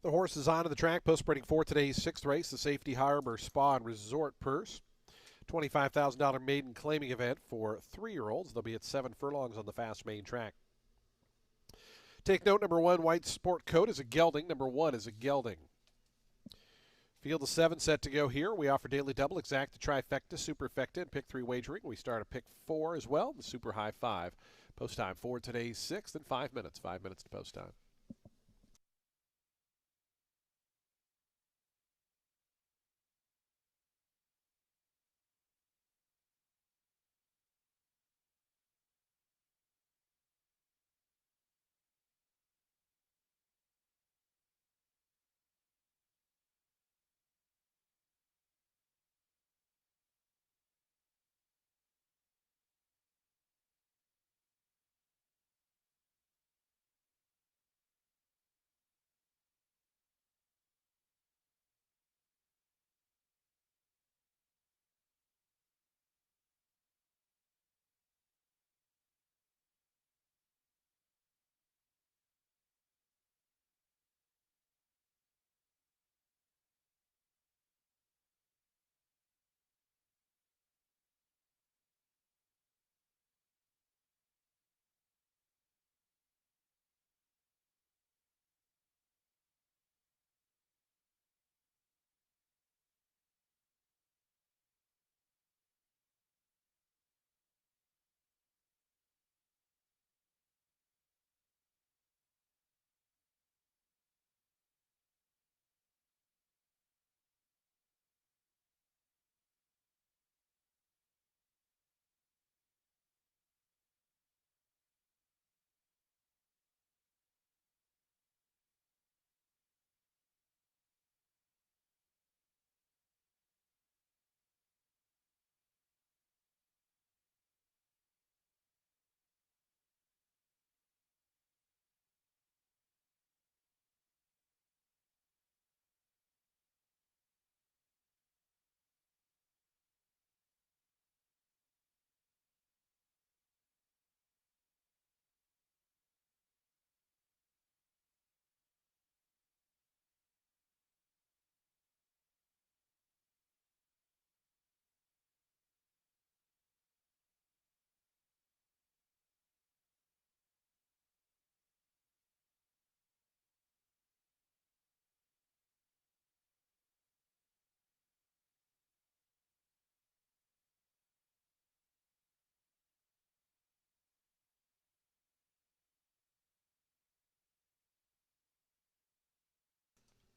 The horse is onto the track, post-sprinting for today's sixth race, the Safety Harbor Spa and Resort Purse. $25,000 maiden claiming event for 3-year-olds. They'll be at 7 furlongs on the fast main track. Take note, number 1, white sport coat is a gelding. Number 1 is a gelding. Field of 7 set to go here. We offer daily double, exacta, trifecta, superfecta, and pick 3 wagering. We start at pick 4 as well, the super high 5. Post time for today's 6th in 5 minutes. 5 minutes to post time.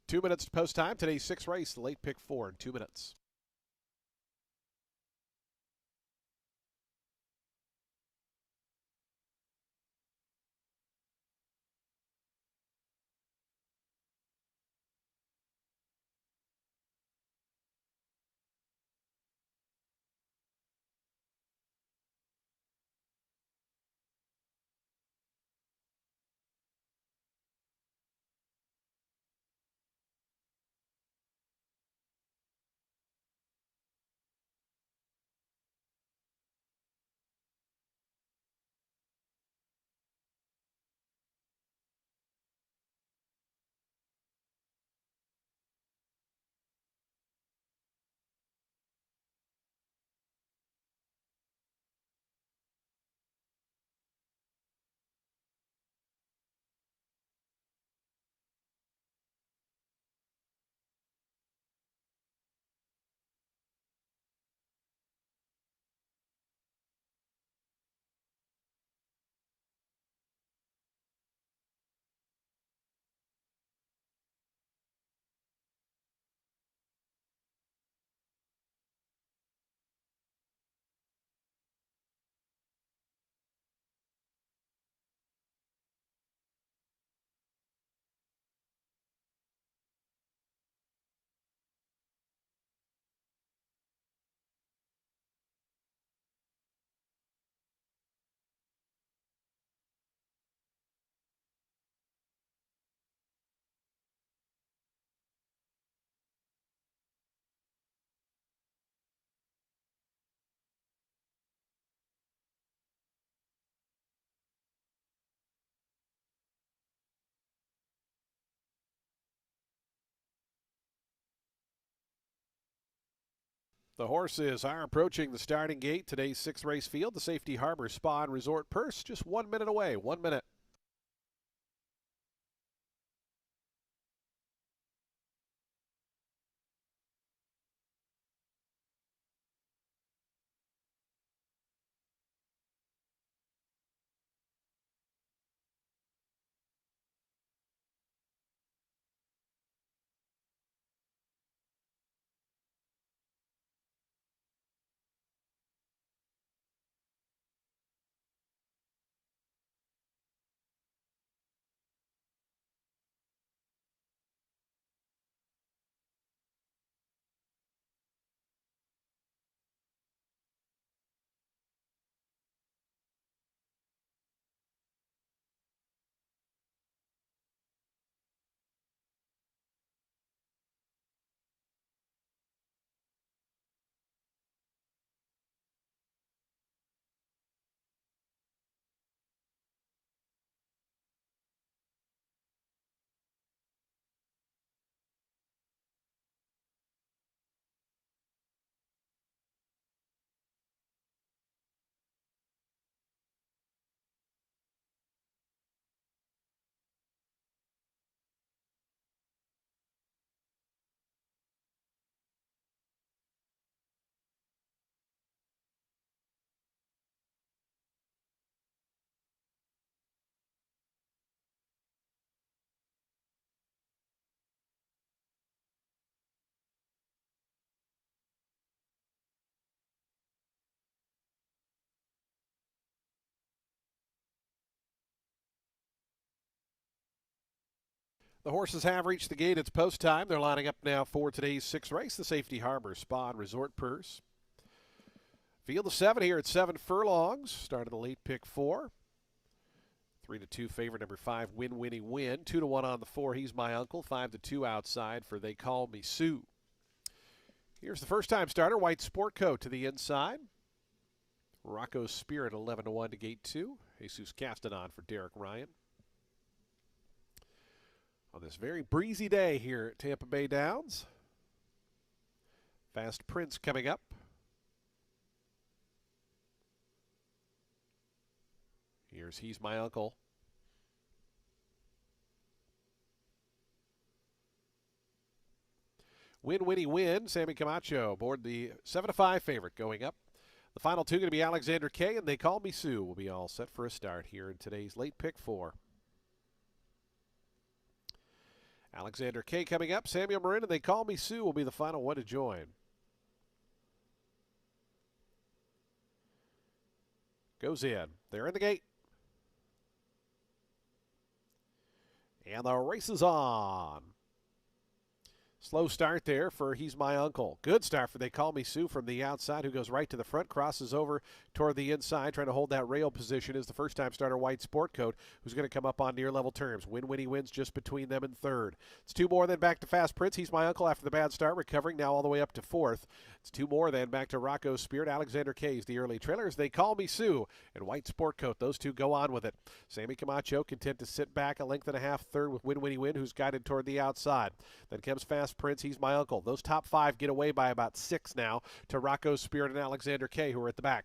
Two minutes to post time. Today's 6th race, the late pick 4 in 2 minutes. The horses are approaching the starting gate. Today's sixth race field, the Safety Harbor Spa and Resort Purse, just 1 minute away. 1 minute. The horses have reached the gate. It's post time. They're lining up now for today's sixth race, the Safety Harbor Spa and Resort Purse. Field of 7 here at 7 furlongs. Started the late pick 4. 3-2 favorite number 5, Win Winnie Win. 2-1 on the 4, He's My Uncle. 5-2 outside for They Call Me Sue. Here's the first time starter, White Sport Coat to the inside. Rocco's Spirit 11-1 to gate 2. Jesus Castanon for Derek Ryan. On this very breezy day here at Tampa Bay Downs. Fast Prince coming up. Here's He's My Uncle. Win Winnie Win, Sammy Camacho aboard the 7-5 favorite going up. The final two going to be Alexander K and They Call Me Sue. Will be all set for a start here in today's late pick 4. Alexander K coming up. Samuel Marin and They Call Me Sue will be the final one to join. Goes in. They're in the gate. And the race is on. Slow start there for He's My Uncle. Good start for They Call Me Sue from the outside, who goes right to the front, crosses over toward the inside, trying to hold that rail position is the first-time starter White Sport Coat, who's going to come up on near-level terms. Win Winnie Wins just between them in third. It's 2 more, then back to Fast Prince. He's My Uncle after the bad start, recovering now all the way up to fourth. It's 2 more, then back to Rocco's Spirit. Alexander K's the early trailers. They Call Me Sue and White Sport Coat. Those two go on with it. Sammy Camacho content to sit back a length and a half third with Win Winnie Win, who's guided toward the outside. Then comes Fast Prince. He's My Uncle. Those top 5 get away by about 6 now to Rocco's Spirit and Alexander K, who are at the back.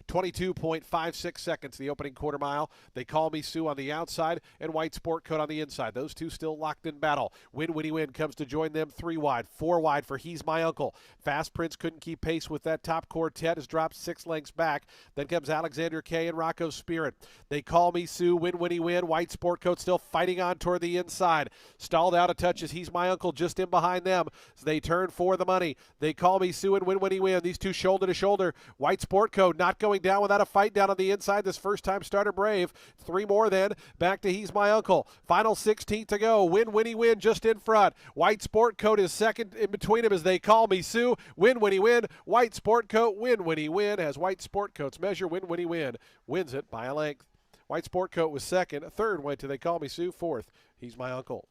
22.56 seconds, the opening quarter mile. They Call Me Sue on the outside and White Sport Coat on the inside. Those two still locked in battle. Win Winnie Win comes to join them 3 wide, 4 wide for He's My Uncle. Fast Prince couldn't keep pace with that top quartet, has dropped 6 lengths back. Then comes Alexander K and Rocco's Spirit. They Call Me Sue, Win Winnie Win. White Sport Coat still fighting on toward the inside. Stalled out a touch as He's My Uncle just in behind them. So they turn for the money. They Call Me Sue and Win Winnie Win. These two shoulder to shoulder. White Sport Coat not going down without a fight down on the inside. This first-time starter Brave. 3 more then. Back to He's My Uncle. Final 16 to go. Win Winnie Win just in front. White Sport Coat is second in between him as They Call Me Sue. Win Winnie Win. White Sport Coat. Win Winnie Win. As White Sport Coat's measure, Win Winnie Win wins it by a length. White Sport Coat was second. Third went to They Call Me Sue. Fourth, He's My Uncle.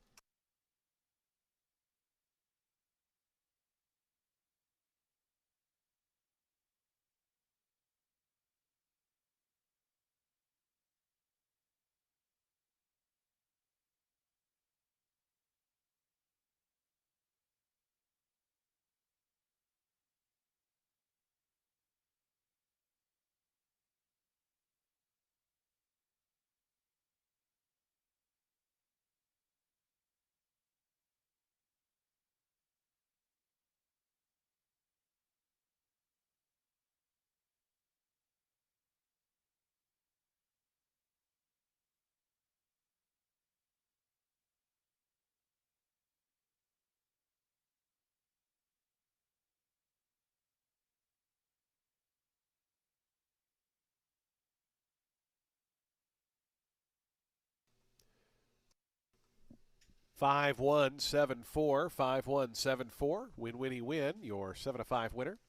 5174, 5174. Win, winnie, win. Your 7 of 5 winner.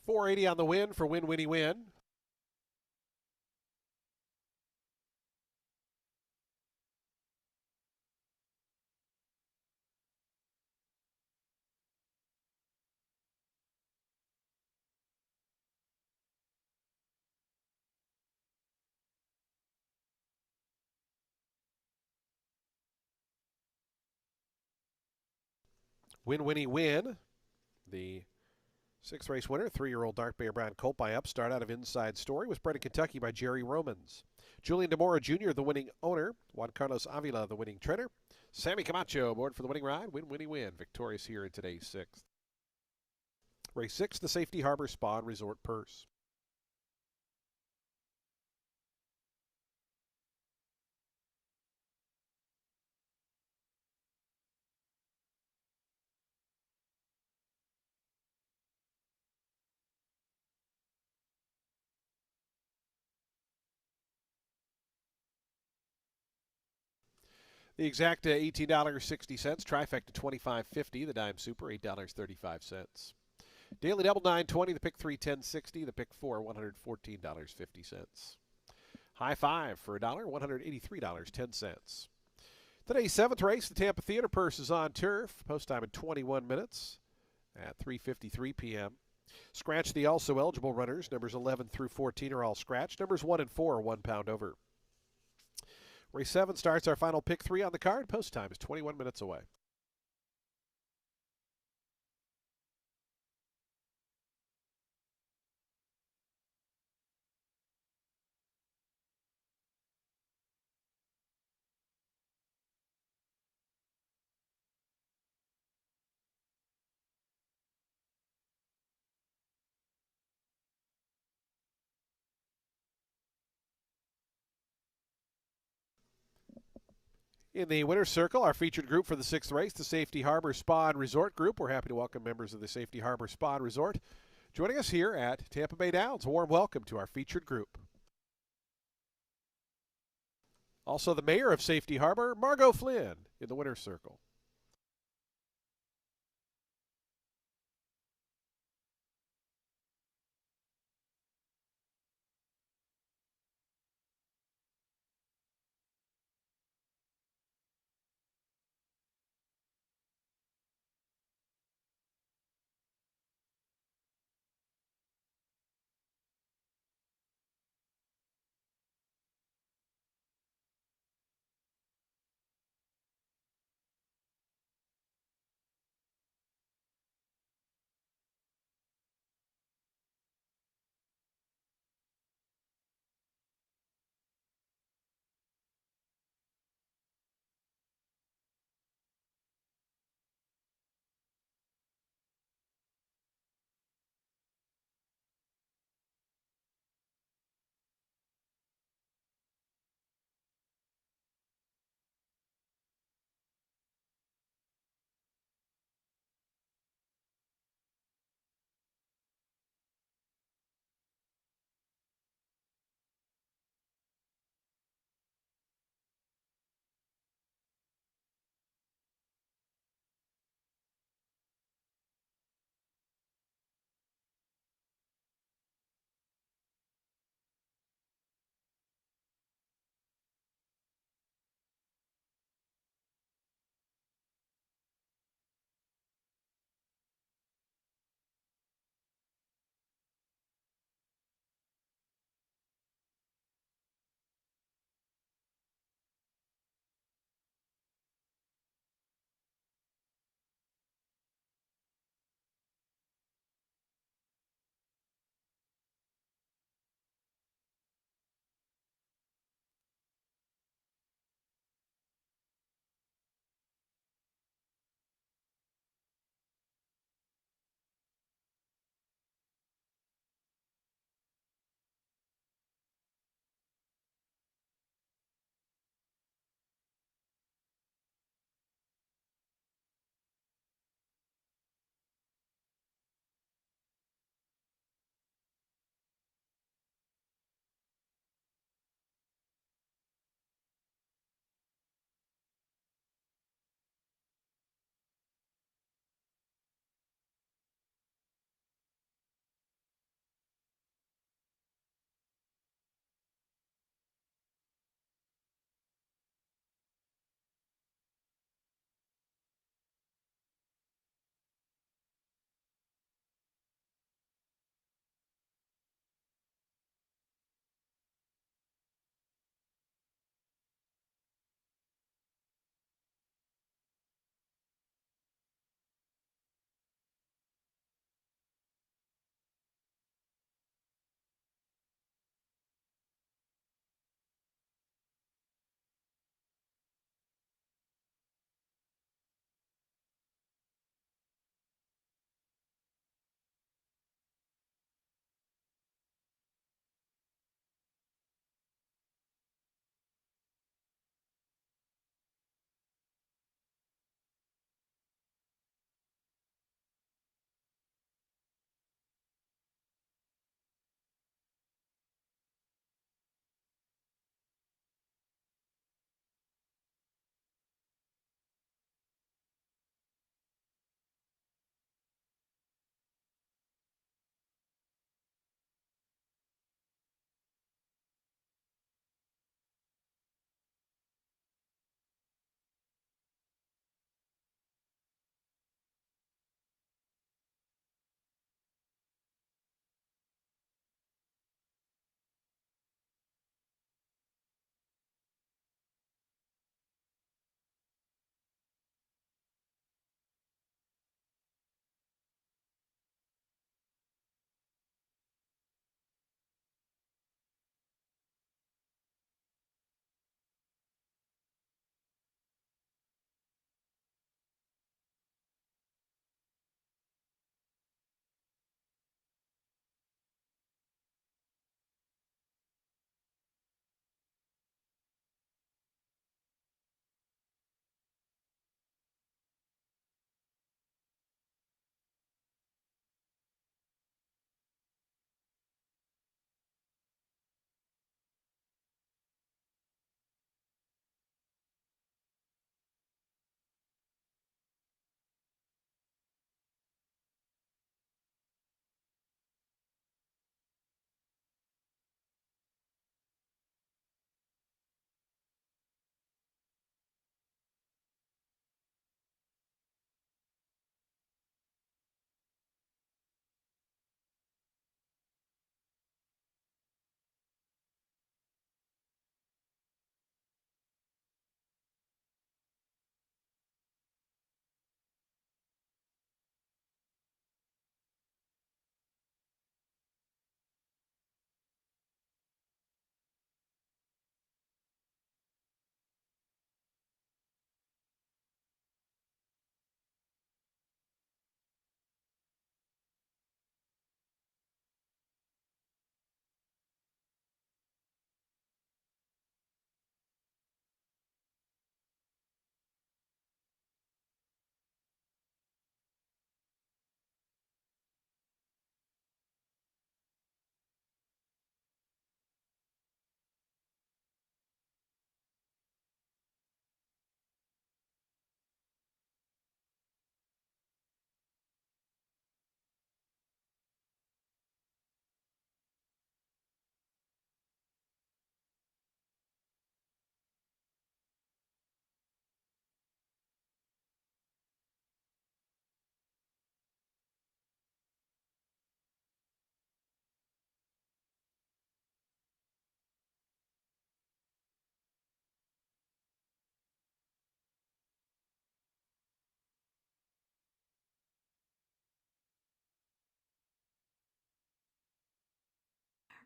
$480 on the win for Win, winnie, win. Win, winnie, win. The 6th race winner, 3-year-old Dark Bear Brown Colt by Upstart out of Inside Story, was bred in Kentucky by Jerry Romans. Julian DeMora Jr., the winning owner. Juan Carlos Avila, the winning trainer. Sammy Camacho aboard for the winning ride. Win, winnie, win. Victorious here in today's 6th. Race 6, the Safety Harbor Spa and Resort Purse. The exact $18.60. Trifecta $25.50. The dime super $8.35. Daily double $9.20. The pick 3 $10.60. The pick 4 $114.50. High five for $1 $183.10. Today's 7th race, the Tampa Theater Purse is on turf. Post time in 21 minutes at 3:53 p.m. Scratch the also eligible runners. Numbers 11 through 14 are all scratched. Numbers 1 and 4 are 1 pound over. Race 7 starts our final pick 3 on the card. Post time is 21 minutes away. In the winner's circle, our featured group for the 6th race, the Safety Harbor Spa and Resort Group. We're happy to welcome members of the Safety Harbor Spa and Resort joining us here at Tampa Bay Downs. A warm welcome to our featured group. Also, the mayor of Safety Harbor, Margot Flynn, in the winner's circle.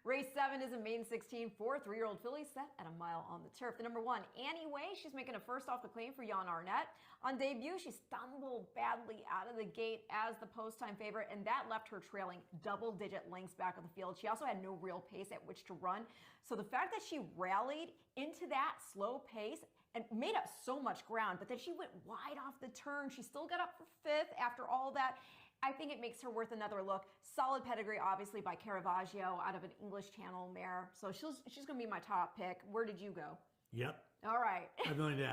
Race 7 is a main 16 for 3-year-old filly set at a mile on the turf. The number 1, Annie Way, she's making a first off the claim for Jan Arnett. On debut, she stumbled badly out of the gate as the post-time favorite, and that left her trailing double-digit lengths back of the field. She also had no real pace at which to run. So the fact that she rallied into that slow pace and made up so much ground, but then she went wide off the turn. She still got up for 5th after all that. I think it makes her worth another look. Solid pedigree, obviously, by Caravaggio out of an English Channel mare. So she's going to be my top pick. Where did you go? Yep. All right. I really did.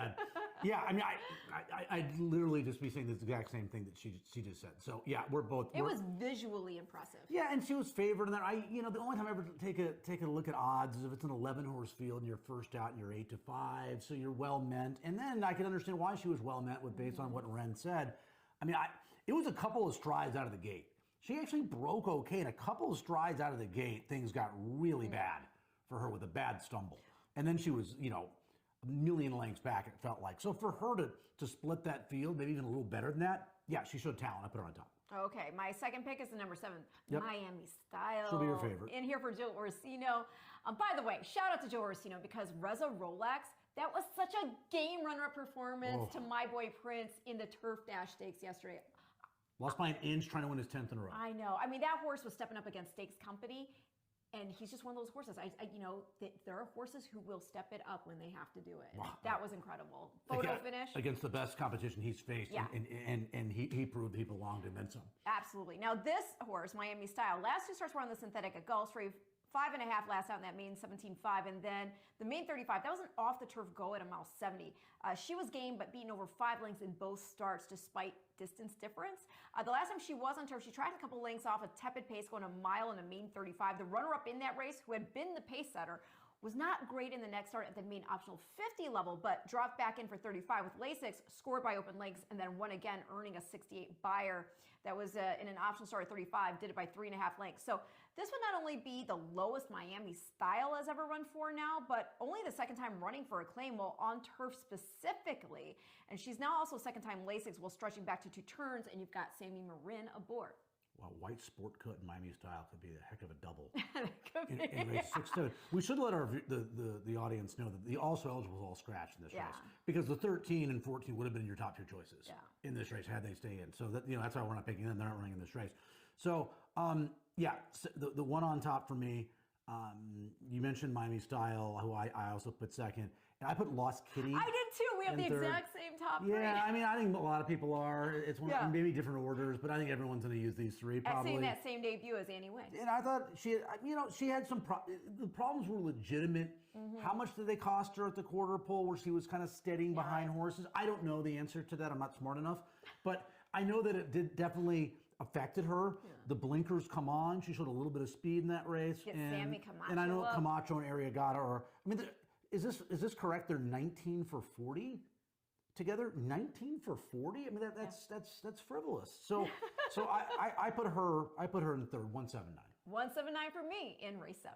Yeah, I mean, I'd literally just be saying the exact same thing that she just said. So yeah, we're both. It was visually impressive. Yeah, and she was favored in that. The only time I ever take a look at odds is if it's an 11-horse field and you're first out and you're 8-5, so you're well meant. And then I can understand why she was well meant with based on what Ren said. I mean, it was a couple of strides out of the gate. She actually broke okay, and a couple of strides out of the gate, things got really bad for her with a bad stumble. And then she was, a million lengths back, it felt like. So for her to split that field, maybe even a little better than that, yeah, she showed talent. I put her on top. Okay, my second pick is the number 7, Yep. Miami Style. She'll be your favorite. In here for Joe Orsino. By the way, shout out to Joe Orsino because Reza Rolex, that was such a game runner-up performance to my boy Prince in the Turf Dash Stakes yesterday. Lost by an inch trying to win his 10th in a row. I know. I mean, that horse was stepping up against Stakes Company, and he's just one of those horses. There are horses who will step it up when they have to do it. Wow. That was incredible. Photo finish. Against the best competition he's faced, Yeah. and he proved he belonged and then some. Absolutely. Now, this horse, Miami Style, last 2 starts were on the synthetic at Gulfstream. 5.5 last out in that main 17.5, and then the main 35, that was an off-the-turf go at a mile 70. She was game, but beaten over 5 lengths in both starts despite distance difference. The last time she was on turf, she tried a couple lengths off a tepid pace going a mile in a main 35. The runner-up in that race, who had been the pace setter, was not great in the next start at the main optional 50 level, but dropped back in for 35 with Lasix, scored by open lengths, and then won again, earning a 68 buyer. That was in an optional start at 35, did it by 3.5 lengths. So this would not only be the lowest Miami Style has ever run for now, but only the second time running for a claim while on turf specifically. And she's now also second time Lasix while stretching back to 2 turns, and you've got Sammy Marin aboard. Well, white sport coat in Miami Style could be a heck of a double Could be. in race 6-7. We should let the audience know that the also eligible is all scratched in this race because the 13 and 14 would have been your top 2 choices in this race had they stay in. So that that's why we're not picking them. They're not running in this race. So the one on top for me. You mentioned Miami Style, who I also put second. And I put Lost Kitty. I did too. We have the third. exact same top 3. Yeah, I mean, I think a lot of people are. It's maybe different orders, but I think everyone's going to use these 3 probably. Seeing that same debut as Annie Way. And I thought she had some the problems were legitimate. How much did they cost her at the quarter pole where she was kind of steadying behind horses? I don't know the answer to that. I'm not smart enough, but I know that it did definitely affected her. The blinkers come on. She showed a little bit of speed in that race. Sammy Camacho and I know up. Camacho and Arriagata are. I mean, is this correct? They're 19 for 40 together. 19 for 40. I mean that's frivolous. So I put her in third. 179. 179 for me in race 7.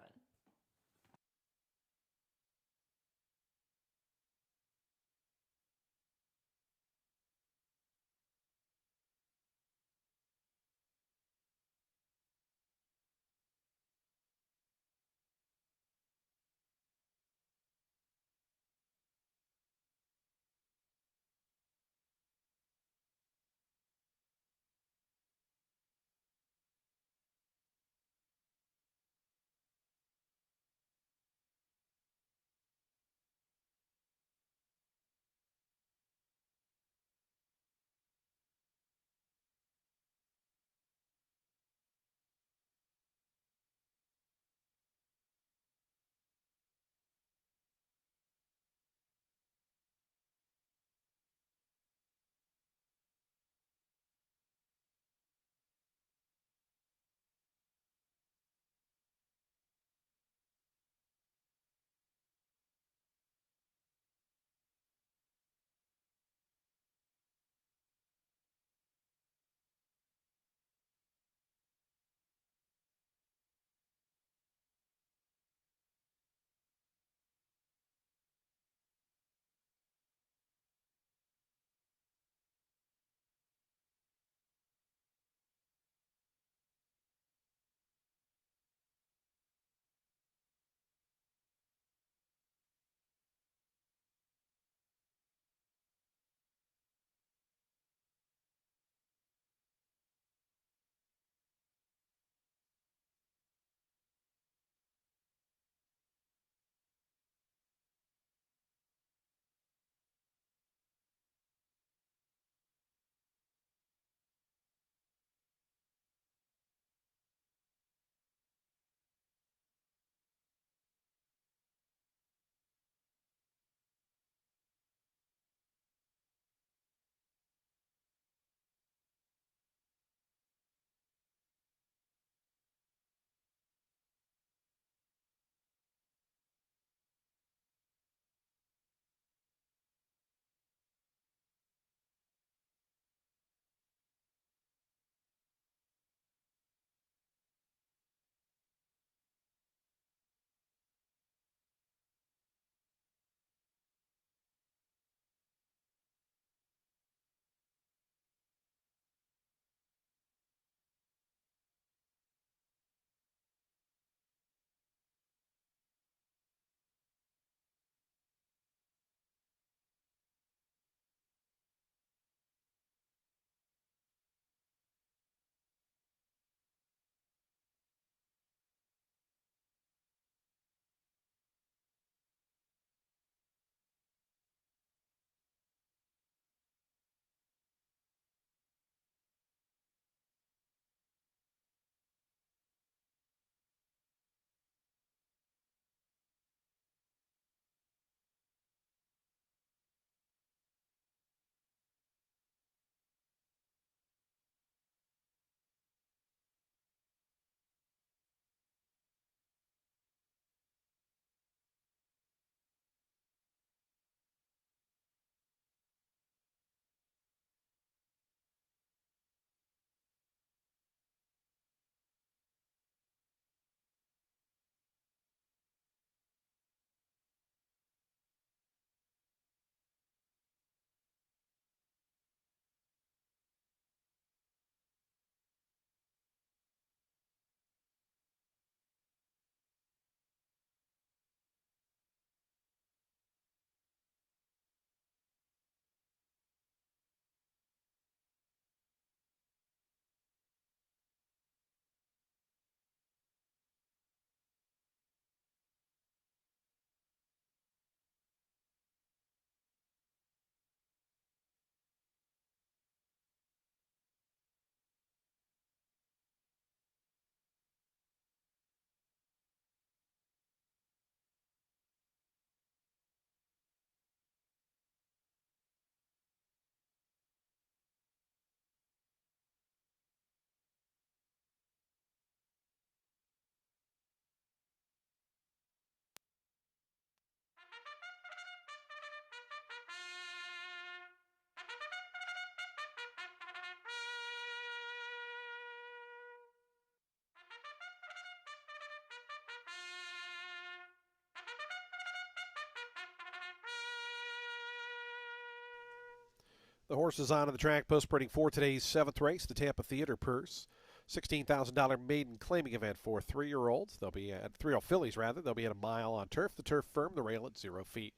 The horses on the track post sprinting for today's seventh race, the Tampa Theater Purse. $16,000 maiden claiming event for 3-year-olds. They'll be at 3-year-old fillies rather. They'll be at a mile on turf. The turf firm, the rail at 0 feet.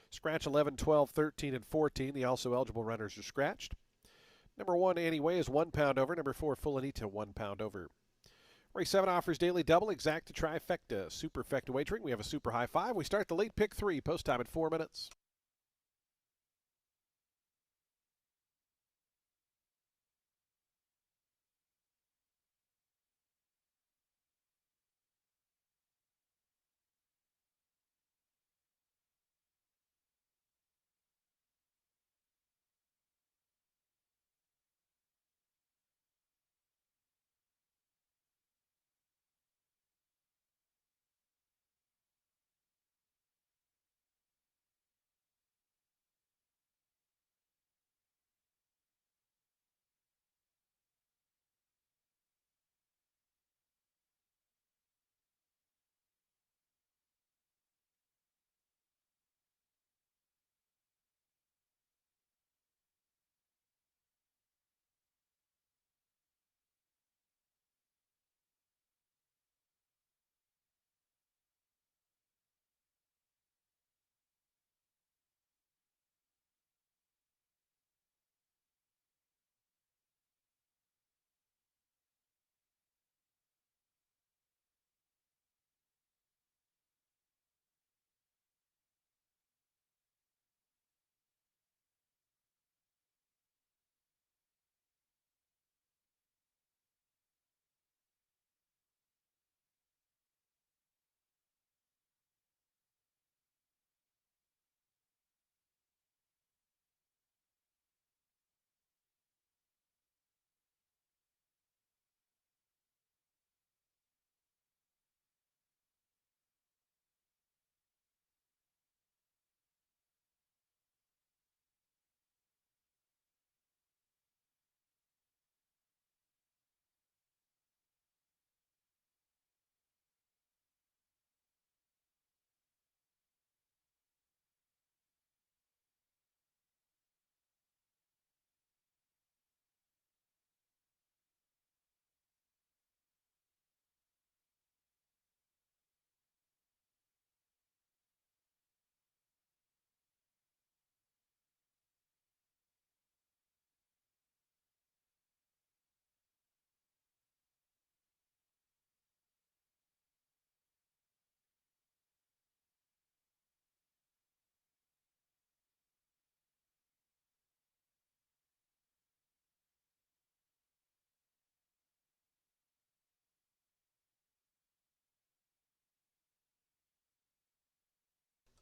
Scratch 11, 12, 13, and 14. The also eligible runners are scratched. Number 1, Anyway, is 1 pound over. Number 4, Fulanita, 1 pound over. Race 7 offers daily double, exacta, trifecta, superfecta wagering. We have a super high 5. We start the late pick 3, post time at 4 minutes.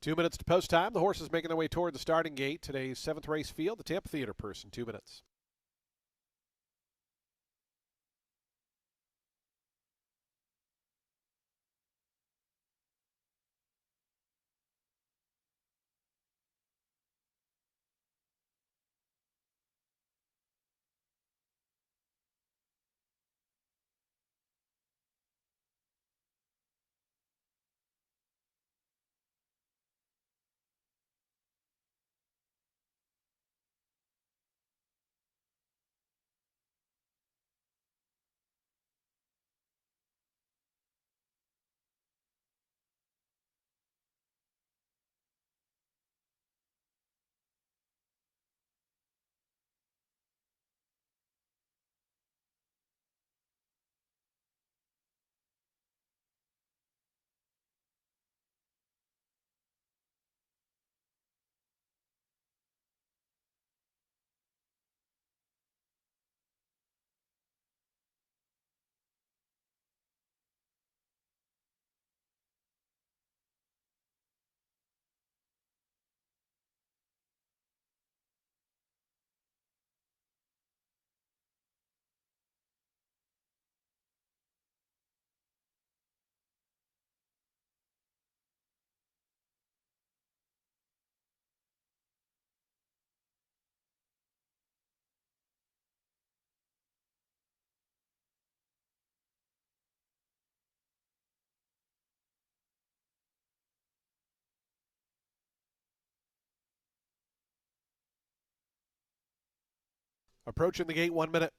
Two minutes to post time. The horses making their way toward the starting gate. Today's seventh race field, the Tampa Theater Purse in 2 minutes. Approaching the gate, 1 minute.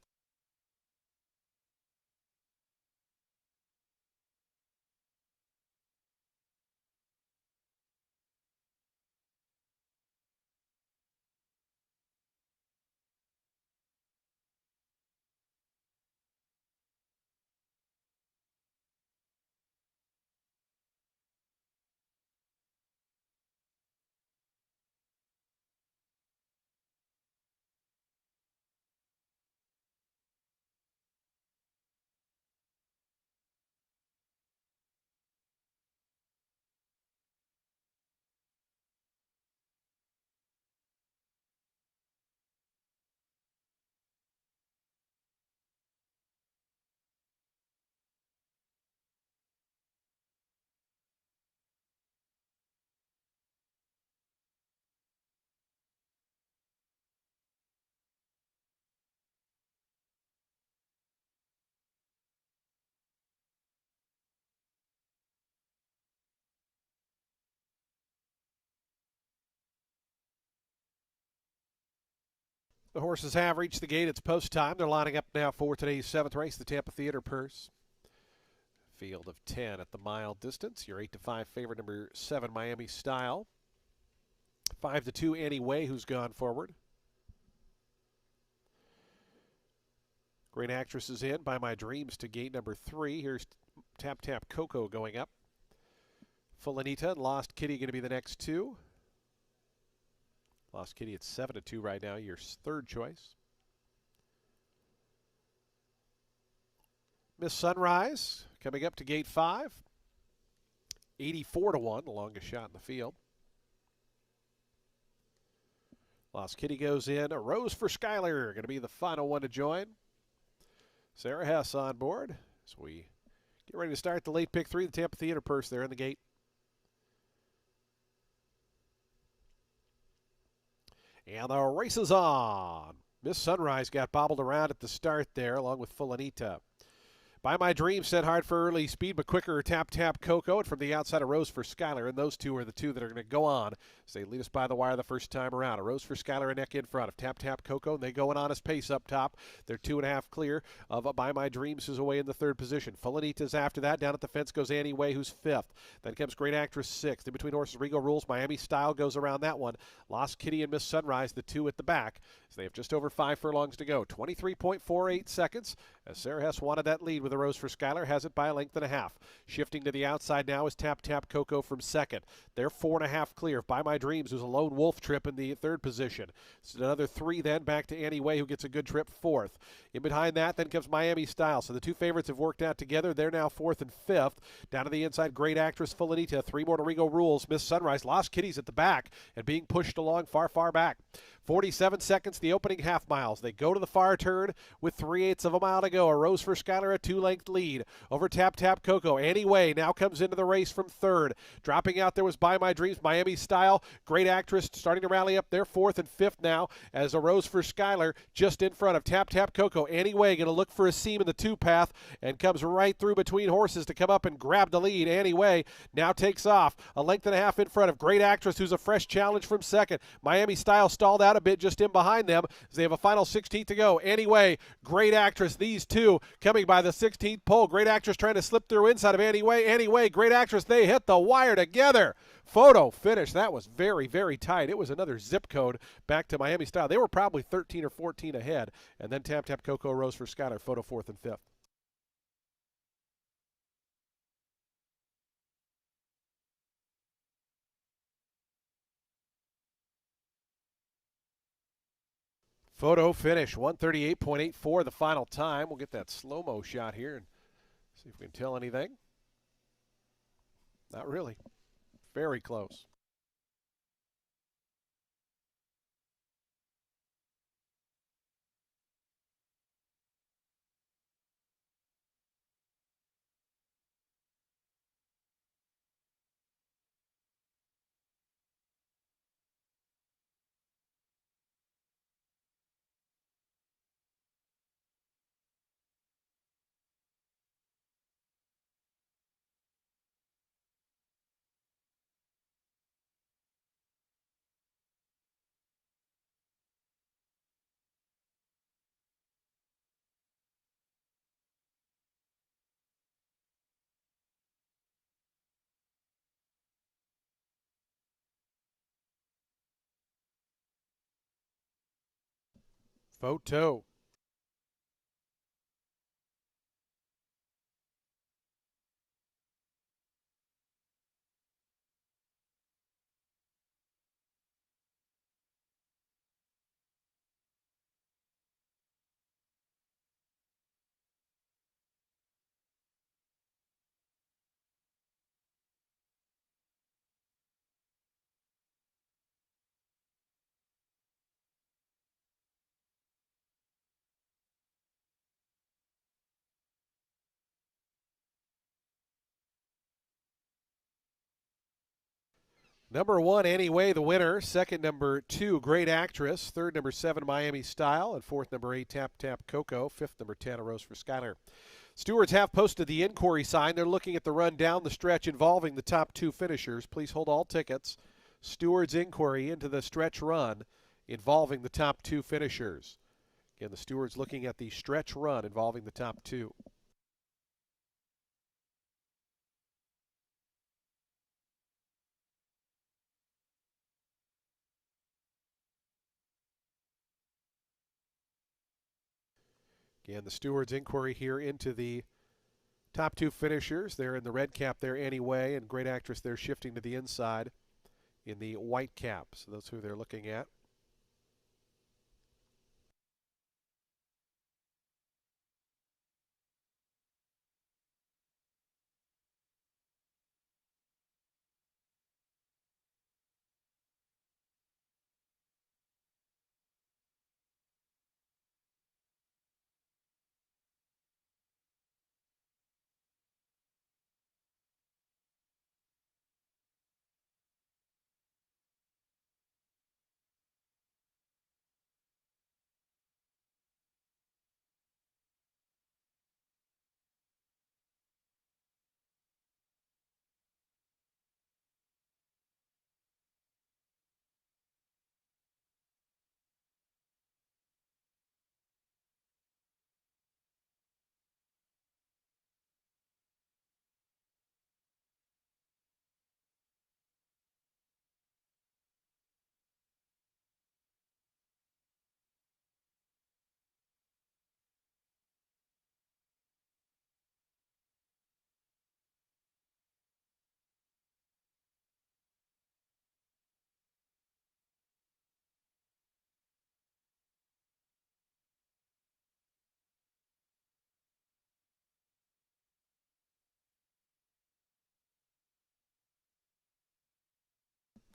The horses have reached the gate. It's post time. They're lining up now for today's 7th race, the Tampa Theater Purse. Field of 10 at the mile distance. Your 8-5 favorite, number 7, Miami Style. 5-2, Annie Way, who's gone forward. Great Actress is in. By My Dreams to gate number 3. Here's Tap Tap Coco going up. Full Anita and Lost Kitty going to be the next two. Lost Kitty at 7-2 right now, your third choice. Miss Sunrise coming up to gate 5. 84-1, the longest shot in the field. Lost Kitty goes in. A Rose for Skyler going to be the final one to join. Sarah Hess on board as we get ready to start the late pick 3, the Tampa Theater Purse there in the gate. And the race is on. Miss Sunrise got bobbled around at the start there, along with Full Anita. By My Dream set hard for early speed, but quicker Tap Tap Coco. And from the outside, A Rose for Skyler. And those two are the two that are going to go on as they lead us by the wire the first time around. A Rose for Skyler, a neck in front of Tap Tap Coco. And they go an honest pace up top. They're 2.5 clear of By My Dreams, who's away in the 3rd position. Full Anita's after that. Down at the fence goes Annie Way, who's 5th. Then comes Great Actress 6th. In between horses, Rego Rules. Miami Style goes around that one. Lost Kitty and Miss Sunrise, the two at the back. So they have just over 5 furlongs to go. 23.48 seconds as Sarah Hess wanted that lead with A Rose for Skyler. Has it by a length and a half. Shifting to the outside now is Tap Tap Coco from 2nd. They're 4.5 clear. By My Dreams, who's a lone wolf trip in the 3rd position. So another 3 then back to Annie Way, who gets a good trip 4th. In behind that then comes Miami Style. So the two favorites have worked out together. They're now 4th and 5th. Down to the inside, Great Actress, Full Anita. 3 more to Rego Rules. Miss Sunrise. Lost Kitty's at the back and being pushed along far, far back. 47 seconds, the opening half miles. They go to the far turn with 3/8 of a mile to go. A Rose for Skyler, a 2-length lead over Tap Tap Coco. Annie Way now comes into the race from 3rd. Dropping out there was By My Dreams, Miami Style. Great Actress starting to rally up there, 4th and 5th now as A Rose for Skyler just in front of Tap Tap Coco. Annie Way going to look for a seam in the 2 path and comes right through between horses to come up and grab the lead. Annie Way now takes off a length and a half in front of Great Actress, who's a fresh challenge from 2nd. Miami Style stalled out a bit just in behind them as they have a final 16th to go. Anyway, Great Actress, these two coming by the 16th pole. Great Actress trying to slip through inside of Anyway, Great Actress, they hit the wire together. Photo finish. That was very, very tight. It was another zip code back to Miami Style. They were probably 13 or 14 ahead. And then Tap Tap Coco, Rose for Skyler, photo 4th and 5th. Photo finish, 138.84 the final time. We'll get that slow-mo shot here and see if we can tell anything. Not really. Very close. Photo. Number 1, Anyway, the winner. Second, number 2, Great Actress. Third, number 7, Miami Style. And fourth, number 8, Tap Tap Coco. Fifth, number 10, A Rose for Skyler. Stewards have posted the inquiry sign. They're looking at the run down the stretch involving the top 2 finishers. Please hold all tickets. Stewards inquiry into the stretch run involving the top 2 finishers. Again, the stewards looking at the stretch run involving the top 2. Again, the stewards inquiry here into the top 2 finishers. They're in the red cap there anyway, and Great Actress they're shifting to the inside in the white cap. So that's who they're looking at.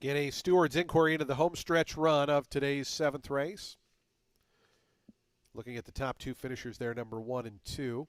Get a stewards inquiry into the home stretch run of today's 7th race. Looking at the top 2 finishers there, number 1 and 2.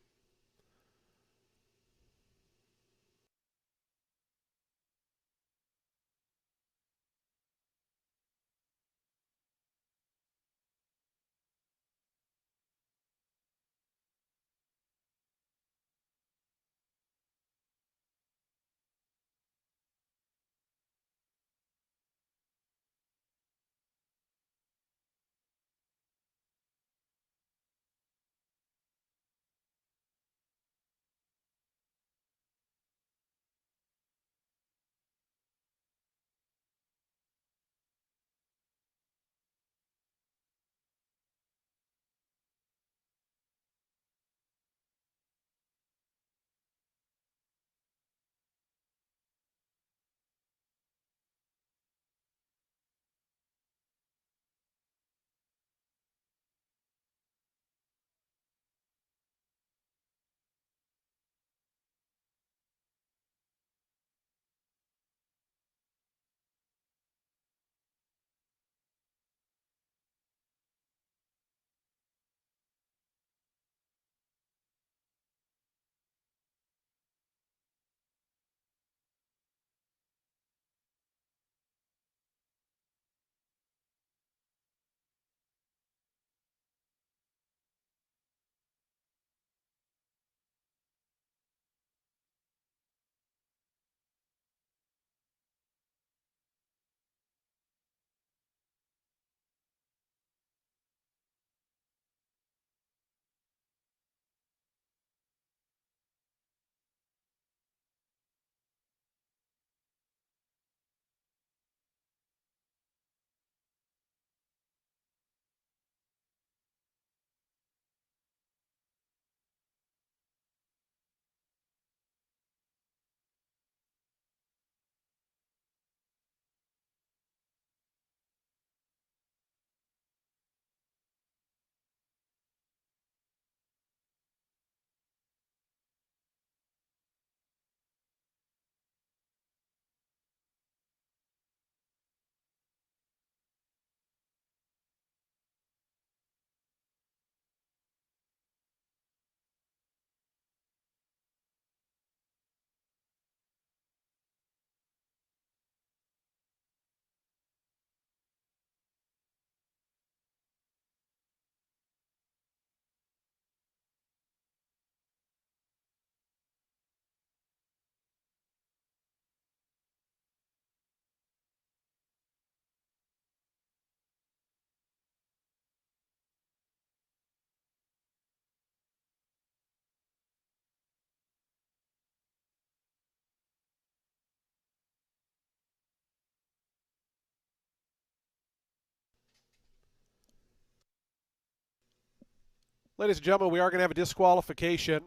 Ladies and gentlemen, we are going to have a disqualification.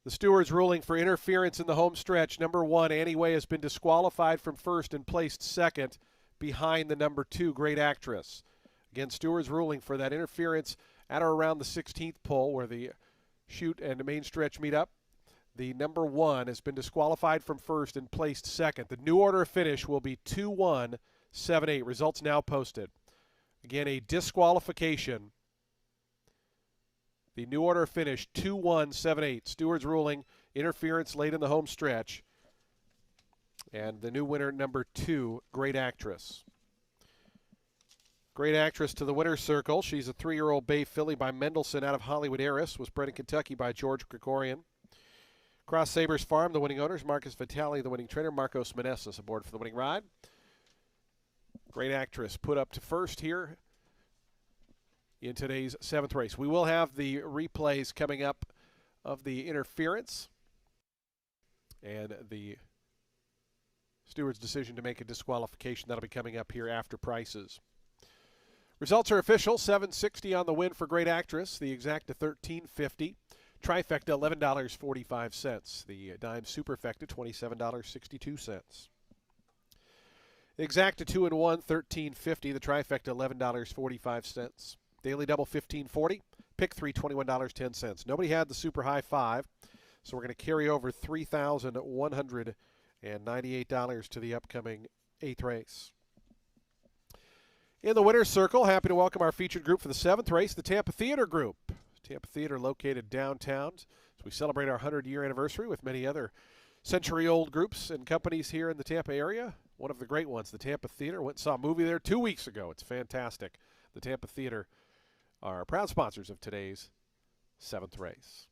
The stewards ruling for interference in the home stretch. Number 1, Annie Way, has been disqualified from first and placed second behind the number 2, Great Actress. Again, stewards ruling for that interference at or around the 16th pole where the chute and the main stretch meet up. The number 1 has been disqualified from first and placed second. The new order of finish will be 2-1-7-8. Results now posted. Again, a disqualification. The new order of finish 2-1-7-8. Stewards ruling interference late in the home stretch. And the new winner, number 2, Great Actress. Great Actress to the winner's circle. She's a 3-year-old bay filly by Mendelssohn out of Hollywood Heiress. Was bred in Kentucky by George Gregorian. Cross Sabres Farm, the winning owners. Marcus Vitale, the winning trainer. Marcos Meneses aboard for the winning ride. Great Actress put up to first here in today's 7th race. We will have the replays coming up of the interference and the steward's decision to make a disqualification. That'll be coming up here after prices. Results are official. $7.60 on the win for Great Actress. The exacta $13.50. Trifecta $11.45. The dime superfecta $27.62. The exacta 2-1 $13.50. The trifecta $11.45. Daily double $15.40. Pick 3 $21.10. Nobody had the super high 5, so we're going to carry over $3,198 to the upcoming 8th race. In the winner's circle, happy to welcome our featured group for the 7th race, the Tampa Theater Group. Tampa Theater located downtown as we celebrate our 100-year anniversary with many other century-old groups and companies here in the Tampa area. One of the great ones, the Tampa Theater. Went and saw a movie there 2 weeks ago. It's fantastic. The Tampa Theater are proud sponsors of today's 7th race.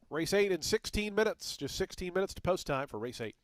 Race 8 in 16 minutes. Just 16 minutes to post time for race 8.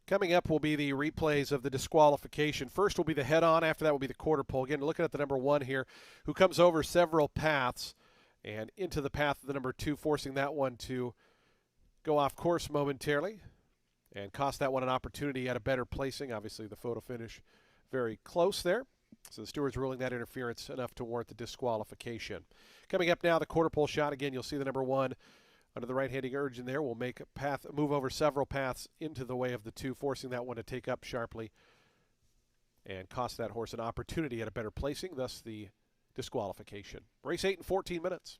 Coming up will be the replays of the disqualification. First will be the head-on. After that will be the quarter pole. Again, looking at the number 1 here, who comes over several paths and into the path of the number 2, forcing that one to go off course momentarily and cost that one an opportunity at a better placing. Obviously, the photo finish very close there. So the steward's ruling that interference enough to warrant the disqualification. Coming up now, the quarter pole shot. Again, you'll see the number 1 under the right-handing urge in there. Will make a path, move over several paths into the way of the 2, forcing that one to take up sharply and cost that horse an opportunity at a better placing, thus the disqualification. Race 8 in 14 minutes.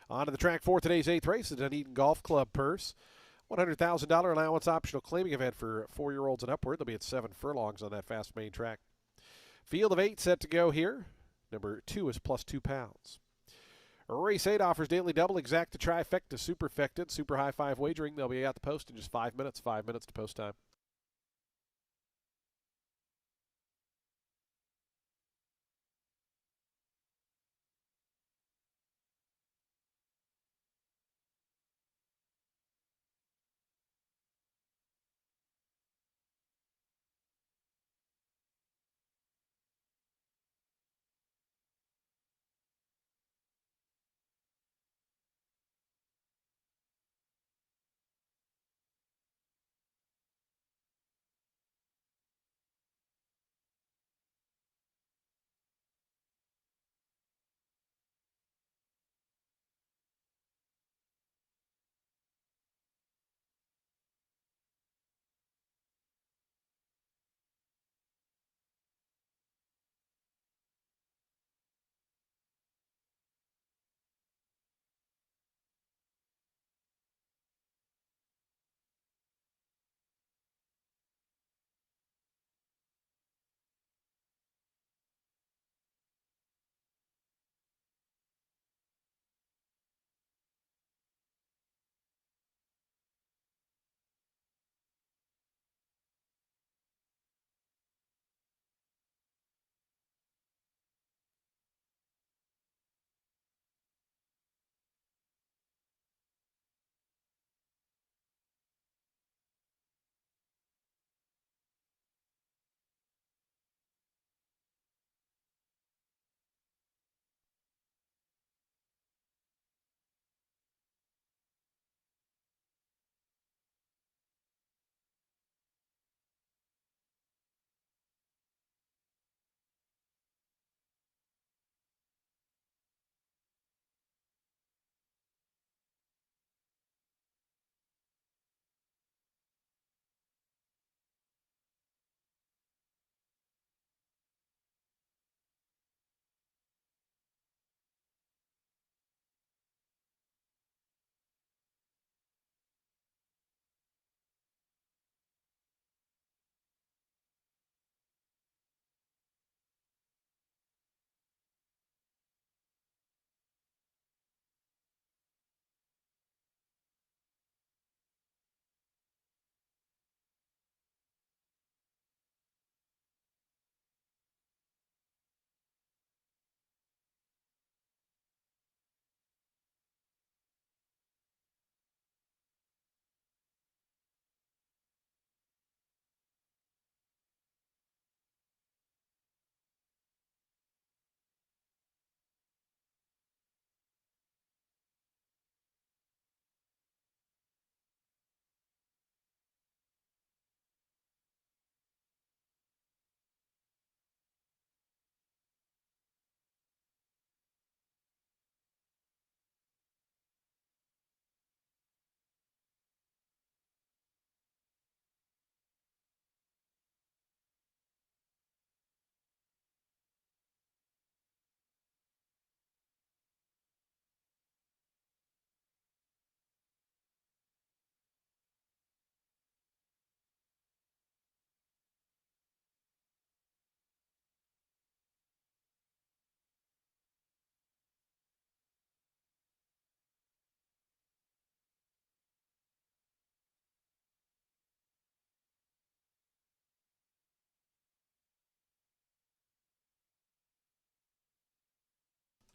On to the track for today's eighth race, the Dunedin Golf Club purse. $100,000 allowance optional claiming event for 4-year-olds and upward. They'll be at 7 furlongs on that fast main track. Field of 8 set to go here. Number 2 is plus 2 pounds. Race 8 offers daily double, exacta, trifecta, superfecta, and super high 5 wagering. They'll be at the post in just 5 minutes. 5 minutes to post time.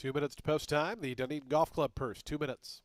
Two minutes to post time. The Dunedin Golf Club purse, 2 minutes.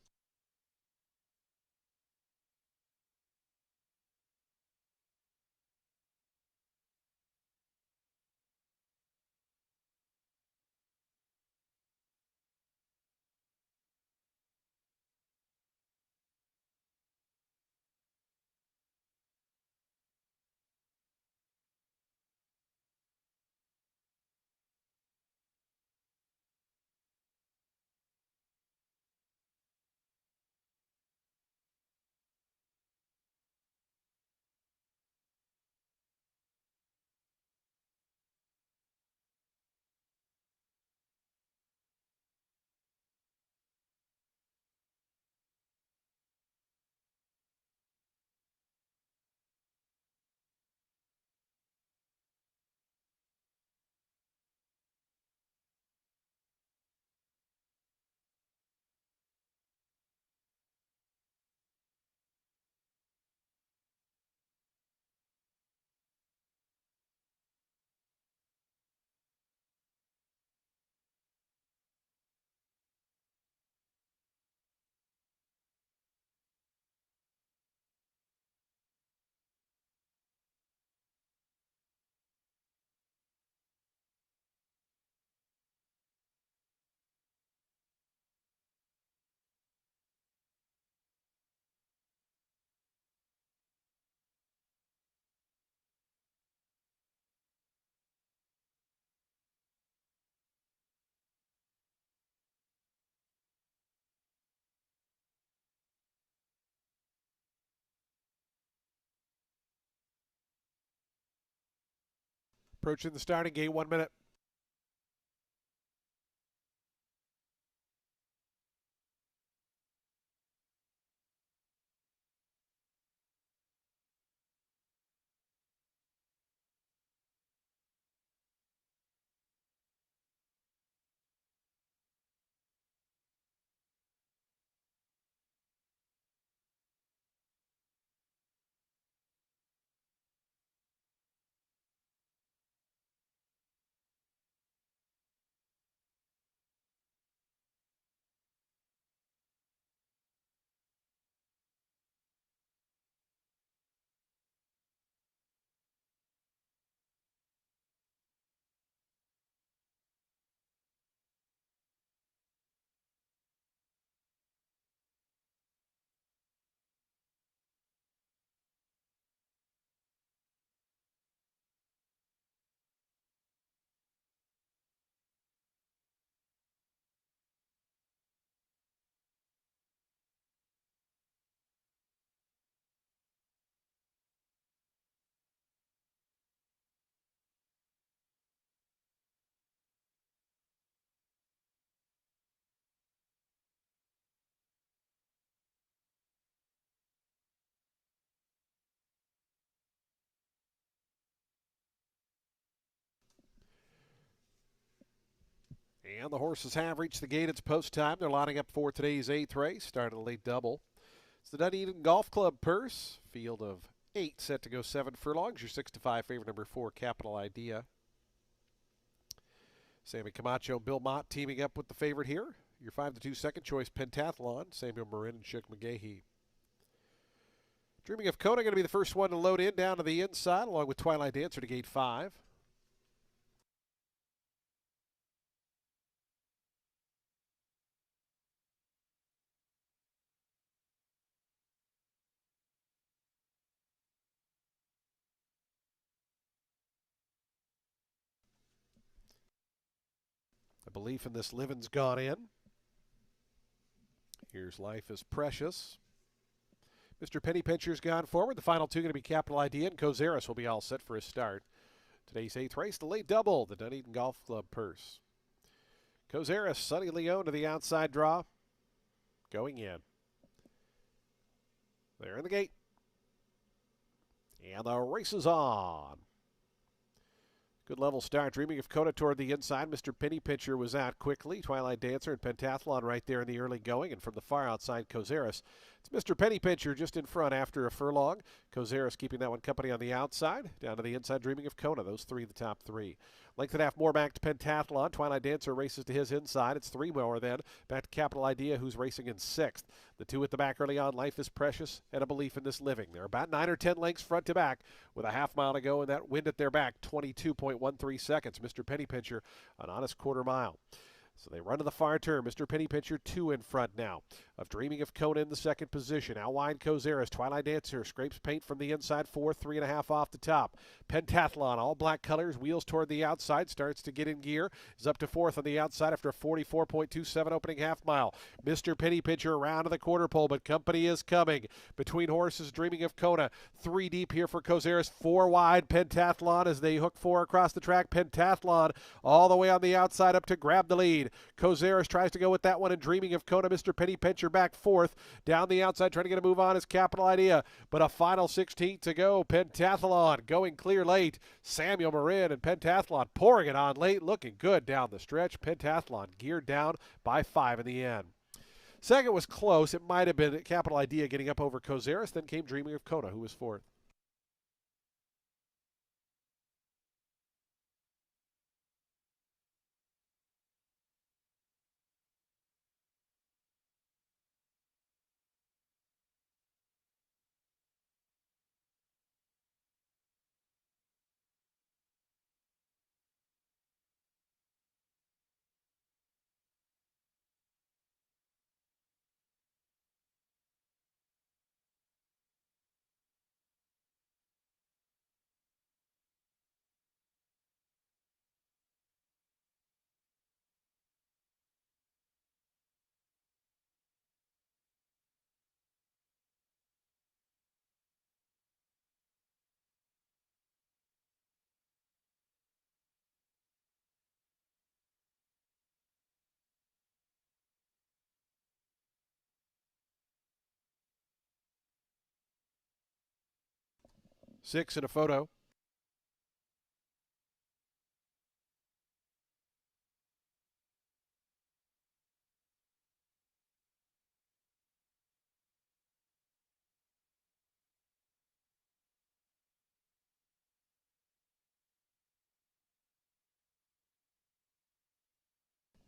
Approaching the starting gate, 1 minute. And the horses have reached the gate. It's post time. They're lining up for today's 8th race, starting a late double. It's the Dunedin Golf Club purse. Field of 8 set to go 7 furlongs. Your 6-5 favorite, number 4, Capital Idea. Sammy Camacho and Bill Mott teaming up with the favorite here. Your 5-2 second choice, Pentathlon, Samuel Marin and Shook McGahee. Dreaming of Kona going to be the first one to load in down to the inside, along with Twilight Dancer to gate 5. The belief in this living's gone in. Here's Life is Precious. Mr. Penny Pincher's gone forward. The final two going to be Capital Idea, and Kozaris will be all set for his start. Today's 8th race, the late double, the Dunedin Golf Club purse. Kozaris, Sonny Leone to the outside draw. Going in. They're in the gate. And the race is on. Good level start. Dreaming of Kona toward the inside. Mr. Penny Pincher was out quickly. Twilight Dancer and Pentathlon right there in the early going. And from the far outside, Kozaris. It's Mr. Penny Pincher just in front after a furlong. Kozaris keeping that one company on the outside. Down to the inside, Dreaming of Kona. Those three, the top three. Length and a half more back to Pentathlon. Twilight Dancer races to his inside. It's 3 more then. Back to Capital Idea, who's racing in 6th. The two at the back early on, Life is Precious and A Belief in This Living. They're about 9 or 10 lengths front to back with a half mile to go, and that wind at their back, 22.13 seconds. Mr. Penny Pincher, an honest quarter mile. So they run to the far turn. Mr. Penny Pincher 2 in front now of Dreaming of Kona in the second position. Out wide Kozaris. Twilight Dancer scrapes paint from the inside 4, 3.5 off the top. Pentathlon, all black colors, wheels toward the outside, starts to get in gear. Is up to 4th on the outside after a 44.27 opening half mile. Mr. Penny Pincher around to the quarter pole, but company is coming. Between horses, Dreaming of Kona. 3 deep here for Kozaris. 4 wide Pentathlon as they hook 4 across the track. Pentathlon all the way on the outside up to grab the lead. Kozaris tries to go with that one, and Dreaming of Kona. Mr. Penny Pincher back 4th. Down the outside trying to get a move on is Capital Idea, but a final 16 to go. Pentathlon going clear late. Samuel Marin and Pentathlon pouring it on late, looking good down the stretch. Pentathlon geared down by 5 in the end. Second was close. It might have been Capital Idea getting up over Kozaris. Then came Dreaming of Kona, who was 4th. 6 in a photo.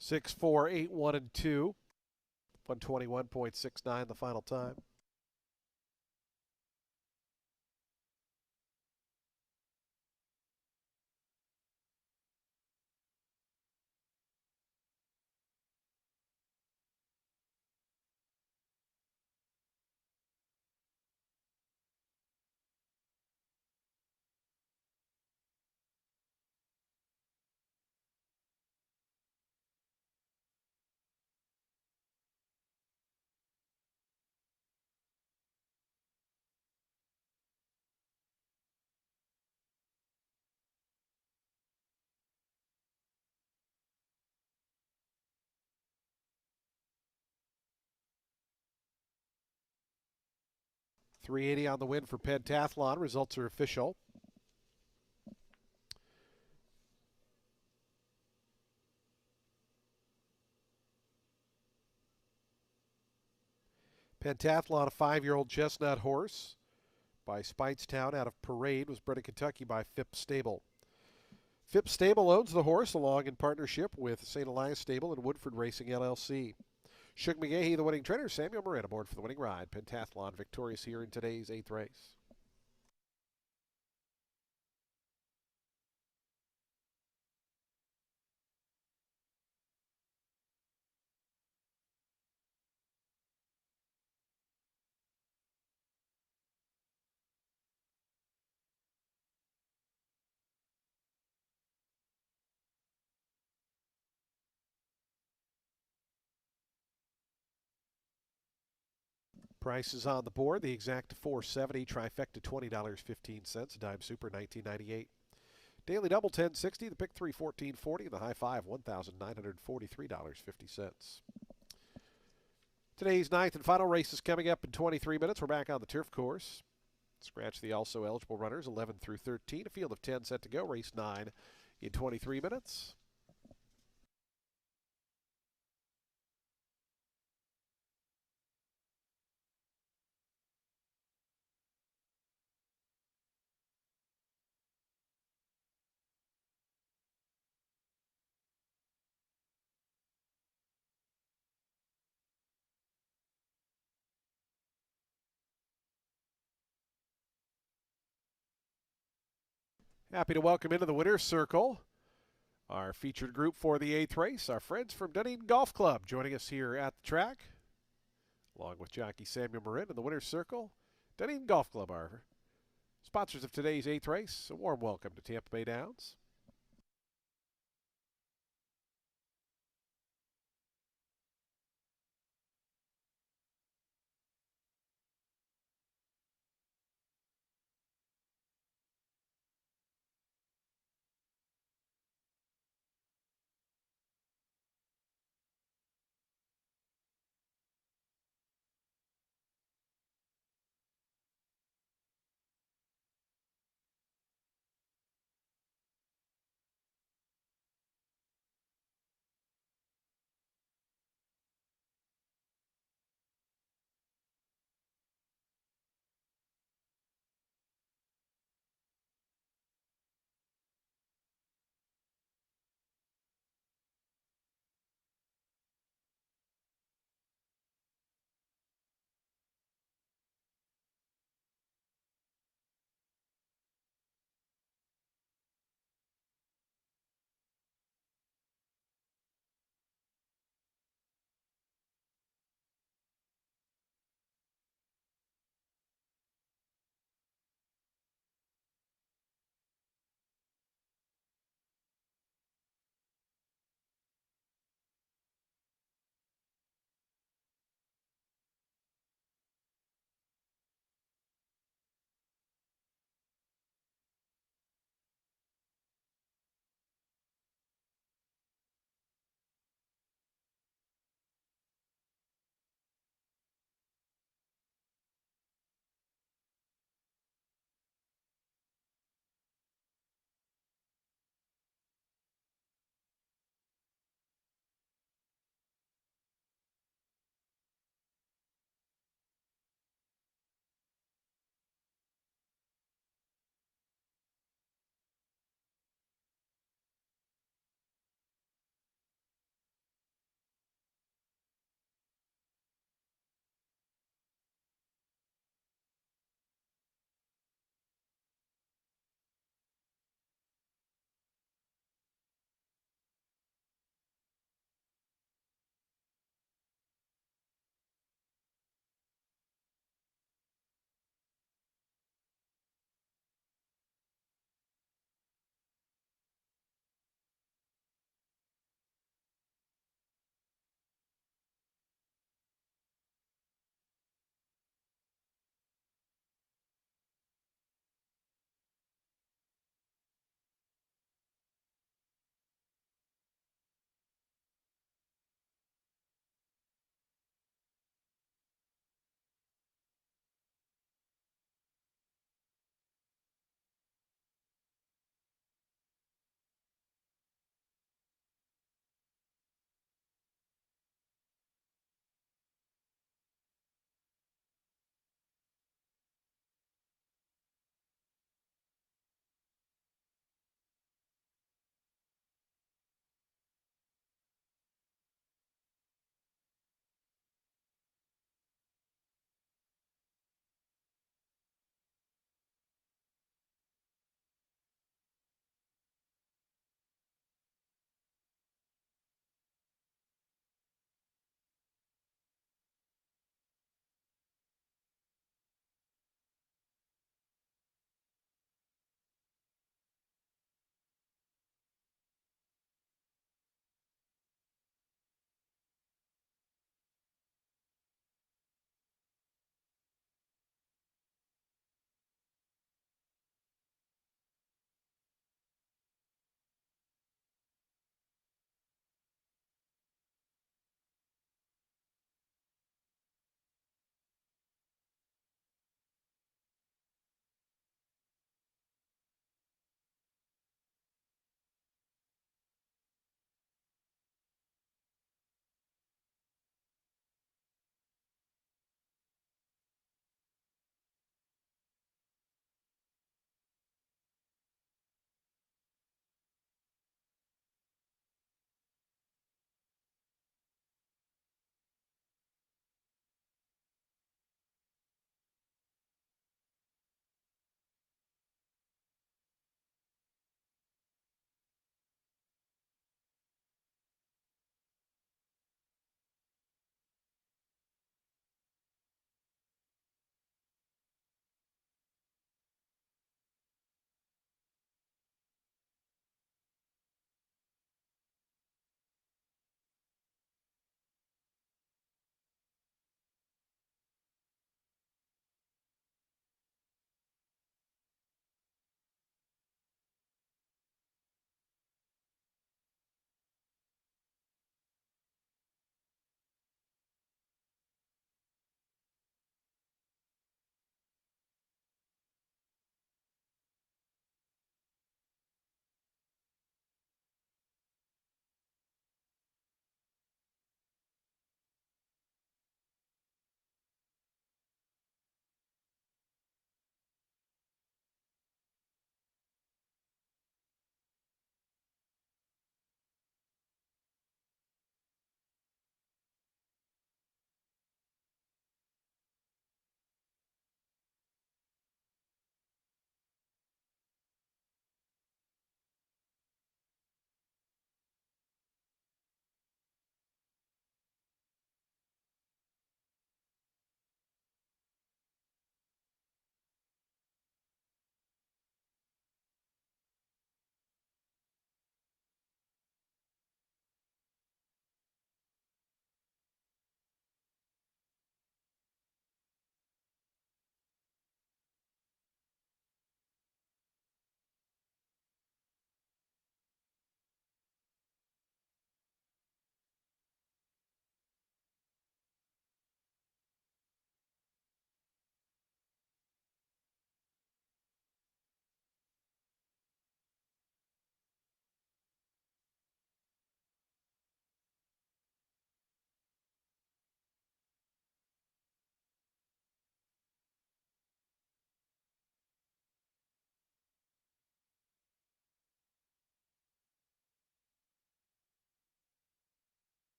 Six, 4, 8, 1, and 2. 121.69 the final time. .380 on the win for pentathlon. Results are official. Pentathlon, a 5-year-old chestnut horse by Speightstown out of Parade, was bred in Kentucky by Phipps Stable. Phipps Stable owns the horse along in partnership with St. Elias Stable and Woodford Racing LLC. Shug McGahee, the winning trainer. Samuel Moran aboard for the winning ride. Pentathlon victorious here in today's 8th race. Prices on the board. The exact 470, trifecta $20.15, dime super $19.98. Daily double 1060, the pick 3 1440, and the high five $1,943.50. Today's 9th and final race is coming up in 23 minutes. We're back on the turf course. Scratch the also eligible runners 11 through 13. A field of 10 set to go. Race 9 in 23 minutes. Happy to welcome into the winner's circle our featured group for the 8th race, our friends from Dunedin Golf Club, joining us here at the track, along with jockey Samuel Marin in the winner's circle. Dunedin Golf Club, our sponsors of today's 8th race. A warm welcome to Tampa Bay Downs.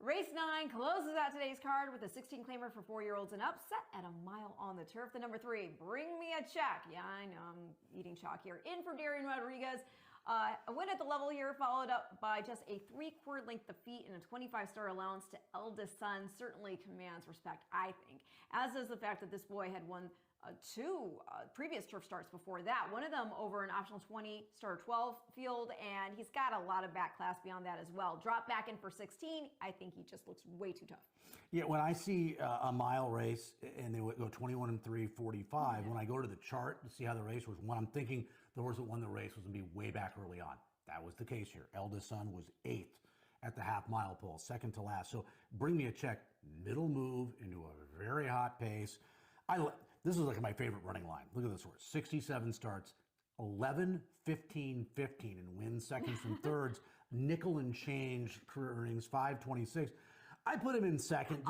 Race 9 closes out today's card with a 16 claimer for 4-year-olds and up, set at a mile on the turf. The number 3, Bring Me a Check. Yeah, I know, I'm eating chalk here. In for Darian Rodriguez. A win at the level here, followed up by just a 3/4 length defeat and a 25-star allowance to eldest son. Certainly commands respect, I think. As is the fact that this boy had won two previous turf starts before that. One of them over an optional 20-star 12 field, and he's got a lot of back class beyond that as well. Drop back in for 16. I think he just looks way too tough. Yeah, when I see a mile race and they would go 21 and 3, 45, when I go to the chart to see how the race was won, I'm thinking the horse that won the race was going to be way back early on. That was the case here. Eldest son was 8th at the half-mile pole, second to last. So Bring Me a Check, middle move into a very hot pace. This is like my favorite running line. Look at this horse. 67 starts, 11, 15, 15, and wins seconds and thirds. Nickel and change career earnings, 526. I put him in second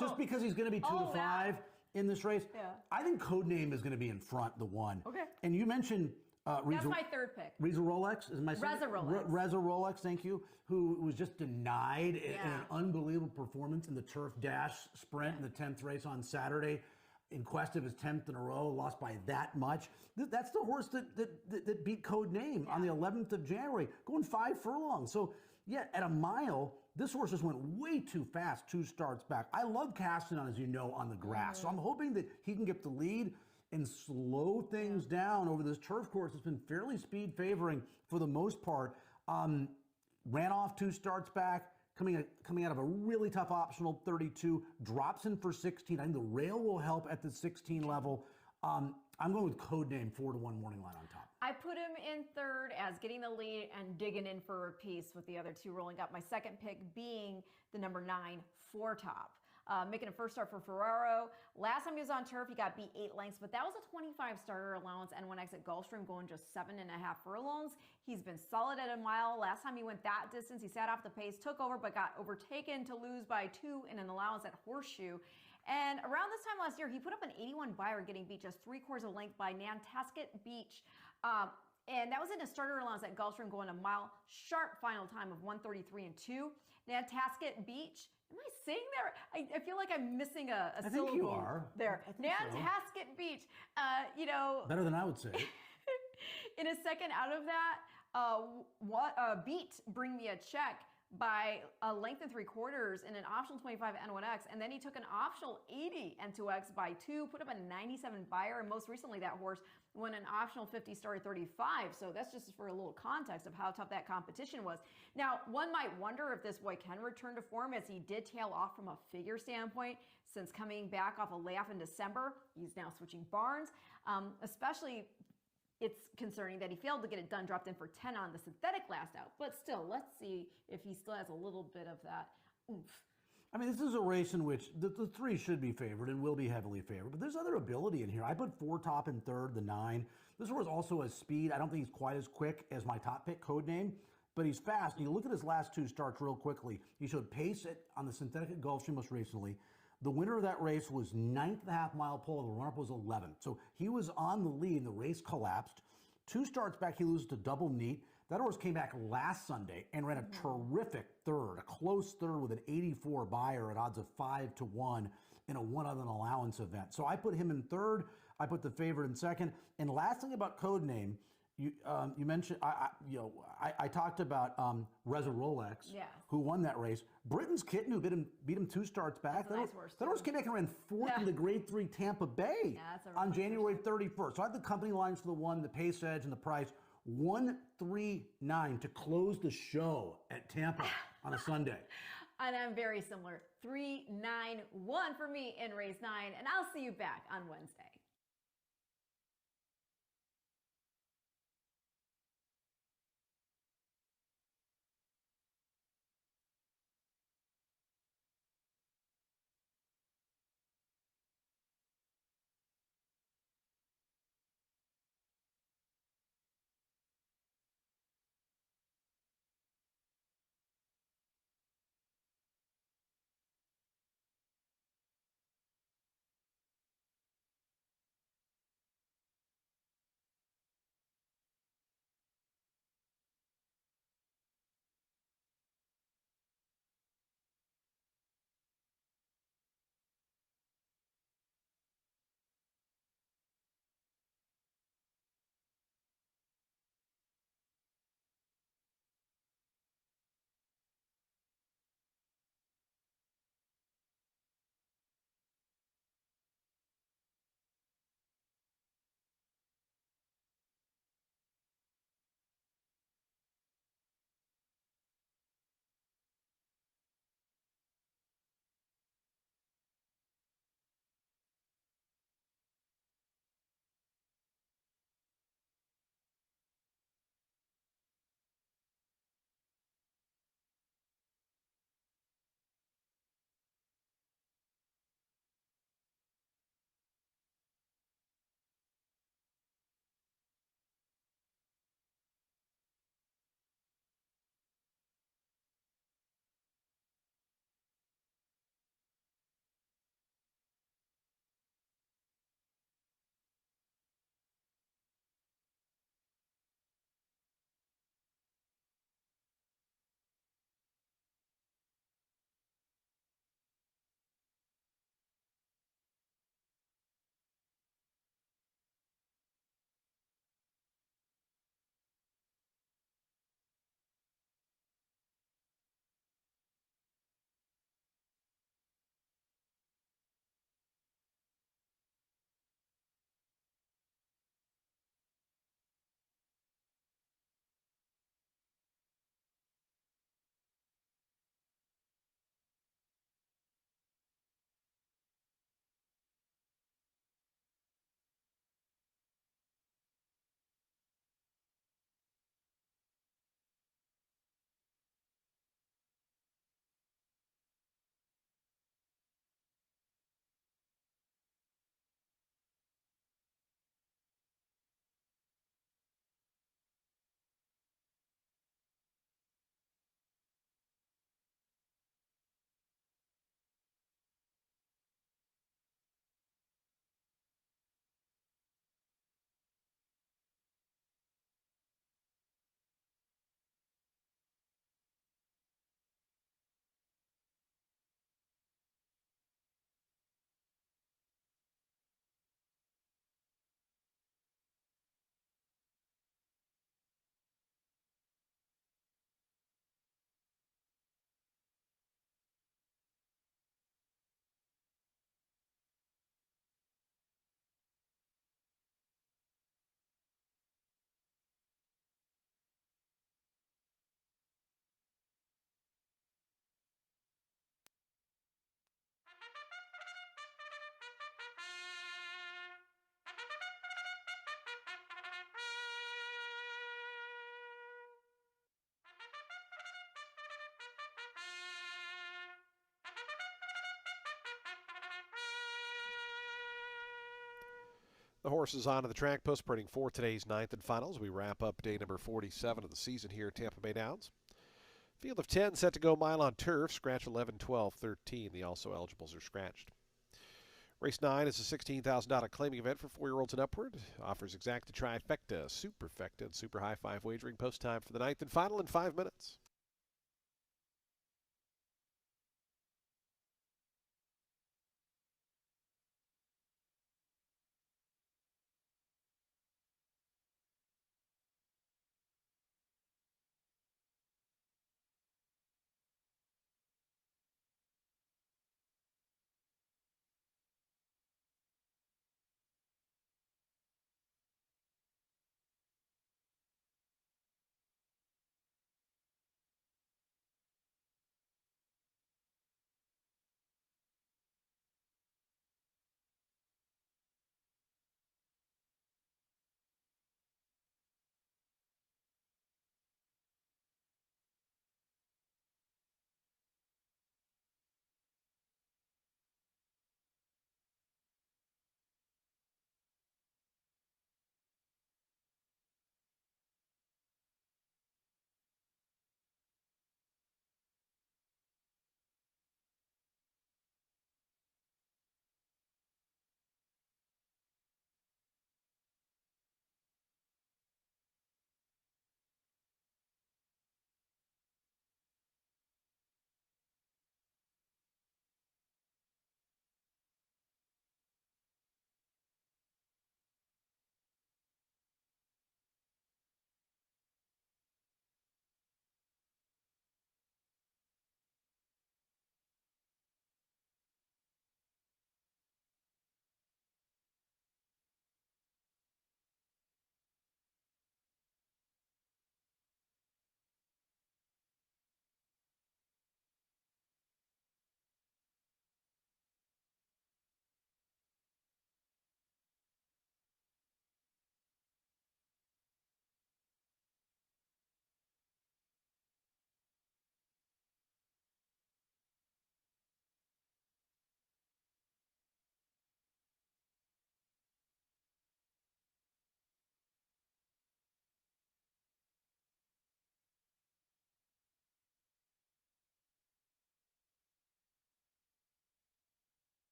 just because he's going to be 2 to 5 in this race. Yeah. I think Codename is going to be in front, the 1. Okay. And you mentioned that's my 3rd pick. Reza Rolex is my Reza Rolex. Reza Rolex, thank you, who was just denied an unbelievable performance in the Turf Dash Sprint in the 10th race on Saturday. In quest of his 10th in a row, lost by that much. That's the horse that beat Codename on the 11th of January, going 5 furlongs. So, yeah, at a mile, this horse just went way too fast 2 starts back. I love casting on, as you know, on the grass. So I'm hoping that he can get the lead and slow things down over this turf course. It's been fairly speed favoring for the most part. Ran off 2 starts back. Coming out of a really tough optional 32, drops in for 16. I think the rail will help at the 16 level. I'm going with Codename 4-1 morning line on top. I put him in 3rd as getting the lead and digging in for a piece with the other 2 rolling up. My second pick being the number 9, 4 Top. Making a first start for Ferraro. Last time he was on turf, he got beat 8 lengths, but that was a 25-starter allowance and 1 exit Gulfstream going just 7.5 furlongs. He's been solid at a mile. Last time he went that distance, he sat off the pace, took over, but got overtaken to lose by 2 in an allowance at Horseshoe. And around this time last year, he put up an 81 buyer, getting beat just 3/4 of length by Nantasket Beach. And that was in a starter allowance at Gulfstream going a mile. Sharp final time of 1:33 and 2. Nantasket Beach. Am I saying that? I feel like I'm missing a syllable. I think you are. There. I think Nantasket Beach. Better than I would say. In a second out of that, beat Bring Me a Check by a length and 3/4 in an optional 25 N1X, and then he took an optional 80 N2X by 2, put up a 97 buyer, and most recently that horse won an optional 50-star 35. So that's just for a little context of how tough that competition was. Now, one might wonder if this boy can return to form, as he did tail off from a figure standpoint since coming back off a layoff in December. He's now switching barns, especially. It's concerning that he failed to get it done, dropped in for 10 on the synthetic last out. But still, let's see if he still has a little bit of that oomph. I mean, this is a race in which the 3 should be favored and will be heavily favored. But there's other ability in here. I put 4 Top in 3rd, the 9. This horse also has speed. I don't think he's quite as quick as my top pick, Codename, but he's fast. And you look at his last 2 starts real quickly. He showed pace on the synthetic at Gulfstream most recently. The winner of that race was 9th at the half-mile pole. The run-up was 11th. So he was on the lead, and the race collapsed. 2 starts back, he loses to Double Neat. That horse came back last Sunday and ran a terrific 3rd, a close 3rd with an 84 buyer at odds of 5-1 in a 1 other than allowance event. So I put him in 3rd. I put the favorite in 2nd. And last thing about Codename, you mentioned, I talked about Reza Rolex, who won that race. Britain's Kitten, who beat him 2 starts back. That horse came back and ran 4th in the Grade 3 Tampa Bay on January 31st. So I had the company lines for the 1, the pace edge, and the price. 139 to close the show at Tampa on a Sunday. And I'm very similar. 391 for me in race 9, and I'll see you back on Wednesday. The horses onto the track, postprinting for today's ninth and finals. We wrap up day number 47 of the season here at Tampa Bay Downs. Field of 10 set to go mile on turf. Scratch 11, 12, 13. The also eligibles are scratched. Race 9 is a $16,000 claiming event for 4-year-olds and upward. Offers exacta, trifecta, superfecta, and super high five wagering. Post time for the ninth and final in 5 minutes.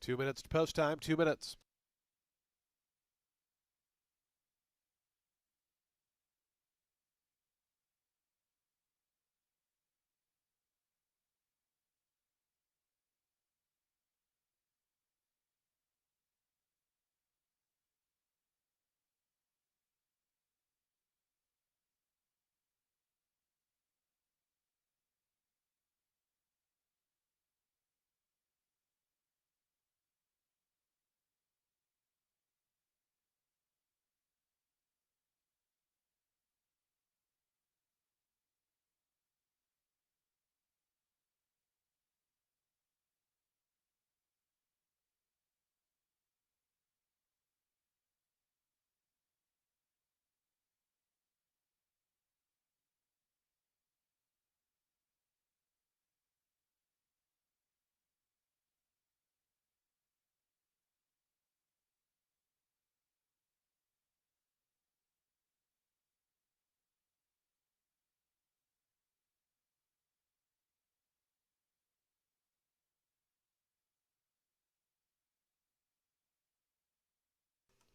Two minutes to post time, 2 minutes.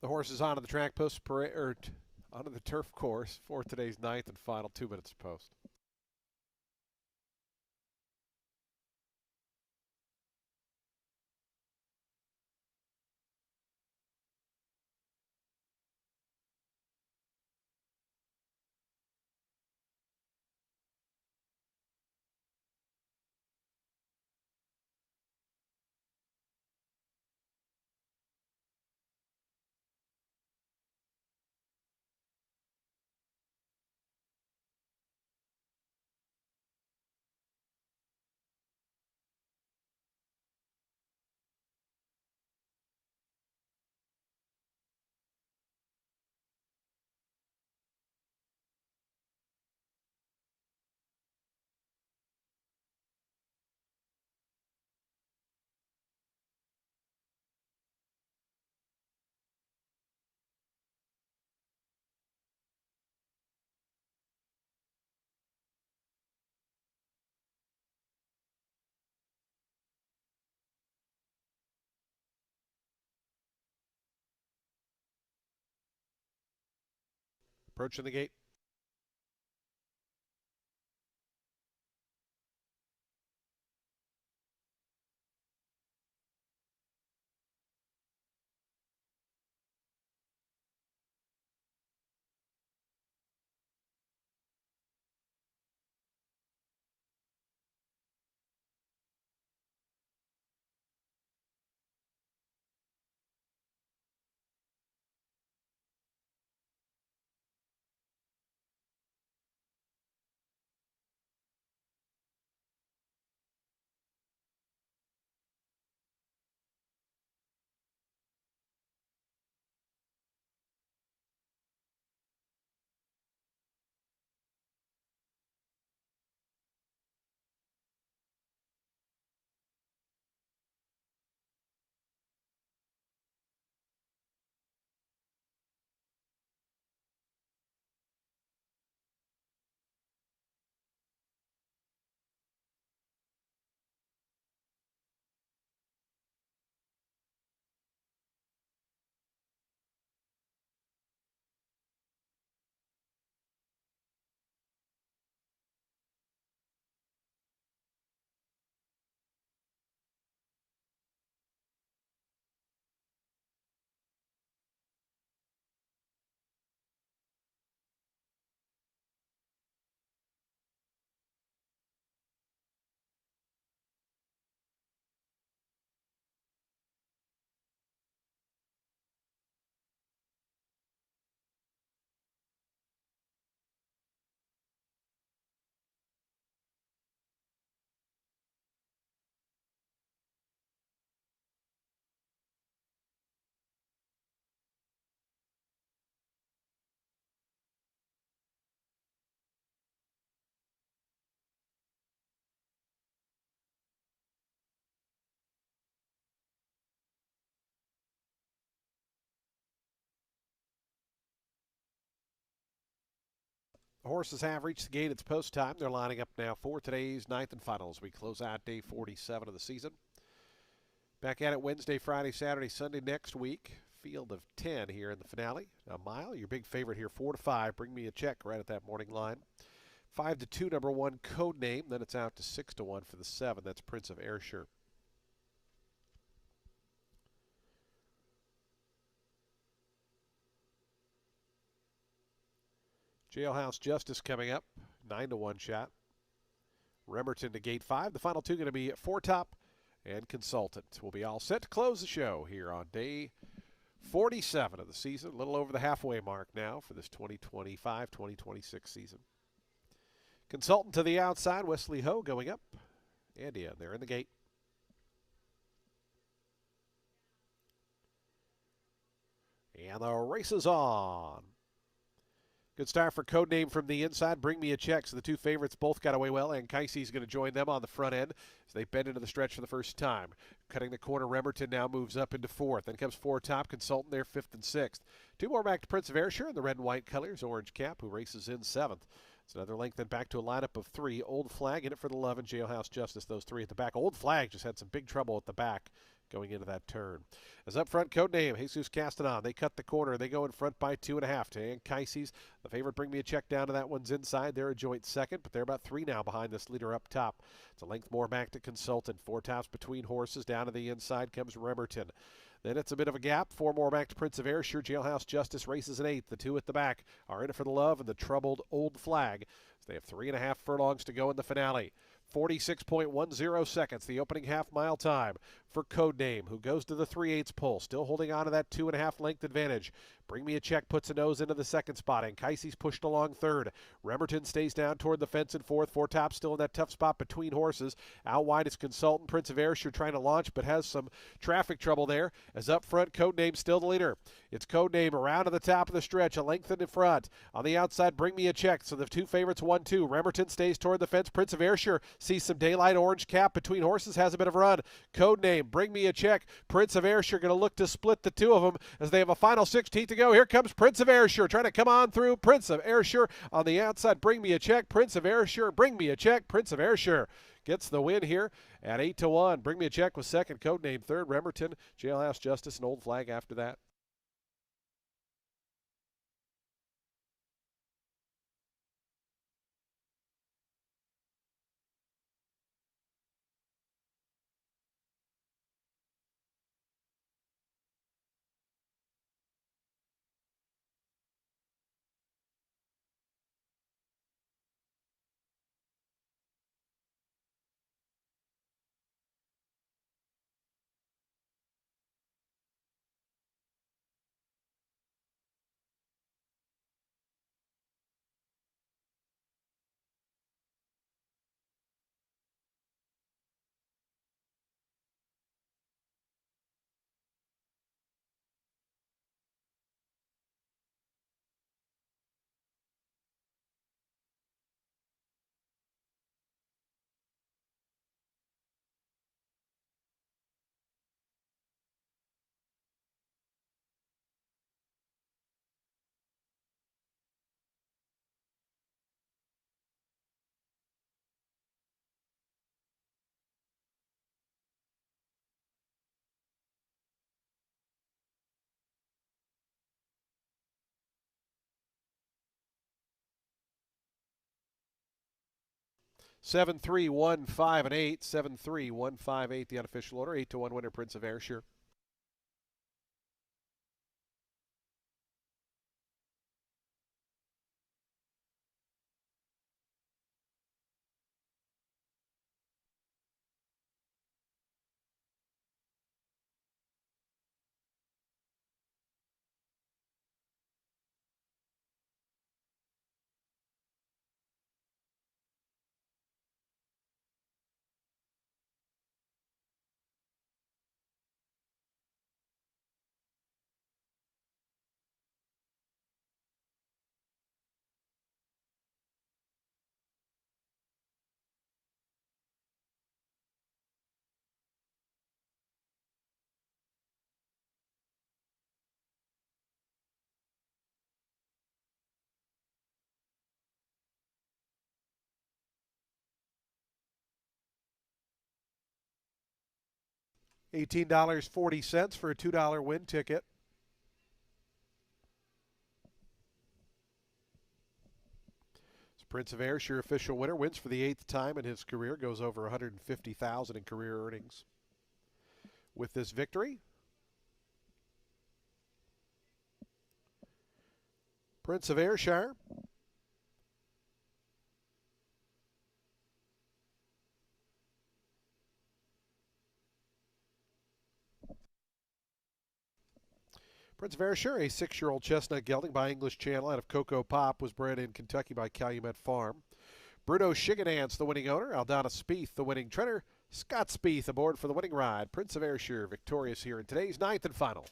The horse is onto the track, onto the turf course for today's ninth and final 2 minutes to post. Approaching the gate. Horses have reached the gate. It's post time. They're lining up now for today's ninth and final as we close out day 47 of the season. Back at it Wednesday, Friday, Saturday, Sunday next week. Field of 10 here in the finale. A mile, your big favorite here, 4 to 5. Bring me a check right at that morning line. 5 to 2, number 1, Code Name. Then it's out to 6 to 1 for the 7. That's Prince of Ayrshire. Jailhouse Justice coming up, 9 to 1 shot. Remberton to gate 5. The final two going to be Four Top and Consultant. We'll be all set to close the show here on day 47 of the season. A little over the halfway mark now for this 2025-2026 season. Consultant to the outside, Wesley Ho going up. And yeah, they're in the gate. And the race is on. Good start for Code Name from the inside. Bring me a check. So the two favorites both got away well, and Keise's going to join them on the front end as they bend into the stretch for the first time. Cutting the corner, Remberton now moves up into 4th. Then comes Four Top, Consultant there 5th and 6th. Two more back to Prince of Ayrshire in the red and white colors. Orange Cap, who races in 7th. It's another length then back to a lineup of 3. Old Flag in it for the love and Jailhouse Justice, those 3 at the back. Old Flag just had some big trouble at the back going into that turn. As up front, Code Name, Jesus Castanon. They cut the corner. They go in front by 2.5 to Ann Keise's. The favorite, Bring Me a Check, down to that one's inside. They're a joint second, but they're about 3 now behind this leader up top. It's a length more back to Consultant. 4 tops between horses. Down to the inside comes Remberton. Then it's a bit of a gap. 4 more back to Prince of Ayrshire. Jailhouse Justice races in 8th. The 2 at the back are in it for the love and the troubled Old Flag. So they have 3.5 furlongs to go in the finale. 46.10 seconds, the opening half-mile time for Code Name, who goes to the 3/8 pull, still holding on to that 2.5 length advantage. Bring Me a Check puts a nose into the second spot, and Keise's pushed along 3rd. Remberton stays down toward the fence in 4th. Four Top still in that tough spot between horses. Out wide is Consultant. Prince of Ayrshire trying to launch, but has some traffic trouble there. As up front, Code Name still the leader. It's Code Name around to the top of the stretch, a length in front. On the outside, Bring Me a Check. So the two favorites 1-2. Remberton stays toward the fence. Prince of Ayrshire sees some daylight. Orange Cap between horses has a bit of a run. Code Name, Bring Me a Check. Prince of Ayrshire going to look to split the two of them as they have a final 16th to go. Here comes Prince of Ayrshire trying to come on through. Prince of Ayrshire on the outside. Bring Me a Check. Prince of Ayrshire. Bring Me a Check. Prince of Ayrshire gets the win here at 8 to 1. Bring Me a Check was second. Code Name third. Remberton, Jailhouse Justice, and Old Flag after that. 7-3, 1-5, and 8. 7-3, 1-5, 8, the unofficial order. 8-1 winner, Prince of Ayrshire. $18.40 for a $2 win ticket. Prince of Ayrshire, official winner, wins for the 8th time in his career, goes over $150,000 in career earnings with this victory. Prince of Ayrshire. Prince of Ayrshire, a 6-year-old chestnut gelding by English Channel out of Cocoa Pop, was bred in Kentucky by Calumet Farm. Bruno Shigadance, the winning owner. Aldana Spieth, the winning trainer. Scott Spieth aboard for the winning ride. Prince of Ayrshire victorious here in today's 9th and final.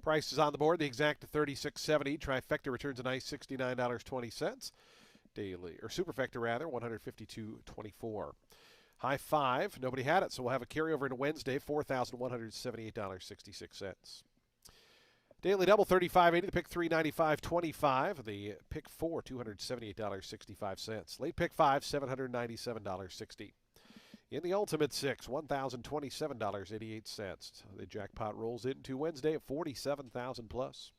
Price is on the board. The exact $36.70. Trifecta returns a nice $69.20. Daily or Superfecta rather, $152.24. High 5. Nobody had it, so we'll have a carryover into Wednesday. $4,178.66. Daily double $35.80. The pick 395.25. The pick 4 $278.65. Late pick 5 $797.60. In the Ultimate 6, $1,027.88. The jackpot rolls into Wednesday at $47,000 plus.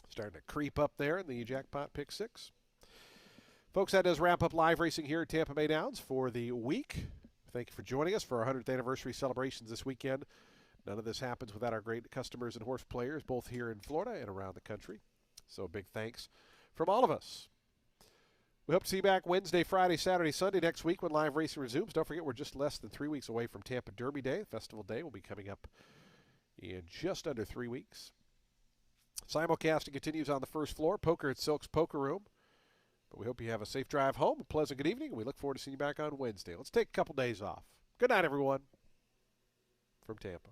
Starting to creep up there in the jackpot pick 6. Folks, that does wrap up live racing here at Tampa Bay Downs for the week. Thank you for joining us for our 100th anniversary celebrations this weekend. None of this happens without our great customers and horse players, both here in Florida and around the country. So big thanks from all of us. We hope to see you back Wednesday, Friday, Saturday, Sunday next week when live racing resumes. Don't forget, we're just less than 3 weeks away from Tampa Derby Day. Festival Day will be coming up in just under 3 weeks. Simulcasting continues on the first floor. Poker at Silk's Poker Room. But we hope you have a safe drive home, a pleasant good evening, and we look forward to seeing you back on Wednesday. Let's take a couple days off. Good night, everyone, from Tampa.